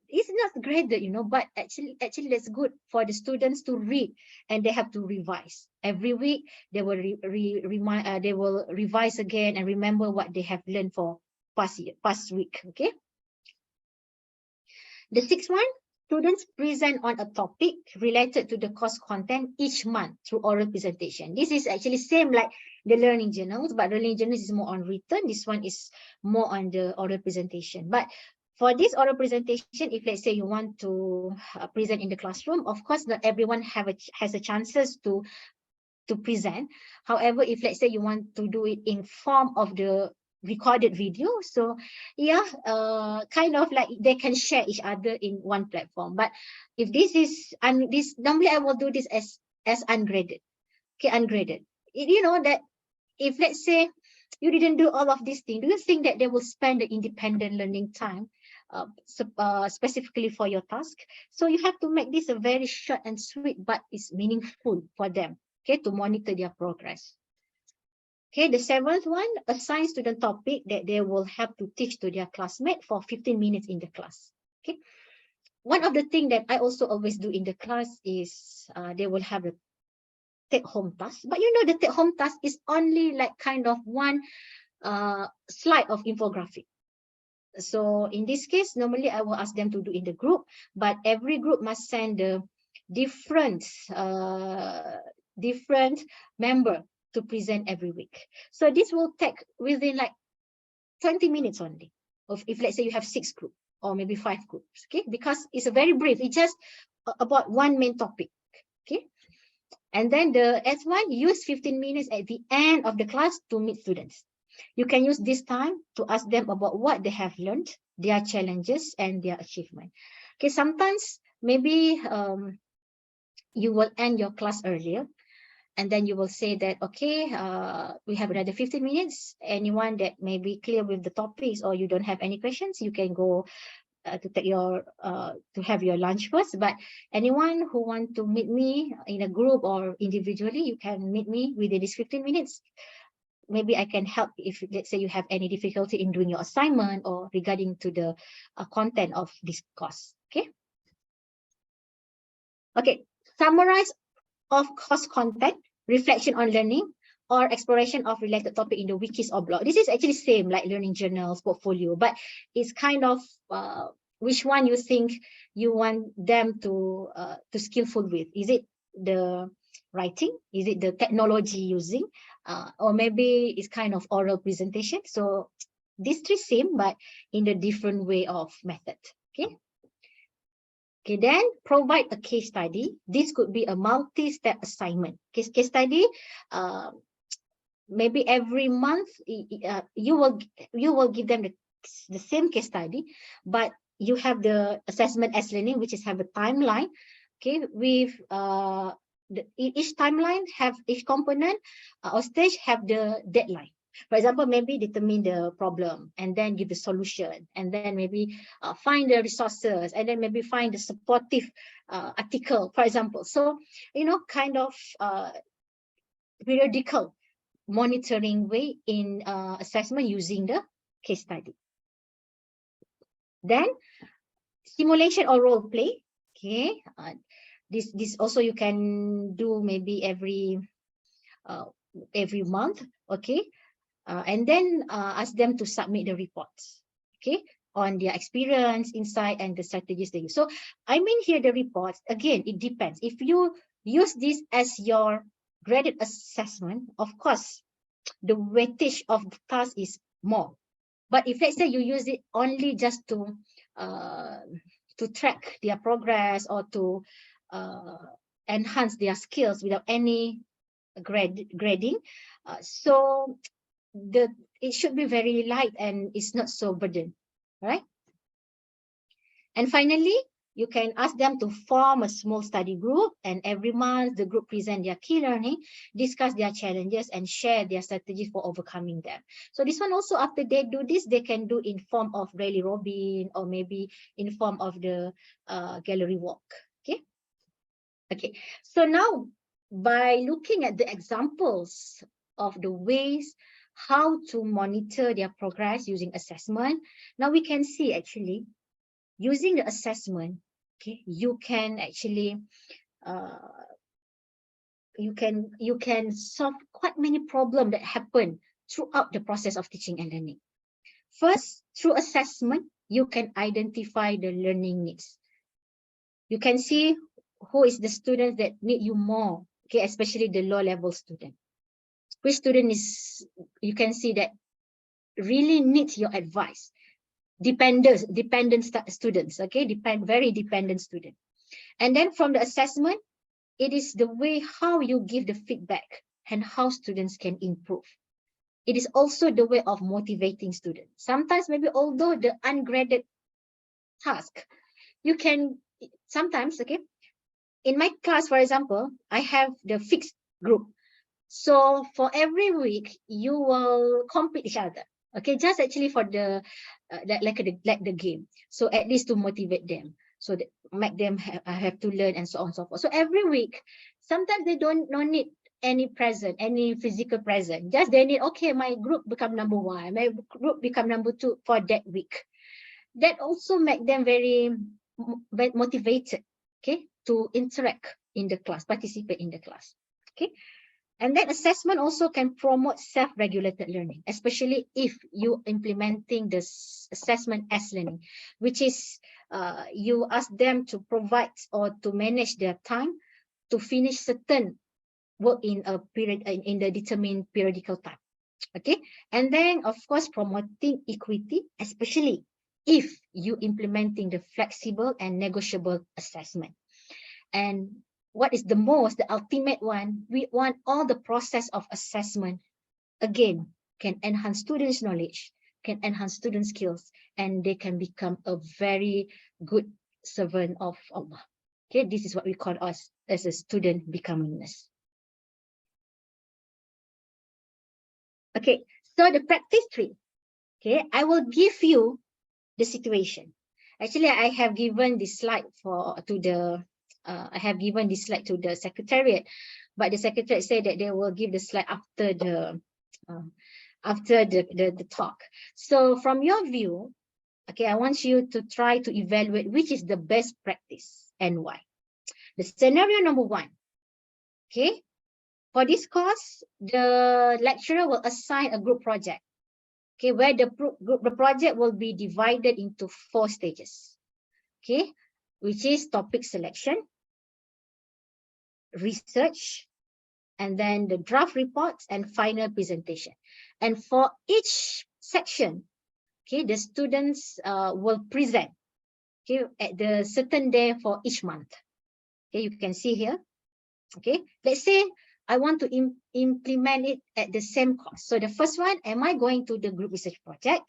It's not graded, but actually that's good for the students to read, and they have to revise every week. They will they will revise again and remember what they have learned for past week. Okay. The sixth one, students present on a topic related to the course content each month through oral presentation. This is actually same like the learning journals, but the learning journals is more on written. This one is more on the oral presentation. But for this oral presentation, if let's say you want to present in the classroom, of course, not everyone has a chances to present. However, if let's say you want to do it in form of the recorded video, so yeah, kind of like they can share each other in one platform. But if this is normally I will do this as ungraded. Okay, ungraded. You know that if let's say you didn't do all of these things, do you think that they will spend the independent learning time specifically for your task? So you have to make this a very short and sweet, but it's meaningful for them, okay, to monitor their progress. Okay, the seventh one, assign student topic that they will have to teach to their classmate for 15 minutes in the class. Okay, one of the things that I also always do in the class is they will have a take-home task, but the take-home task is only like kind of one slide of infographic. So in this case, normally I will ask them to do in the group, but every group must send the different member to present every week. So this will take within like 20 minutes only, if let's say you have 6 groups or maybe 5 groups, okay? Because it's a very brief, it's just about one main topic, okay? And then the S1, use 15 minutes at the end of the class to meet students. You can use this time to ask them about what they have learned, their challenges, and their achievement. Okay, sometimes maybe you will end your class earlier, and then you will say that, okay, we have another 15 minutes. Anyone that may be clear with the topics or you don't have any questions, you can go to take your to have your lunch first. But anyone who want to meet me in a group or individually, you can meet me within these 15 minutes. Maybe I can help if let's say you have any difficulty in doing your assignment or regarding to the content of this course. Okay. Okay. Summarize of course content, reflection on learning, or exploration of related topic in the wikis or blog. This is actually same like learning journals, portfolio, but it's kind of which one you think you want them to skillful with. Is it the writing? Is it the technology using? Or maybe it's kind of oral presentation. So these three same, but in a different way of method. Okay. Okay, then provide a case study. This could be a multi-step assignment. Case study, maybe every month you will give them the same case study, but you have the assessment as learning, which is have a timeline. Okay, with each timeline have each component or stage have the deadline. For example, maybe determine the problem and then give the solution, and then maybe find the resources, and then maybe find the supportive article, for example. So, kind of periodical monitoring way in assessment using the case study. Then simulation or role play. Okay, this also you can do maybe every month. Okay. And then ask them to submit the reports, okay, on their experience, insight, and the strategies they use. So I mean here the reports, again, it depends. If you use this as your graded assessment, of course, the weightage of the task is more. But if let's say you use it only just to track their progress or to enhance their skills without any grading, so it should be very light and it's not so burden, right? And finally, you can ask them to form a small study group, and every month the group present their key learning, discuss their challenges, and share their strategies for overcoming them. So this one also, after they do this, they can do in form of rally robin, or maybe in form of the gallery walk. Okay. Okay. So now, by looking at the examples of the ways how to monitor their progress using assessment, now we can see actually using the assessment, okay, you can actually you can solve quite many problems that happen throughout the process of teaching and learning. First, through assessment, you can identify the learning needs. You can see who is the student that need you more, okay, especially the low-level student. Which student is, you can see that really needs your advice. Dependent students, okay, very dependent student. And then from the assessment, it is the way how you give the feedback and how students can improve. It is also the way of motivating students. Sometimes maybe although the ungraded task, you can sometimes, okay, in my class, for example, I have the fixed group. So for every week, you will compete each other. Okay, just actually for the like the game. So at least to motivate them, so that make them have to learn and so on and so forth. So every week, sometimes they don't need any present, any physical present. Just they need, okay, my group become number 1, my group become number 2 for that week. That also make them very motivated, okay, to interact in the class, participate in the class. Okay. And then assessment also can promote self-regulated learning, especially if you implementing this assessment as learning, which is you ask them to provide or to manage their time to finish certain work in a period, in the determined periodical time. Okay. And then of course, promoting equity, especially if you implementing the flexible and negotiable assessment. And what is the ultimate one, we want all the process of assessment, again, can enhance students' knowledge, can enhance students' skills, and they can become a very good servant of Allah. Okay, this is what we call us as a student becomingness. Okay, so the practice 3. Okay, I will give you the situation. Actually, I have given this slide to the secretariat, but the secretariat said that they will give the slide after the talk. So from your view, okay, I want you to try to evaluate which is the best practice and why. The scenario number 1, okay, for this course, the lecturer will assign a group project, okay, where the project will be divided into 4 stages, okay, which is topic selection, research, and then the draft reports and final presentation. And for each section, okay, the students will present, okay, at the certain day for each month. Okay, you can see here. Okay, let's say I want to implement it at the same course. So the first one, am I going to the group research project?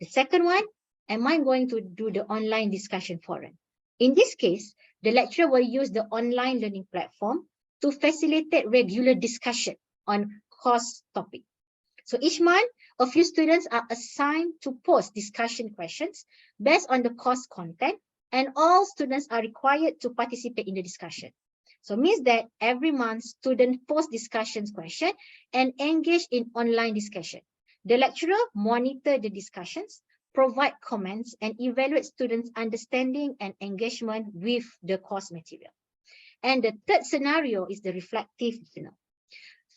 The second one, am I going to do the online discussion forum? In this case, the lecturer will use the online learning platform to facilitate regular discussion on course topic. So each month, a few students are assigned to post discussion questions based on the course content, and all students are required to participate in the discussion. So it means that every month, students post discussions question and engage in online discussion. The lecturer monitor the discussions, provide comments, and evaluate students' understanding and engagement with the course material. And the third scenario is the reflective journal.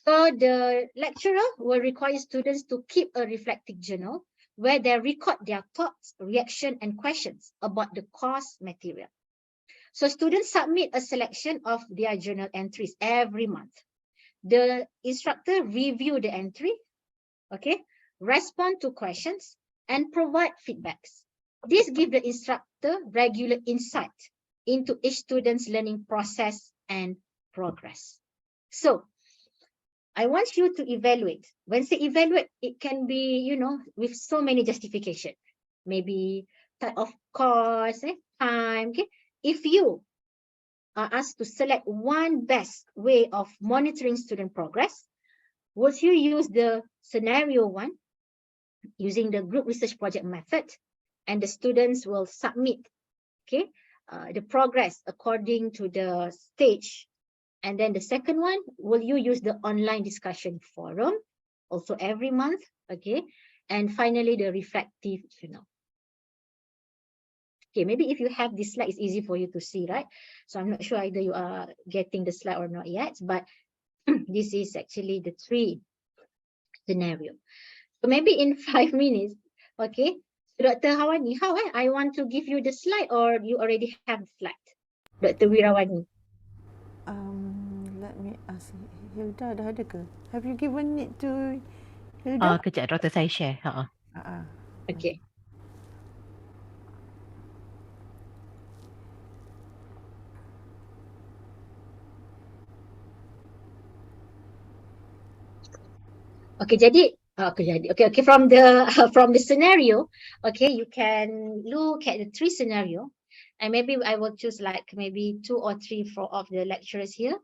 So the lecturer will require students to keep a reflective journal where they record their thoughts, reaction, and questions about the course material. So students submit a selection of their journal entries every month. The instructor review the entry, okay, respond to questions, and provide feedbacks. This gives the instructor regular insight into each student's learning process and progress. So I want you to evaluate. When say evaluate, it can be, you know, with so many justification. Maybe type of course, time, okay? if you are asked to select one best way of monitoring student progress, would you use the scenario 1 using the group research project method, and the students will submit, okay, the progress according to the stage. And then the second one, will you use the online discussion forum, also every month, okay? And finally, the reflective journal. Okay, maybe if you have this slide, it's easy for you to see, right? So I'm not sure either you are getting the slide or not yet, but this is actually the 3 scenario. So maybe in 5 minutes, okay? So Dr. Hawani, how I want to give you the slide, or you already have the slide? Dr. Wirawani. Let me ask. Hilda dah ada ke? Have you given it to Hilda? Kejap, doktor saya share. Okay. Okay, jadi okay, from the from the scenario, okay, you can look at the 3 scenario, and maybe I will choose like maybe 2 or 3 of the lecturers here,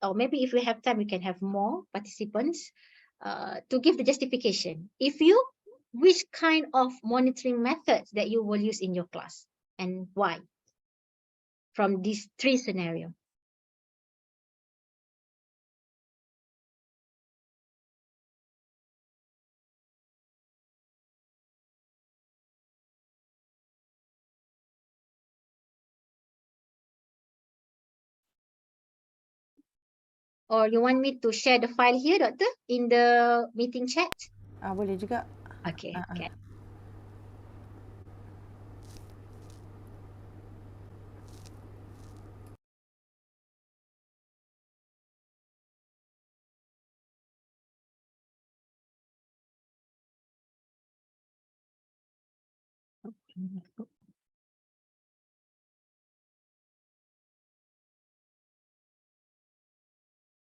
or maybe if we have time, we can have more participants to give the justification. If you, which kind of monitoring methods that you will use in your class and why? From these 3 scenario. Or you want me to share the file here, Doctor, in the meeting chat? Boleh juga. Okay, okay.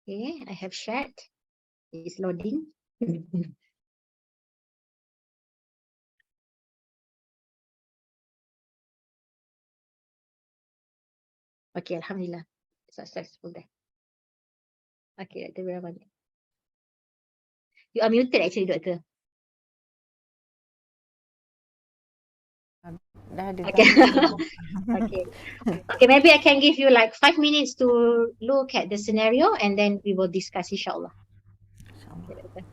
Okay, I have shared. It's loading. Okay, Alhamdulillah. Successful there. Okay, Dr. Wirawani. You are muted actually, Doctor. Dah ada. Okay. Okay. Okay, maybe I can give you like 5 minutes to look at the scenario, and then we will discuss, inshallah. Okay, Doctor.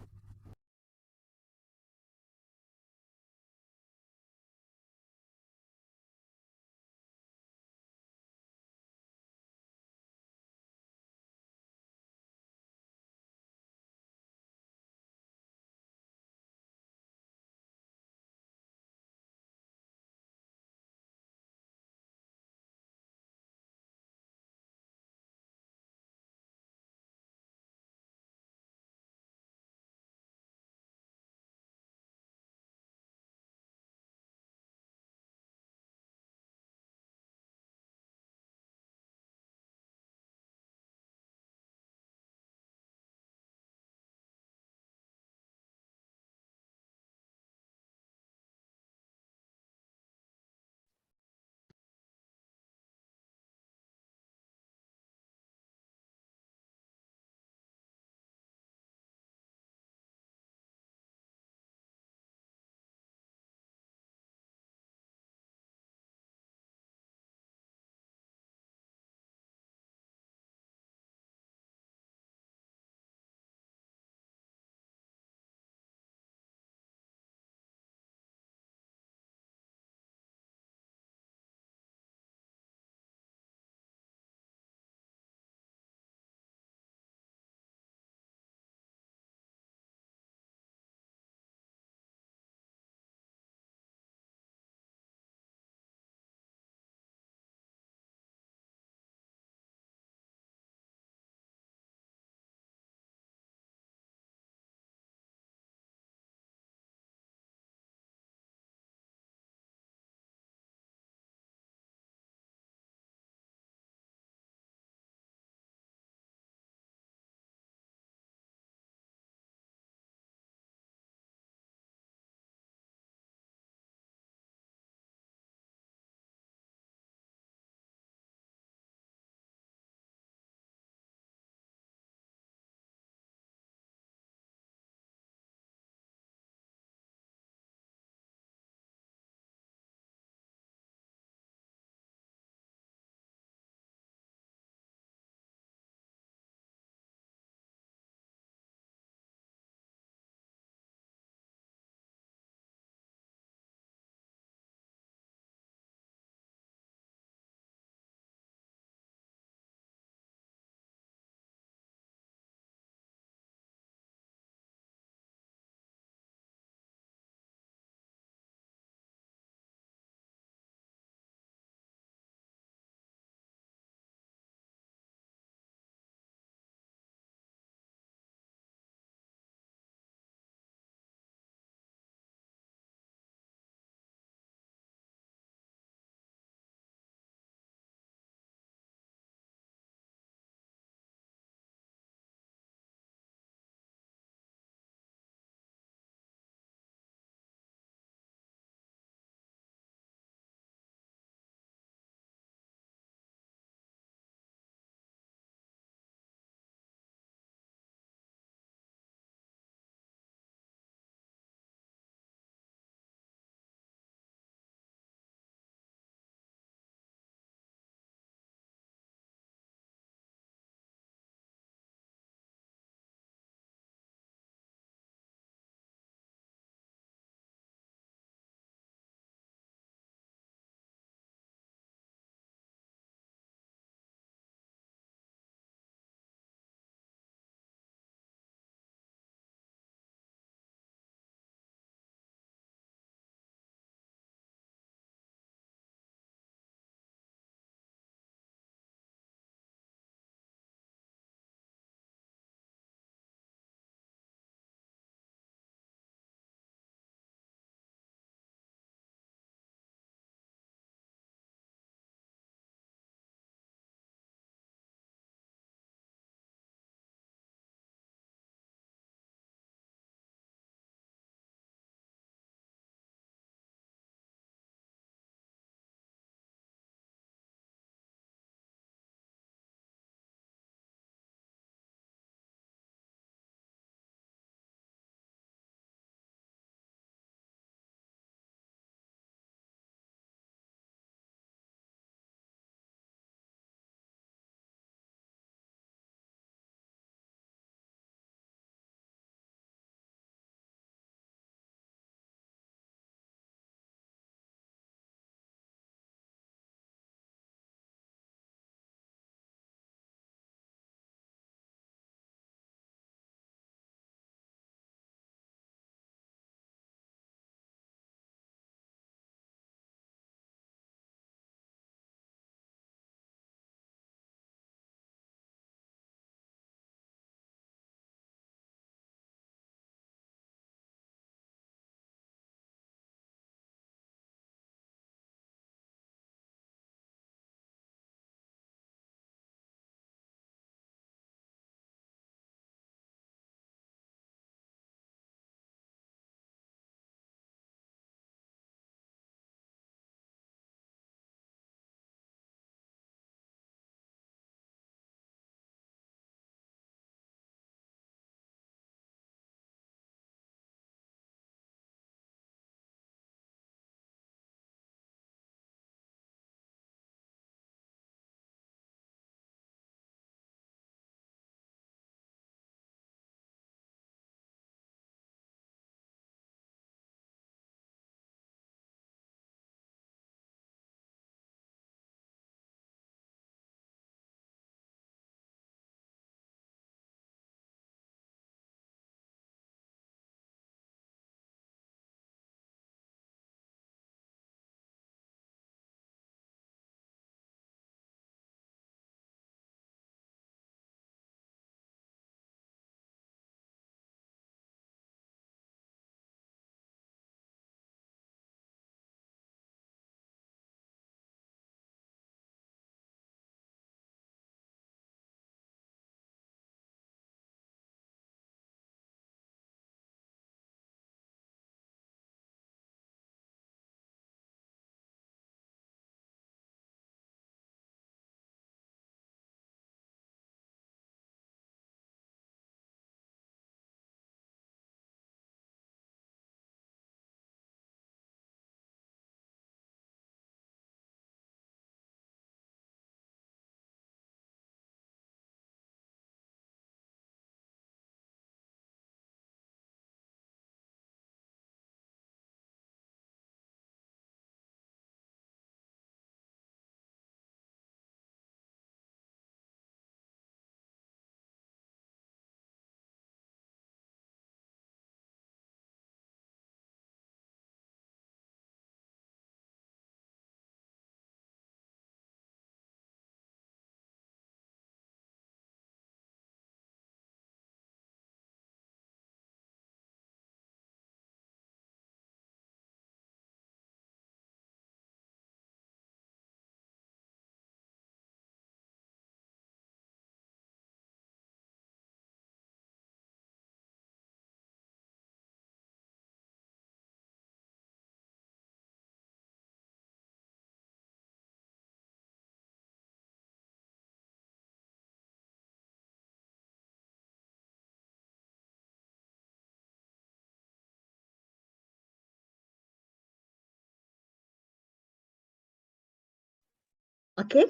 Okay.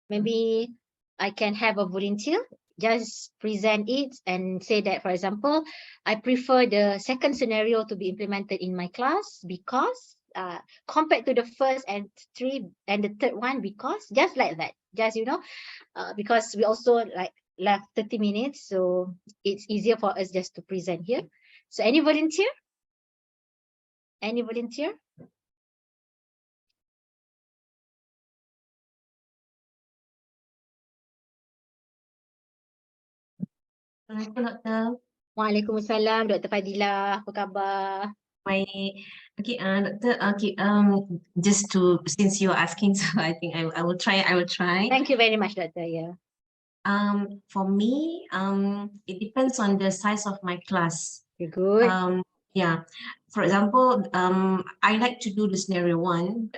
Maybe I can have a volunteer just present it and say that, for example, I prefer the second scenario to be implemented in my class because compared to the first and the third one, because just like that, just because we also like left 30 minutes, so it's easier for us just to present here. So any volunteer? Any volunteer? Assalamualaikum, Doktor. Waalaikumsalam, Dr. Fadilah. Apa khabar? Okay, Doctor. Okay, just to since you're asking, so I think I will try. Thank you very much, Doctor. Yeah. For me, it depends on the size of my class. Very good. Yeah. For example, I like to do the scenario 1.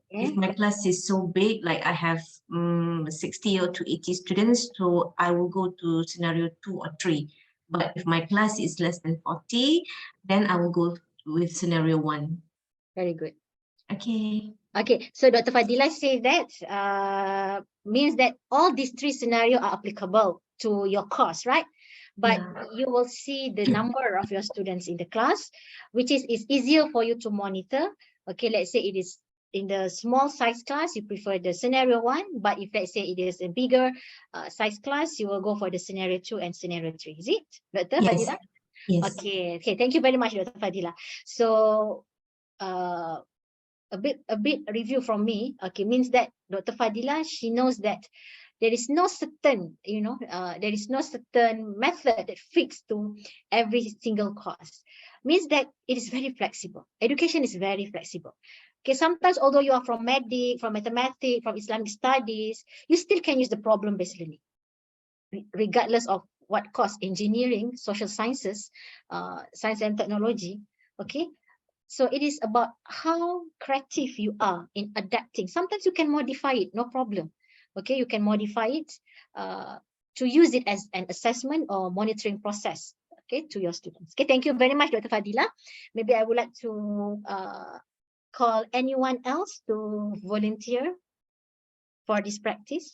If my class is so big, like I have 60 or to 80 students, so I will go to scenario 2 or 3. But if my class is less than 40, then I will go with scenario 1. Very good. Okay. Okay, so Dr. Fadilah says that means that all these 3 scenarios are applicable to your course, right? But you will see the number of your students in the class, which is easier for you to monitor. Okay, let's say it is in the small size class, you prefer the scenario 1, but if let's say it is a bigger size class, you will go for the scenario 2 and scenario 3. Is it, Dr. Fadilah? Yes. Okay, thank you very much, Dr. Fadilah. So a bit review from me, okay, means that Dr. Fadilah, she knows that there is no certain, there is no certain method that fits to every single course. Means that it is very flexible. Education is very flexible. Okay, sometimes although you are from medic, from mathematics, from Islamic studies, you still can use the problem-based learning, regardless of what course, engineering, social sciences, science and technology. Okay, so it is about how creative you are in adapting. Sometimes you can modify it, no problem. Okay, you can modify it to use it as an assessment or monitoring process, okay, to your students. Okay, thank you very much, Dr. Fadilah. Maybe I would like to call anyone else to volunteer for this practice.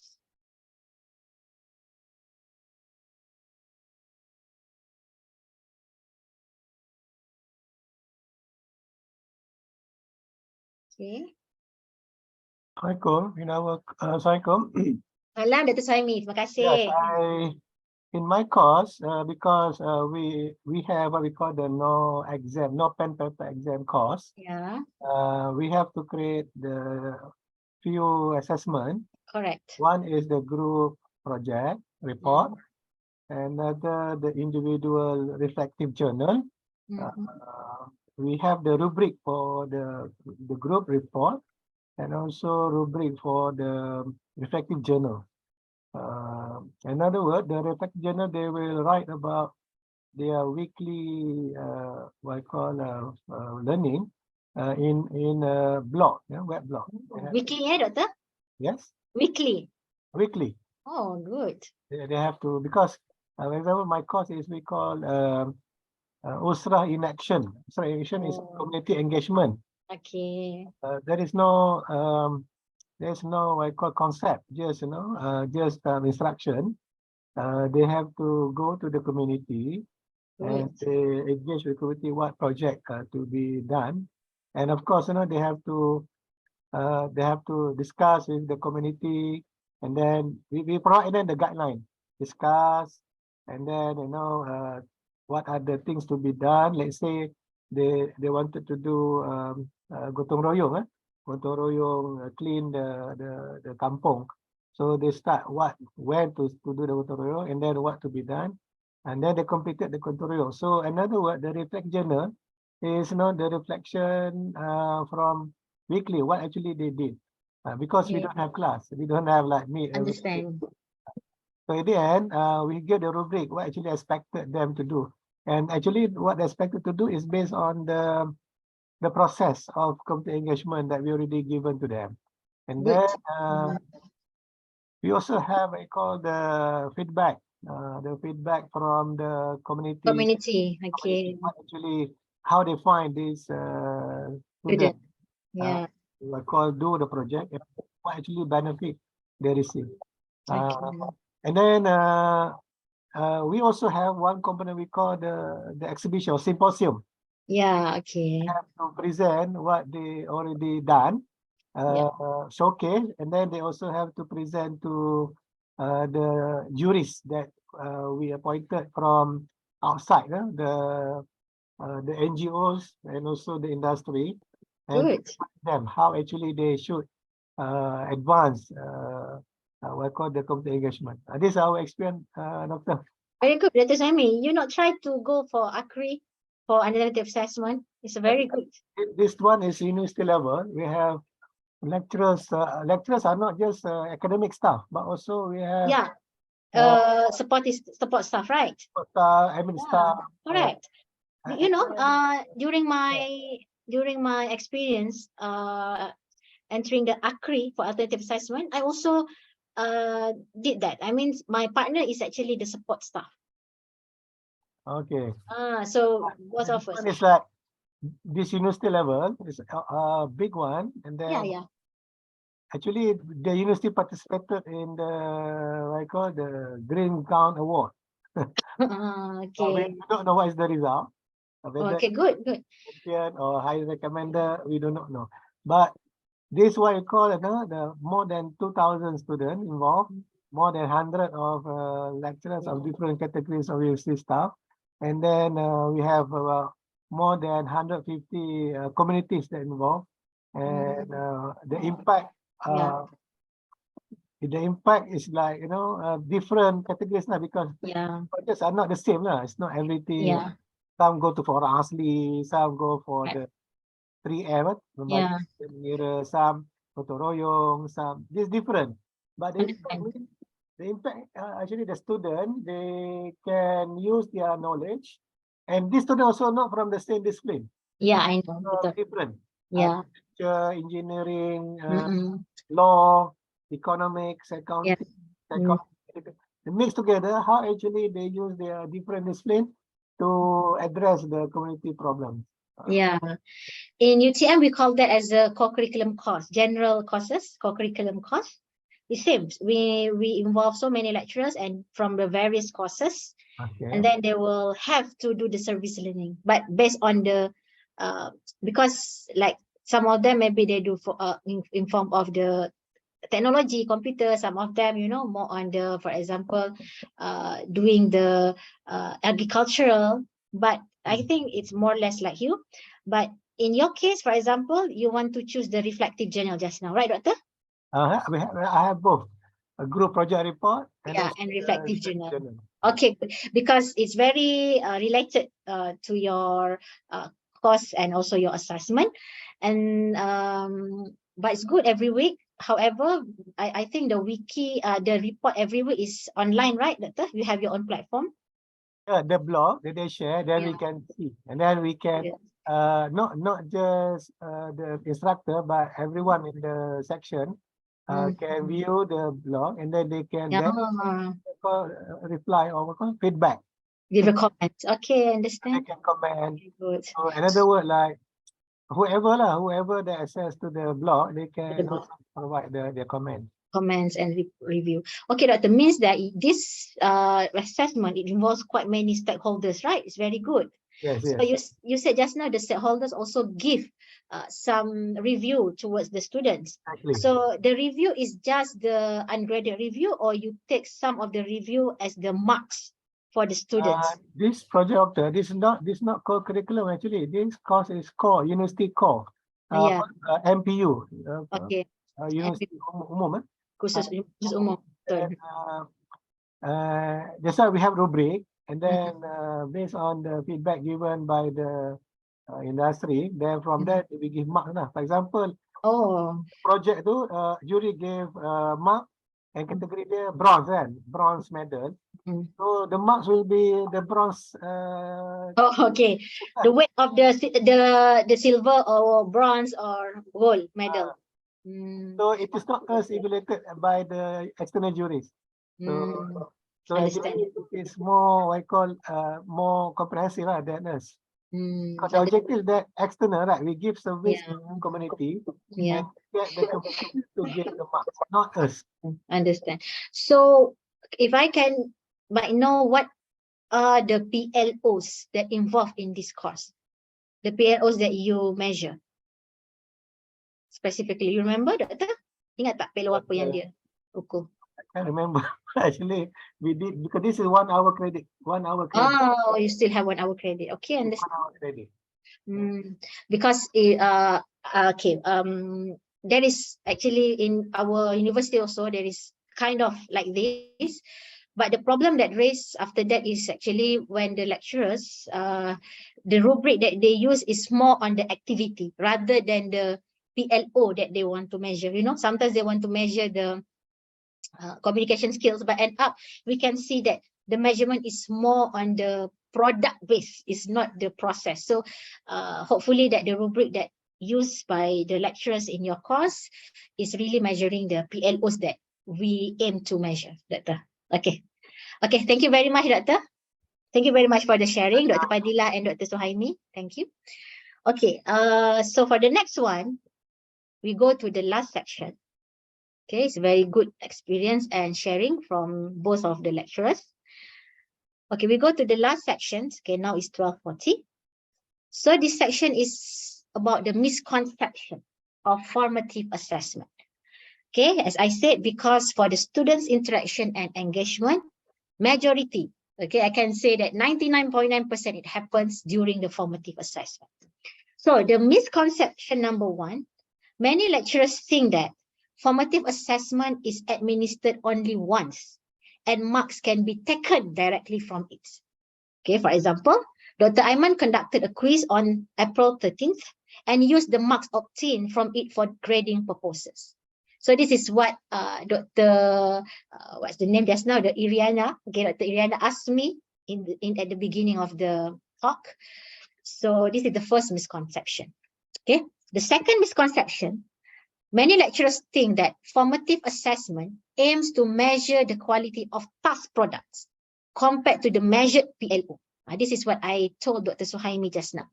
Okay. Assalamualaikum. In our Assalamualaikum. Salam, Dr. Saimi. Terima kasih. Yes, in my course, because we have what we call the no pen paper exam course. Yeah. We have to create the few assessment. Correct. One is the group project report, another the individual reflective journal. We have the rubric for the group report, and also rubric for the reflective journal. In other words, the reflective journal, they will write about their weekly what I call learning in a blog, web blog. Weekly, Doctor? Yes. Weekly. Weekly. Oh, good. They have to, because for example, my course is we call Usrah in Action. Usrah in Action is community engagement. Okay. There is no there's no what I call concept, just instruction. They have to go to the community and they engage with the community what project to be done, and of course they have to discuss with the community, and then we provide them the guideline, discuss, and then what are the things to be done. Let's say they wanted to do gotong royong, clean the kampong. So they start when to do the gotong royong, and then what to be done, and then they completed the gotong royong. So in other words, the reflect journal is the reflection from weekly what actually they did, because we don't have class, we don't have like me. Understand. So at the end, we give the rubric what actually expected them to do, and actually what they expected to do is based on the process of community engagement that we already given to them. And then we also have what I call the feedback from the community. Community, okay. Actually, how they find this student. Yeah. do the project, and what actually benefit they receive. Okay. And then we also have one component we call the exhibition or symposium. Yeah, okay. Have to present what they already done, showcase, and then they also have to present to the juries that we appointed from outside, the NGOs and also the industry, and Good. them how actually they should advance what called the community engagement. This is our experience, Doctor. Very good, Dr. Sami. You not try to go for ACRI for analytic assessment. It's very good. This one is university level. We have lecturers. Lecturers are not just academic staff, but also we have Support staff, right? admin staff. Correct. You know, during my experience entering the ACRI for alternative assessment, I also did that. I mean, my partner is actually the support staff. Okay. So both of us. It's like this university level is a big one, and then actually the university participated in the what I call the Green Gown Award. Okay. We don't know what is the result. Okay, good. Champion or high recommender, we do not know. But this what you call the more than 2,000 students involved, more than 100 of lecturers of different categories of university staff, and then we have more than 150 communities that involved, and the impact. The impact is like different categories now, because projects are not the same now. It's not everything. Some go to for Asli, some go for the 3M, mirror, some go to Royong, some this different. But the impact actually the student, they can use their knowledge, and this student also not from the same discipline. Yeah, I know. Different. Yeah. Engineering, law, economics, accounting, they mix together how actually they use their different discipline to address the community problems. Yeah. In UTM, we call that as a co-curriculum course, general courses, co-curriculum course. It seems we involve so many lecturers and from the various courses, and then they will have to do the service learning, but based on the because like some of them maybe they do for in form of the technology, computer, some of them, more on the, for example, doing the agricultural, but I think it's more or less like you. But in your case, for example, you want to choose the reflective journal just now, right, Doctor? I have both a group project report and reflective journal. Okay, because it's very related to your course and also your assessment, and but it's good every week. However, I think the wiki, the report every week is online, right, Doctor? You have your own platform. The blog that they share, then we can see, and then we can not just the instructor, but everyone in the section can view the blog, and then they can then reply or feedback. Give a comment. Okay, understand. They can comment. Good. So another word, like whoever that access to the blog, they can provide their comment. Comments and review. Okay, Doctor, means that this assessment, it involves quite many stakeholders, right? It's very good. Yes, so you said just now the stakeholders also give some review towards the students. Exactly. So the review is just the ungraded review, or you take some of the review as the marks for the students? This project, this is not core curriculum actually. This course is core, university core. MPU. Okay. University umum. Khusus umum. That's why we have rubric, and then based on the feedback given by the industry, then from that we give mark. For example, project tu jury gave mark, and category dia bronze, bronze medal. So the marks will be the bronze. Okay. The weight of the silver or bronze or gold medal. So it is not as evaluated by the external juries. So actually it's more, I call more comprehensive than us. Because the objective is that external, right? We give service to the community and get the community to give the marks, not us. Understand. So if I can might know what are the PLOs that involved in this course, the PLOs that you measure specifically, you remember, Doctor? Ingat tak PLO apa yang dia ukur? I can't remember. Actually, we did because this is 1 hour credit. 1 hour credit. Oh, you still have 1 hour credit. Okay, It's understand. 1 hour credit. Because there is actually in our university also there is kind of like this, but the problem that raised after that is actually when the lecturers the rubric that they use is more on the activity rather than the PLO that they want to measure. You know, sometimes they want to measure the communication skills, but end up we can see that the measurement is more on the product base, is not the process. So hopefully that the rubric that used by the lecturers in your course is really measuring the PLOs that we aim to measure, Doctor. Okay. Okay, thank you very much, Doctor. Thank you very much for the sharing, Dr. Padilla and Dr. Suhaimi. Thank you. Okay, so for the next one, we go to the last section. Okay, it's a very good experience and sharing from both of the lecturers. Okay, we go to the last section. Okay, now it's 12:40. So this section is about the misconception of formative assessment. Okay, as I said, because for the students' interaction and engagement, majority, okay, I can say that 99.9% it happens during the formative assessment. So the misconception number one, many lecturers think that formative assessment is administered only once and marks can be taken directly from it. Okay, for example, Dr. Aiman conducted a quiz on April 13th and used the marks obtained from it for grading purposes. So this is what Dr. What's the name just now? The Iriana. Okay, Dr. Iriana asked me at the beginning of the talk. So this is the first misconception. Okay, the second misconception, many lecturers think that formative assessment aims to measure the quality of task products compared to the measured PLO. This is what I told Dr. Suhaimi just now.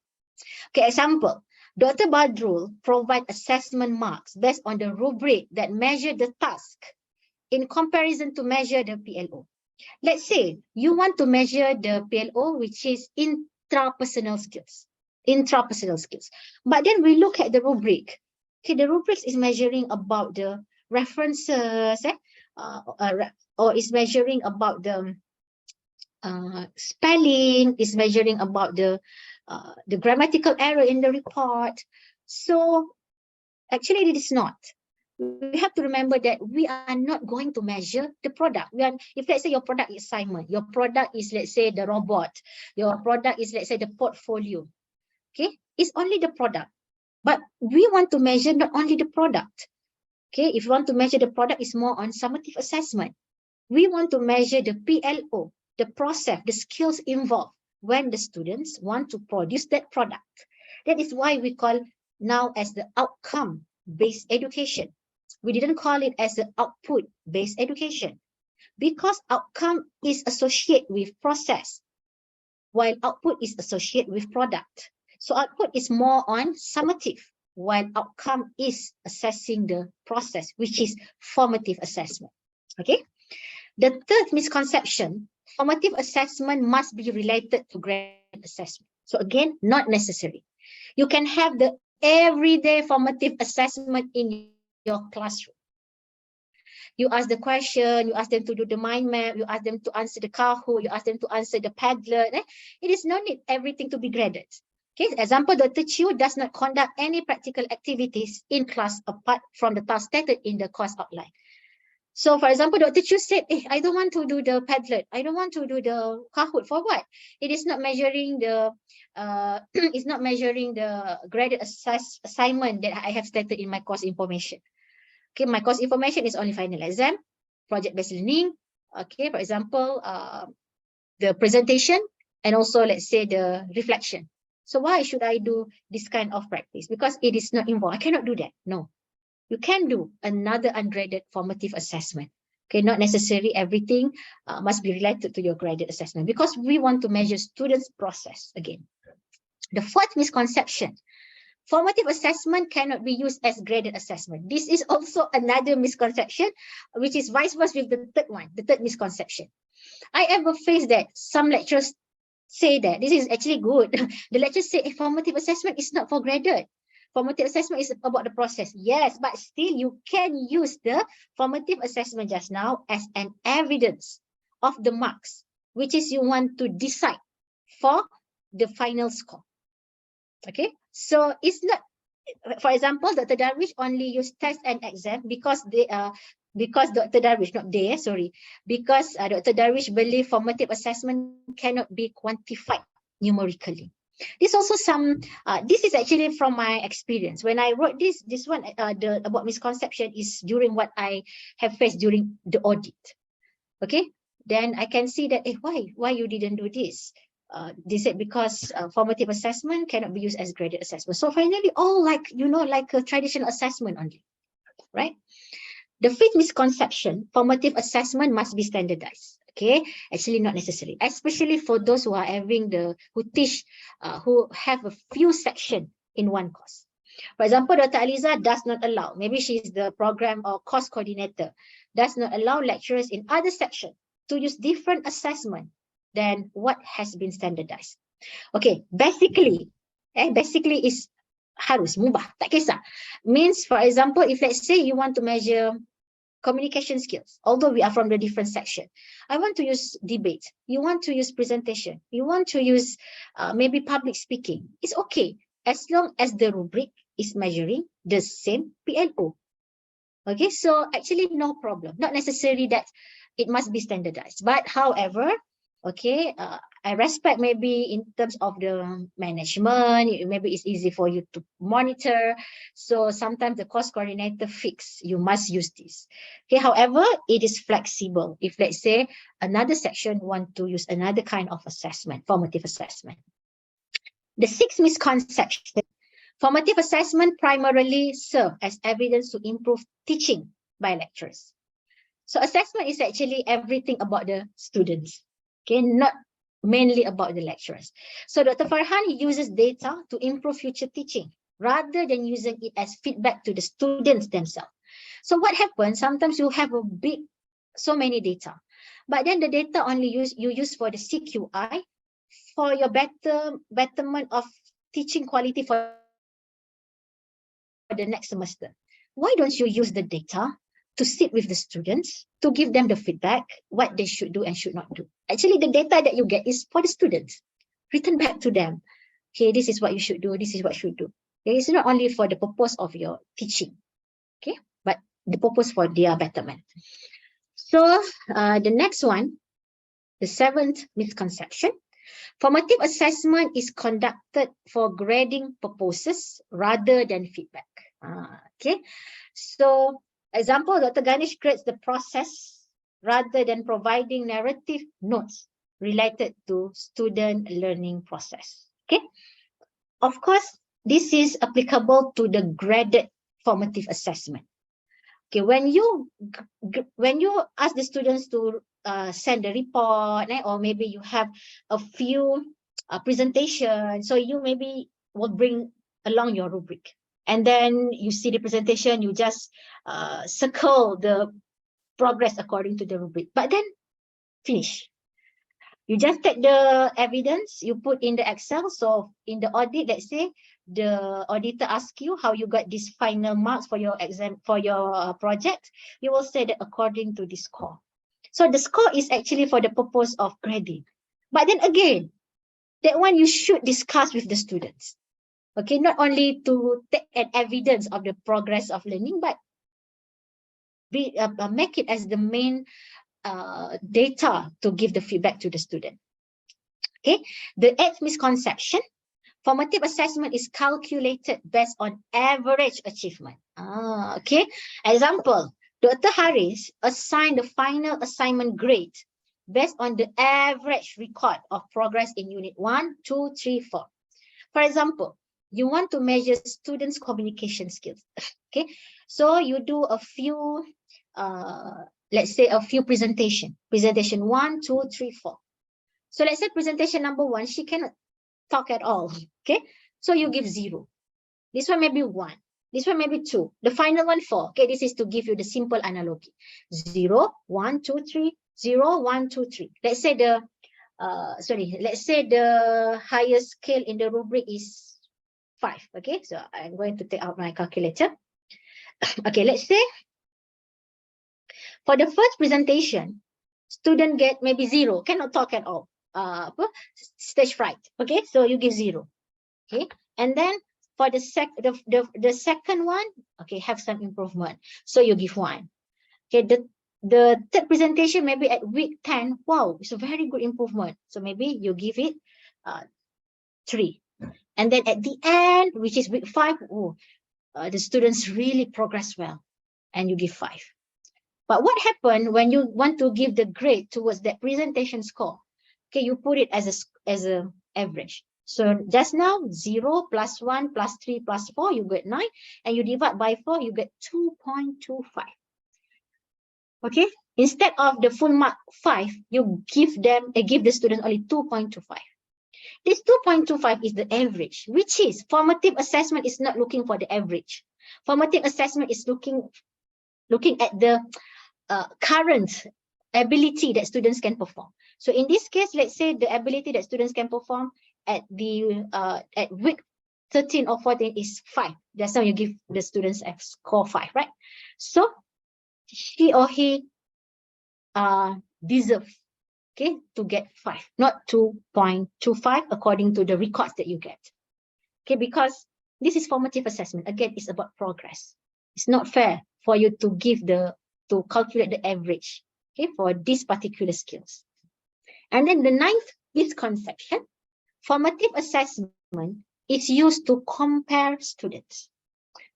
Okay, example, Dr. Badrul provide assessment marks based on the rubric that measure the task in comparison to measure the PLO. Let's say you want to measure the PLO, which is intrapersonal skills. But then we look at the rubric. Okay, the rubric is measuring about the references, or is measuring about the spelling, is measuring about the grammatical error in the report. So actually it is not. We have to remember that we are not going to measure the product. If let's say your product is assignment, your product is, let's say, the robot, your product is, let's say, the portfolio. Okay, it's only the product. But we want to measure not only the product. Okay, if you want to measure the product, it's more on summative assessment. We want to measure the PLO, the process, the skills involved when the students want to produce that product. That is why we call now as the outcome-based education. We didn't call it as the output-based education because outcome is associated with process, while output is associated with product. So output is more on summative, while outcome is assessing the process, which is formative assessment. Okay. The third misconception, formative assessment must be related to graded assessment. So again, not necessary. You can have the everyday formative assessment in your classroom. You ask the question, you ask them to do the mind map, you ask them to answer the Kahoot, you ask them to answer the Padlet. It is no need everything to be graded. Okay, example, Dr. Chiu does not conduct any practical activities in class apart from the task stated in the course outline. So for example, Dr. Chiu said, I don't want to do the Padlet. I don't want to do the Kahoot. For what? It is not measuring the it's not measuring the graded assignment that I have stated in my course information. Okay, my course information is only final exam, project-based learning. Okay, for example, the presentation and also let's say the reflection. So why should I do this kind of practice? Because it is not involved. I cannot do that. No. You can do another ungraded formative assessment. Okay, not necessarily everything must be related to your graded assessment because we want to measure students' process again. The fourth misconception: formative assessment cannot be used as graded assessment. This is also another misconception, which is vice versa with the third one, the third misconception. I ever faced that some lecturers say that this is actually good. The lecturers say formative assessment is not for graded. Formative assessment is about the process. Yes, but still you can use the formative assessment just now as an evidence of the marks, which is you want to decide for the final score. Okay, so it's not, for example, Dr. Darwish only use test and exam because because Dr. Darwish, not they, sorry, because Dr. Darwish believe formative assessment cannot be quantified numerically. This also some, this is actually from my experience. When I wrote this one, about misconception is during what I have faced during the audit. Okay, then I can see that, why you didn't do this? They said because formative assessment cannot be used as graded assessment. So finally, all like, like a traditional assessment only, right? The fifth misconception: formative assessment must be standardized. Okay, actually not necessary, especially for those who are having who teach, who have a few sections in one course. For example, Dr. Aliza does not allow, maybe she's the program or course coordinator, does not allow lecturers in other sections to use different assessment than what has been standardized. Okay, basically is harus, mubah, tak kisah. Means, for example, if let's say you want to measure communication skills, although we are from the different section, I want to use debate, you want to use presentation, you want to use maybe public speaking, it's okay, as long as the rubric is measuring the same PLO. Okay, so actually no problem, not necessarily that it must be standardized. But however, okay, I respect maybe in terms of the management, maybe it's easy for you to monitor. So sometimes the course coordinator fix, you must use this. Okay, however, it is flexible. If let's say another section want to use another kind of assessment, formative assessment. The sixth misconception: formative assessment primarily serve as evidence to improve teaching by lecturers. So assessment is actually everything about the students. Okay, not mainly about the lecturers. So Dr. Farhan uses data to improve future teaching rather than using it as feedback to the students themselves. So what happens, sometimes you have so many data, but then the data only you use for the CQI, for your betterment of teaching quality for the next semester. Why don't you use the data to sit with the students, to give them the feedback, what they should do and should not do? Actually, the data that you get is for the students, written back to them. Okay, this is what you should do, this is what you should do. Okay, it's not only for the purpose of your teaching, okay, but the purpose for their betterment. So the next one, the seventh misconception: formative assessment is conducted for grading purposes rather than feedback. Okay, so example, Dr. Ganesh grades the process rather than providing narrative notes related to student learning process. Okay, of course, this is applicable to the graded formative assessment. Okay, when you ask the students to send a report, or maybe you have a few presentation, so you maybe will bring along your rubric, and then you see the presentation, you just circle the progress according to the rubric, but then finish. You just take the evidence, you put in the Excel. So in the audit, let's say the auditor asks you how you got these final marks for your exam, for your project, you will say that according to the score. So the score is actually for the purpose of grading. But then again, that one you should discuss with the students. Okay, not only to take an evidence of the progress of learning, but make it as the main data to give the feedback to the student. Okay, the eighth misconception: formative assessment is calculated based on average achievement. Okay, example, Dr. Haris assigned the final assignment grade based on the average record of progress in unit 1, 2, 3, 4. For example, you want to measure students' communication skills. Okay, so you do a few let's say a few presentation 1, 2, 3, 4. So let's say presentation number 1, she cannot talk at all. Okay, so you give 0. This one maybe 1. This one maybe 2. The final one 4. Okay, this is to give you the simple analogy. 0, 1, 2, 3, 0, 1, 2, 3. Let's say the let's say the highest scale in the rubric is 5. Okay, so I'm going to take out my calculator. Okay, let's say for the first presentation, student get maybe 0, cannot talk at all. Stage fright. Okay, so you give 0. Okay, and then for the second one, okay, have some improvement. So you give 1. Okay, the third presentation maybe at week 10, wow, it's a very good improvement. So maybe you give it 3. And then at the end, which is week 5, the students really progress well, and you give 5. But what happened when you want to give the grade towards that presentation score? Okay, you put it as a average. So just now, 0 plus 1 plus 3 plus 4, you get 9, and you divide by 4, you get 2.25. Okay, instead of the full mark 5, you give the students only 2.25. This 2.25 is the average, which is formative assessment is not looking for the average. Formative assessment is looking at the current ability that students can perform. So in this case, let's say the ability that students can perform at week 13 or 14 is 5. That's how you give the students a score 5, right? So she or he deserve, okay, to get 5, not 2.25 according to the records that you get. Okay, because this is formative assessment. Again, it's about progress. It's not fair for you to to calculate the average, okay, for these particular skills. And then the 9th misconception, formative assessment is used to compare students.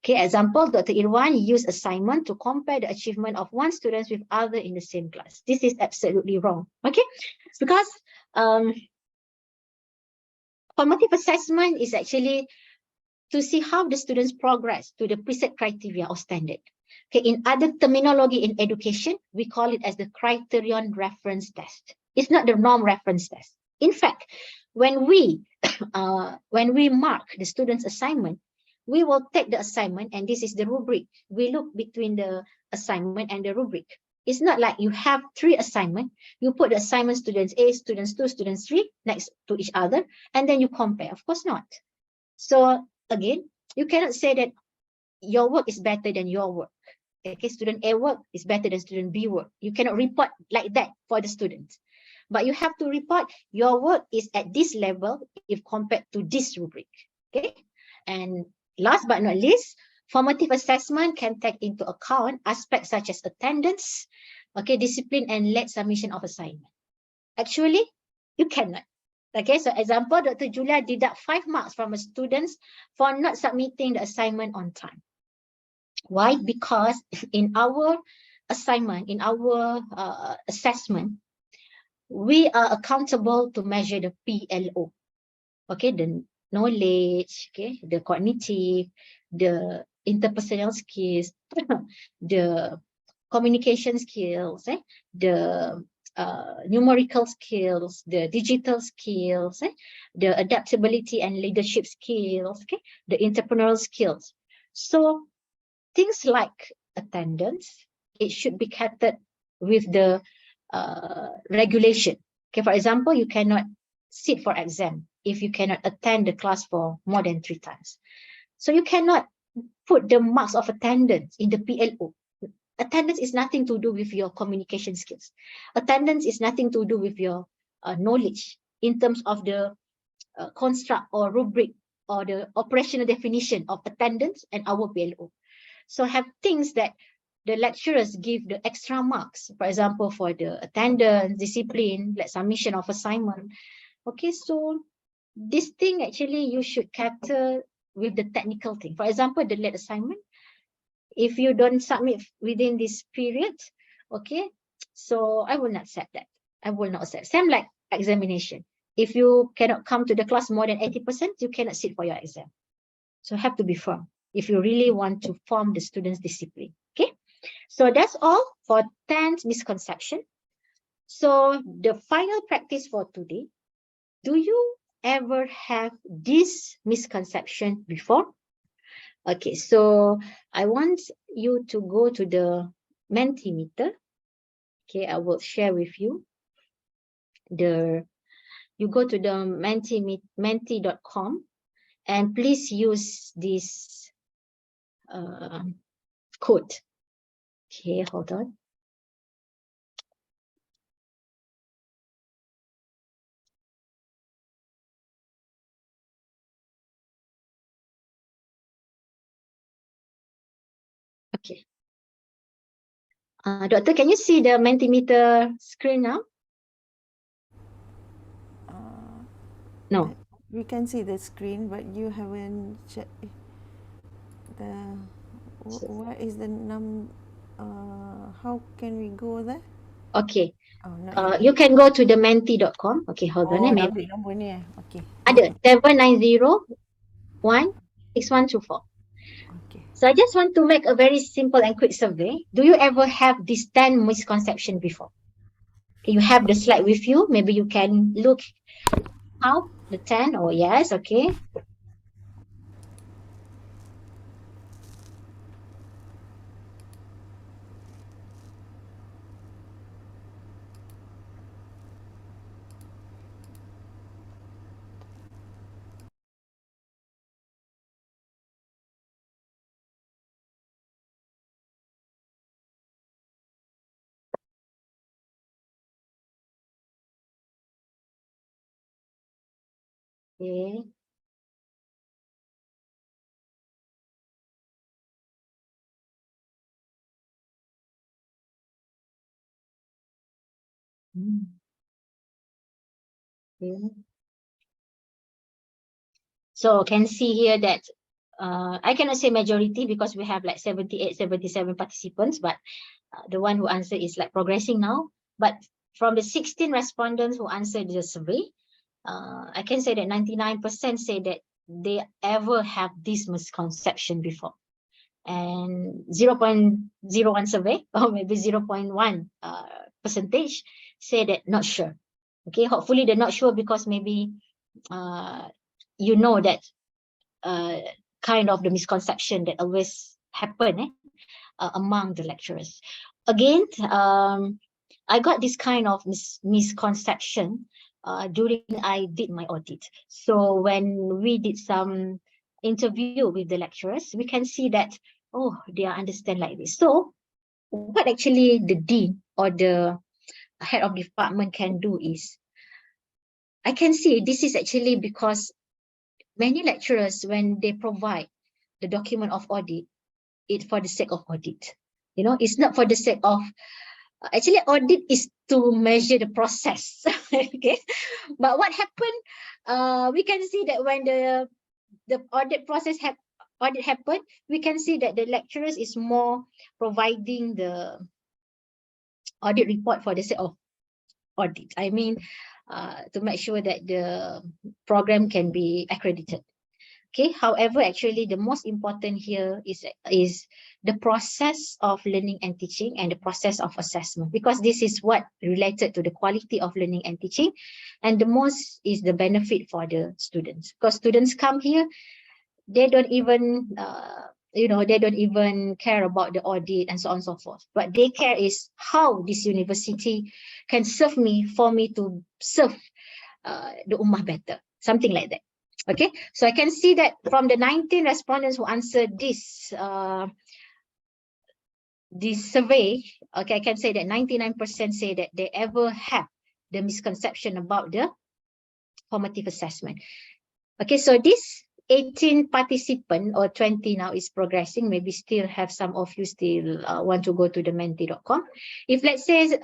Okay, example, Dr. Irwan used assignment to compare the achievement of one student with other in the same class. This is absolutely wrong, okay? Because formative assessment is actually to see how the students progress to the preset criteria or standard. Okay, in other terminology in education, we call it as the criterion reference test. It's not the norm reference test. In fact, when we mark the student's assignment, we will take the assignment, and this is the rubric. We look between the assignment and the rubric. It's not like you have 3 assignments, you put the assignment students A, students 2, students 3 next to each other, and then you compare. Of course not. So again, you cannot say that your work is better than your work. Okay, student A work is better than student B work. You cannot report like that for the students. But you have to report your work is at this level if compared to this rubric. Okay, and last but not least, formative assessment can take into account aspects such as attendance, okay, discipline, and late submission of assignment. Actually, you cannot. Okay, so example, Dr. Julia deduct 5 marks from a student for not submitting the assignment on time. Why? Because in our assignment, in our assessment, we are accountable to measure the PLO. Okay, the knowledge, okay, the cognitive, the interpersonal skills, the communication skills, the numerical skills, the digital skills, the adaptability and leadership skills, okay, the entrepreneurial skills. So things like attendance, it should be catered with the regulation. Okay, for example, you cannot sit for exam if you cannot attend the class for more than 3 times. So you cannot put the marks of attendance in the PLO. Attendance is nothing to do with your communication skills. Attendance is nothing to do with your knowledge in terms of the construct or rubric or the operational definition of attendance and our PLO. So have things that the lecturers give the extra marks, for example, for the attendance, discipline, like submission of assignment. Okay, so this thing actually you should cater with the technical thing. For example, the late assignment, if you don't submit within this period, okay, so I will not accept that. I will not accept. Same like examination. If you cannot come to the class more than 80%, you cannot sit for your exam. So have to be firm if you really want to form the students' discipline. Okay, so that's all for 10th misconception. So the final practice for today, do you ever have this misconception before? Okay, so I want you to go to the Mentimeter. Okay, I will share with you you go to the menti.com and please use this code. Okay, hold on. Okay. Doctor, can you see the Mentimeter screen now? No. We can see the screen, but you haven't checked the. What is the how can we go there? Okay. Oh, not yet. You can go to the menti.com. Okay, hold on. Dah ambil nombor ni Okay. Ada 790-16124. Okay. So I just want to make a very simple and quick survey. Do you ever have this 10 misconception before? Okay, you have the slide with you. Maybe you can look out the 10 or yes, okay. Okay. Okay. So can see here that I cannot say majority because we have like 78, 77 participants, but the one who answered is like progressing now. But from the 16 respondents who answered the survey, I can say that 99% say that they ever have this misconception before. And 0.01 survey or maybe 0.1 percentage say that not sure. Okay, hopefully they're not sure because maybe you know that kind of the misconception that always happen among the lecturers. Again, I got this kind of misconception during I did my audit. So when we did some interview with the lecturers, we can see that, oh, they understand like this. So what actually the dean or the head of department can do is, I can see this is actually because many lecturers, when they provide the document of audit, it's for the sake of audit. You know, it's not for the sake of, actually audit is to measure the process. Okay, but what happened, we can see that when the audit process happened, we can see that the lecturers is more providing the audit report for the sake of audit. I mean, to make sure that the program can be accredited. Okay, however, actually the most important here is the process of learning and teaching and the process of assessment, because this is what related to the quality of learning and teaching, and the most is the benefit for the students, because students come here, they don't even they don't even care about the audit and so on and so forth. What they care is how this university can serve me for me to serve the ummah better, something like that. Okay, so I can see that from the 19 respondents who answered this survey, okay, I can say that 99% say that they ever have the misconception about the formative assessment. Okay, so this 18 participant or 20 now is progressing. Maybe still have some of you still want to go to the menti.com. If let's say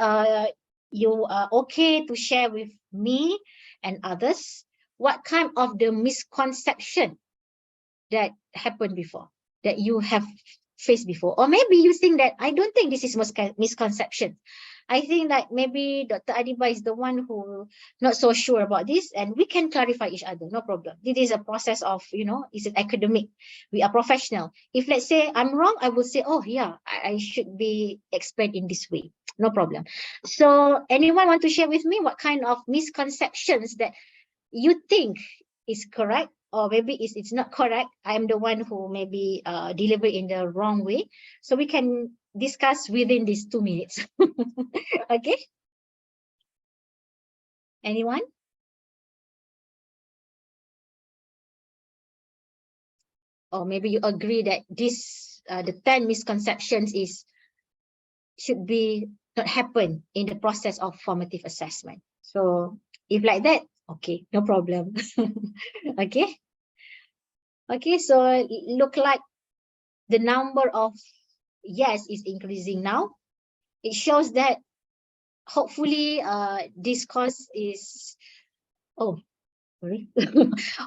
you are okay to share with me and others, what kind of the misconception that happened before, that you have faced before? Or maybe you think that, I don't think this is misconception. I think that maybe Dr. Adibah is the one who not so sure about this, and we can clarify each other, no problem. This is a process of, it's an academic. We are professional. If let's say I'm wrong, I will say, oh yeah, I should be explained in this way. No problem. So anyone want to share with me what kind of misconceptions that you think is correct, or maybe it's not correct. I'm the one who maybe deliver in the wrong way. So we can discuss within these 2 minutes. Okay. Anyone? Or maybe you agree that this the 10 misconceptions should be not happen in the process of formative assessment. So if like that, okay, no problem. Okay. Okay, so look like the number of yes is increasing now. It shows that hopefully this course is, oh, sorry.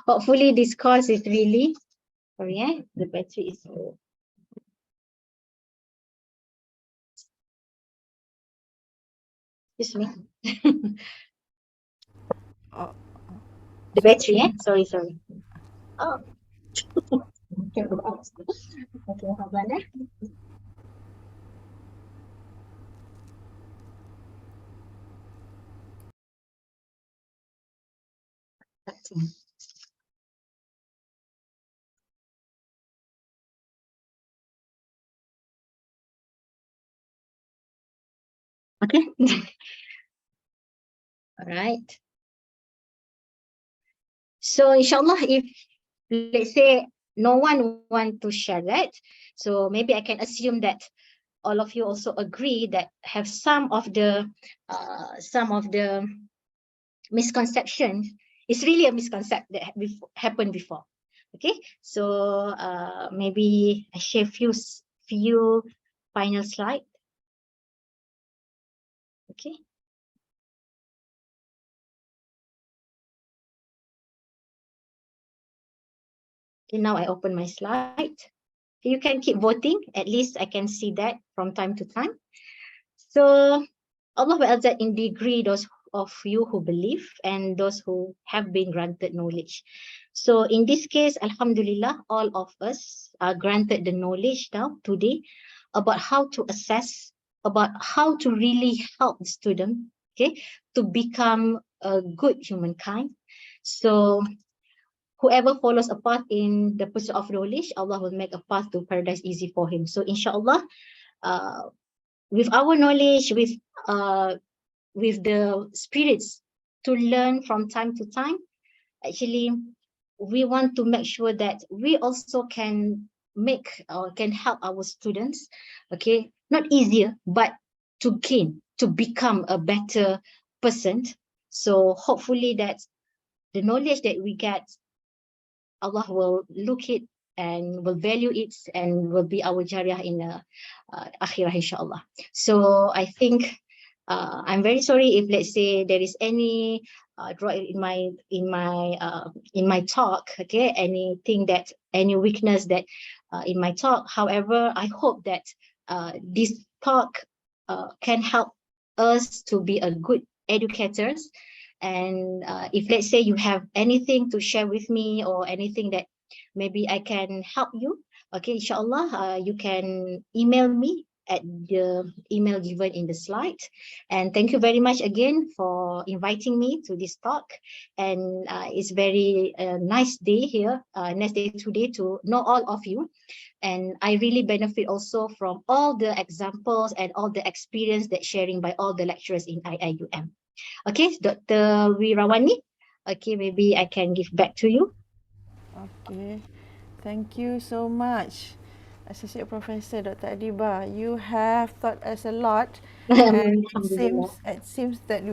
Hopefully this course is really, sorry, the battery is low. Excuse me. The battery, sorry. Oh. Okay, hold on. Okay. All right. So inshallah, if let's say no one want to share that, so maybe I can assume that all of you also agree that have some of the misconceptions is really a misconception that happened before. Okay, so maybe I share few final slide. Okay. Okay, now I open my slide. You can keep voting. At least I can see that from time to time. So Allah will accept in degree those of you who believe and those who have been granted knowledge. So in this case, Alhamdulillah, all of us are granted the knowledge now today about how to assess, about how to really help the student, okay, to become a good humankind. So whoever follows a path in the pursuit of knowledge, Allah will make a path to paradise easy for him. So inshallah, with our knowledge, with the spirits to learn from time to time, actually, we want to make sure that we also can make or can help our students, okay, not easier, but to gain, to become a better person. So hopefully that the knowledge that we get, Allah will look it and will value it and will be our jariyah in the akhirah, inshallah. So I think I'm very sorry if, let's say, there is any draw in my talk, okay, anything that, any weakness that in my talk. However, I hope that this talk can help us to be a good educators. And if, let's say, you have anything to share with me or anything that maybe I can help you, okay, inshallah, you can email me at the email given in the slide. And thank you very much again for inviting me to this talk. And it's very nice day here, nice day today to know all of you. And I really benefit also from all the examples and all the experience that sharing by all the lecturers in IIUM. Okay, Dr. Wirawani, okay, maybe I can give back to you. Okay, thank you so much, Associate Professor Dr. Adibah. You have taught us a lot, and it seems that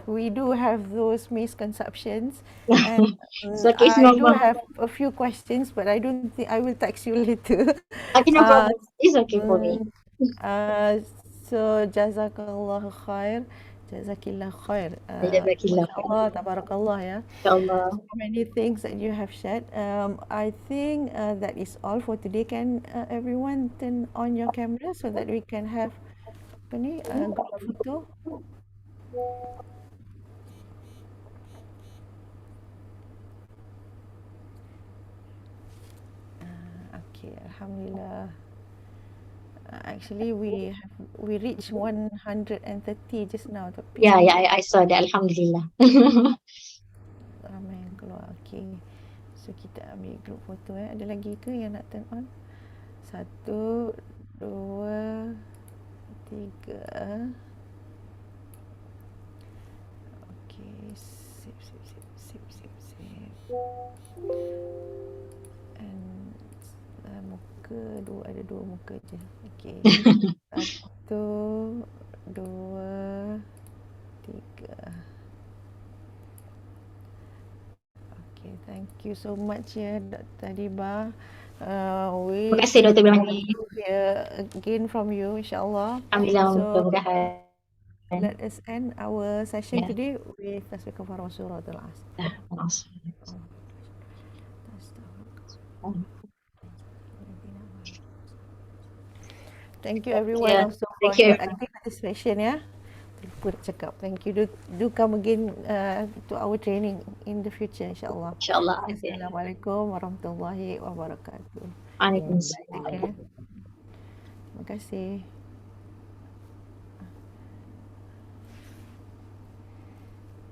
we do have those misconceptions, and So okay, it's I do normal. have a few questions, but I don't think I will text you later. Okay, no problem. It's okay for me. Uh, so jazakallah khair, jazakillah khair. Jazakillah khair. MashaAllah, tabarakallah, yeah. InsyaAllah. So many things that you have shared. I think that is all for today. Can everyone turn on your camera so that we can have group photo? Okay, Alhamdulillah. Actually, we reached 130 just now. Tapi Yeah, I saw that. Alhamdulillah. ramai yang keluar. Okay. So kita ambil group foto. Ada lagi ke yang nak turn on? 1, 2, 3. Okay. Sip. And muka ada dua muka je. Okay. 1, 2, 3. Okay, thank you so much ya Dr. Adibah. We Terima kasih Dr. Binti. hear again from you insyaAllah. Alhamdulillah, So mudah-mudahan. let us end our session Yeah. today with tasbih kafarah suratul asr. Thank you everyone Yeah. also for Thank you, your everyone. active participation ya. Terlupa nak cakap. Thank you. Do come again to our training in the future insyaAllah. InsyaAllah. Assalamualaikum warahmatullahi wabarakatuh. Waalaikumsalam. Take care. Terima kasih.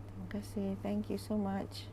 Terima kasih. Thank you so much.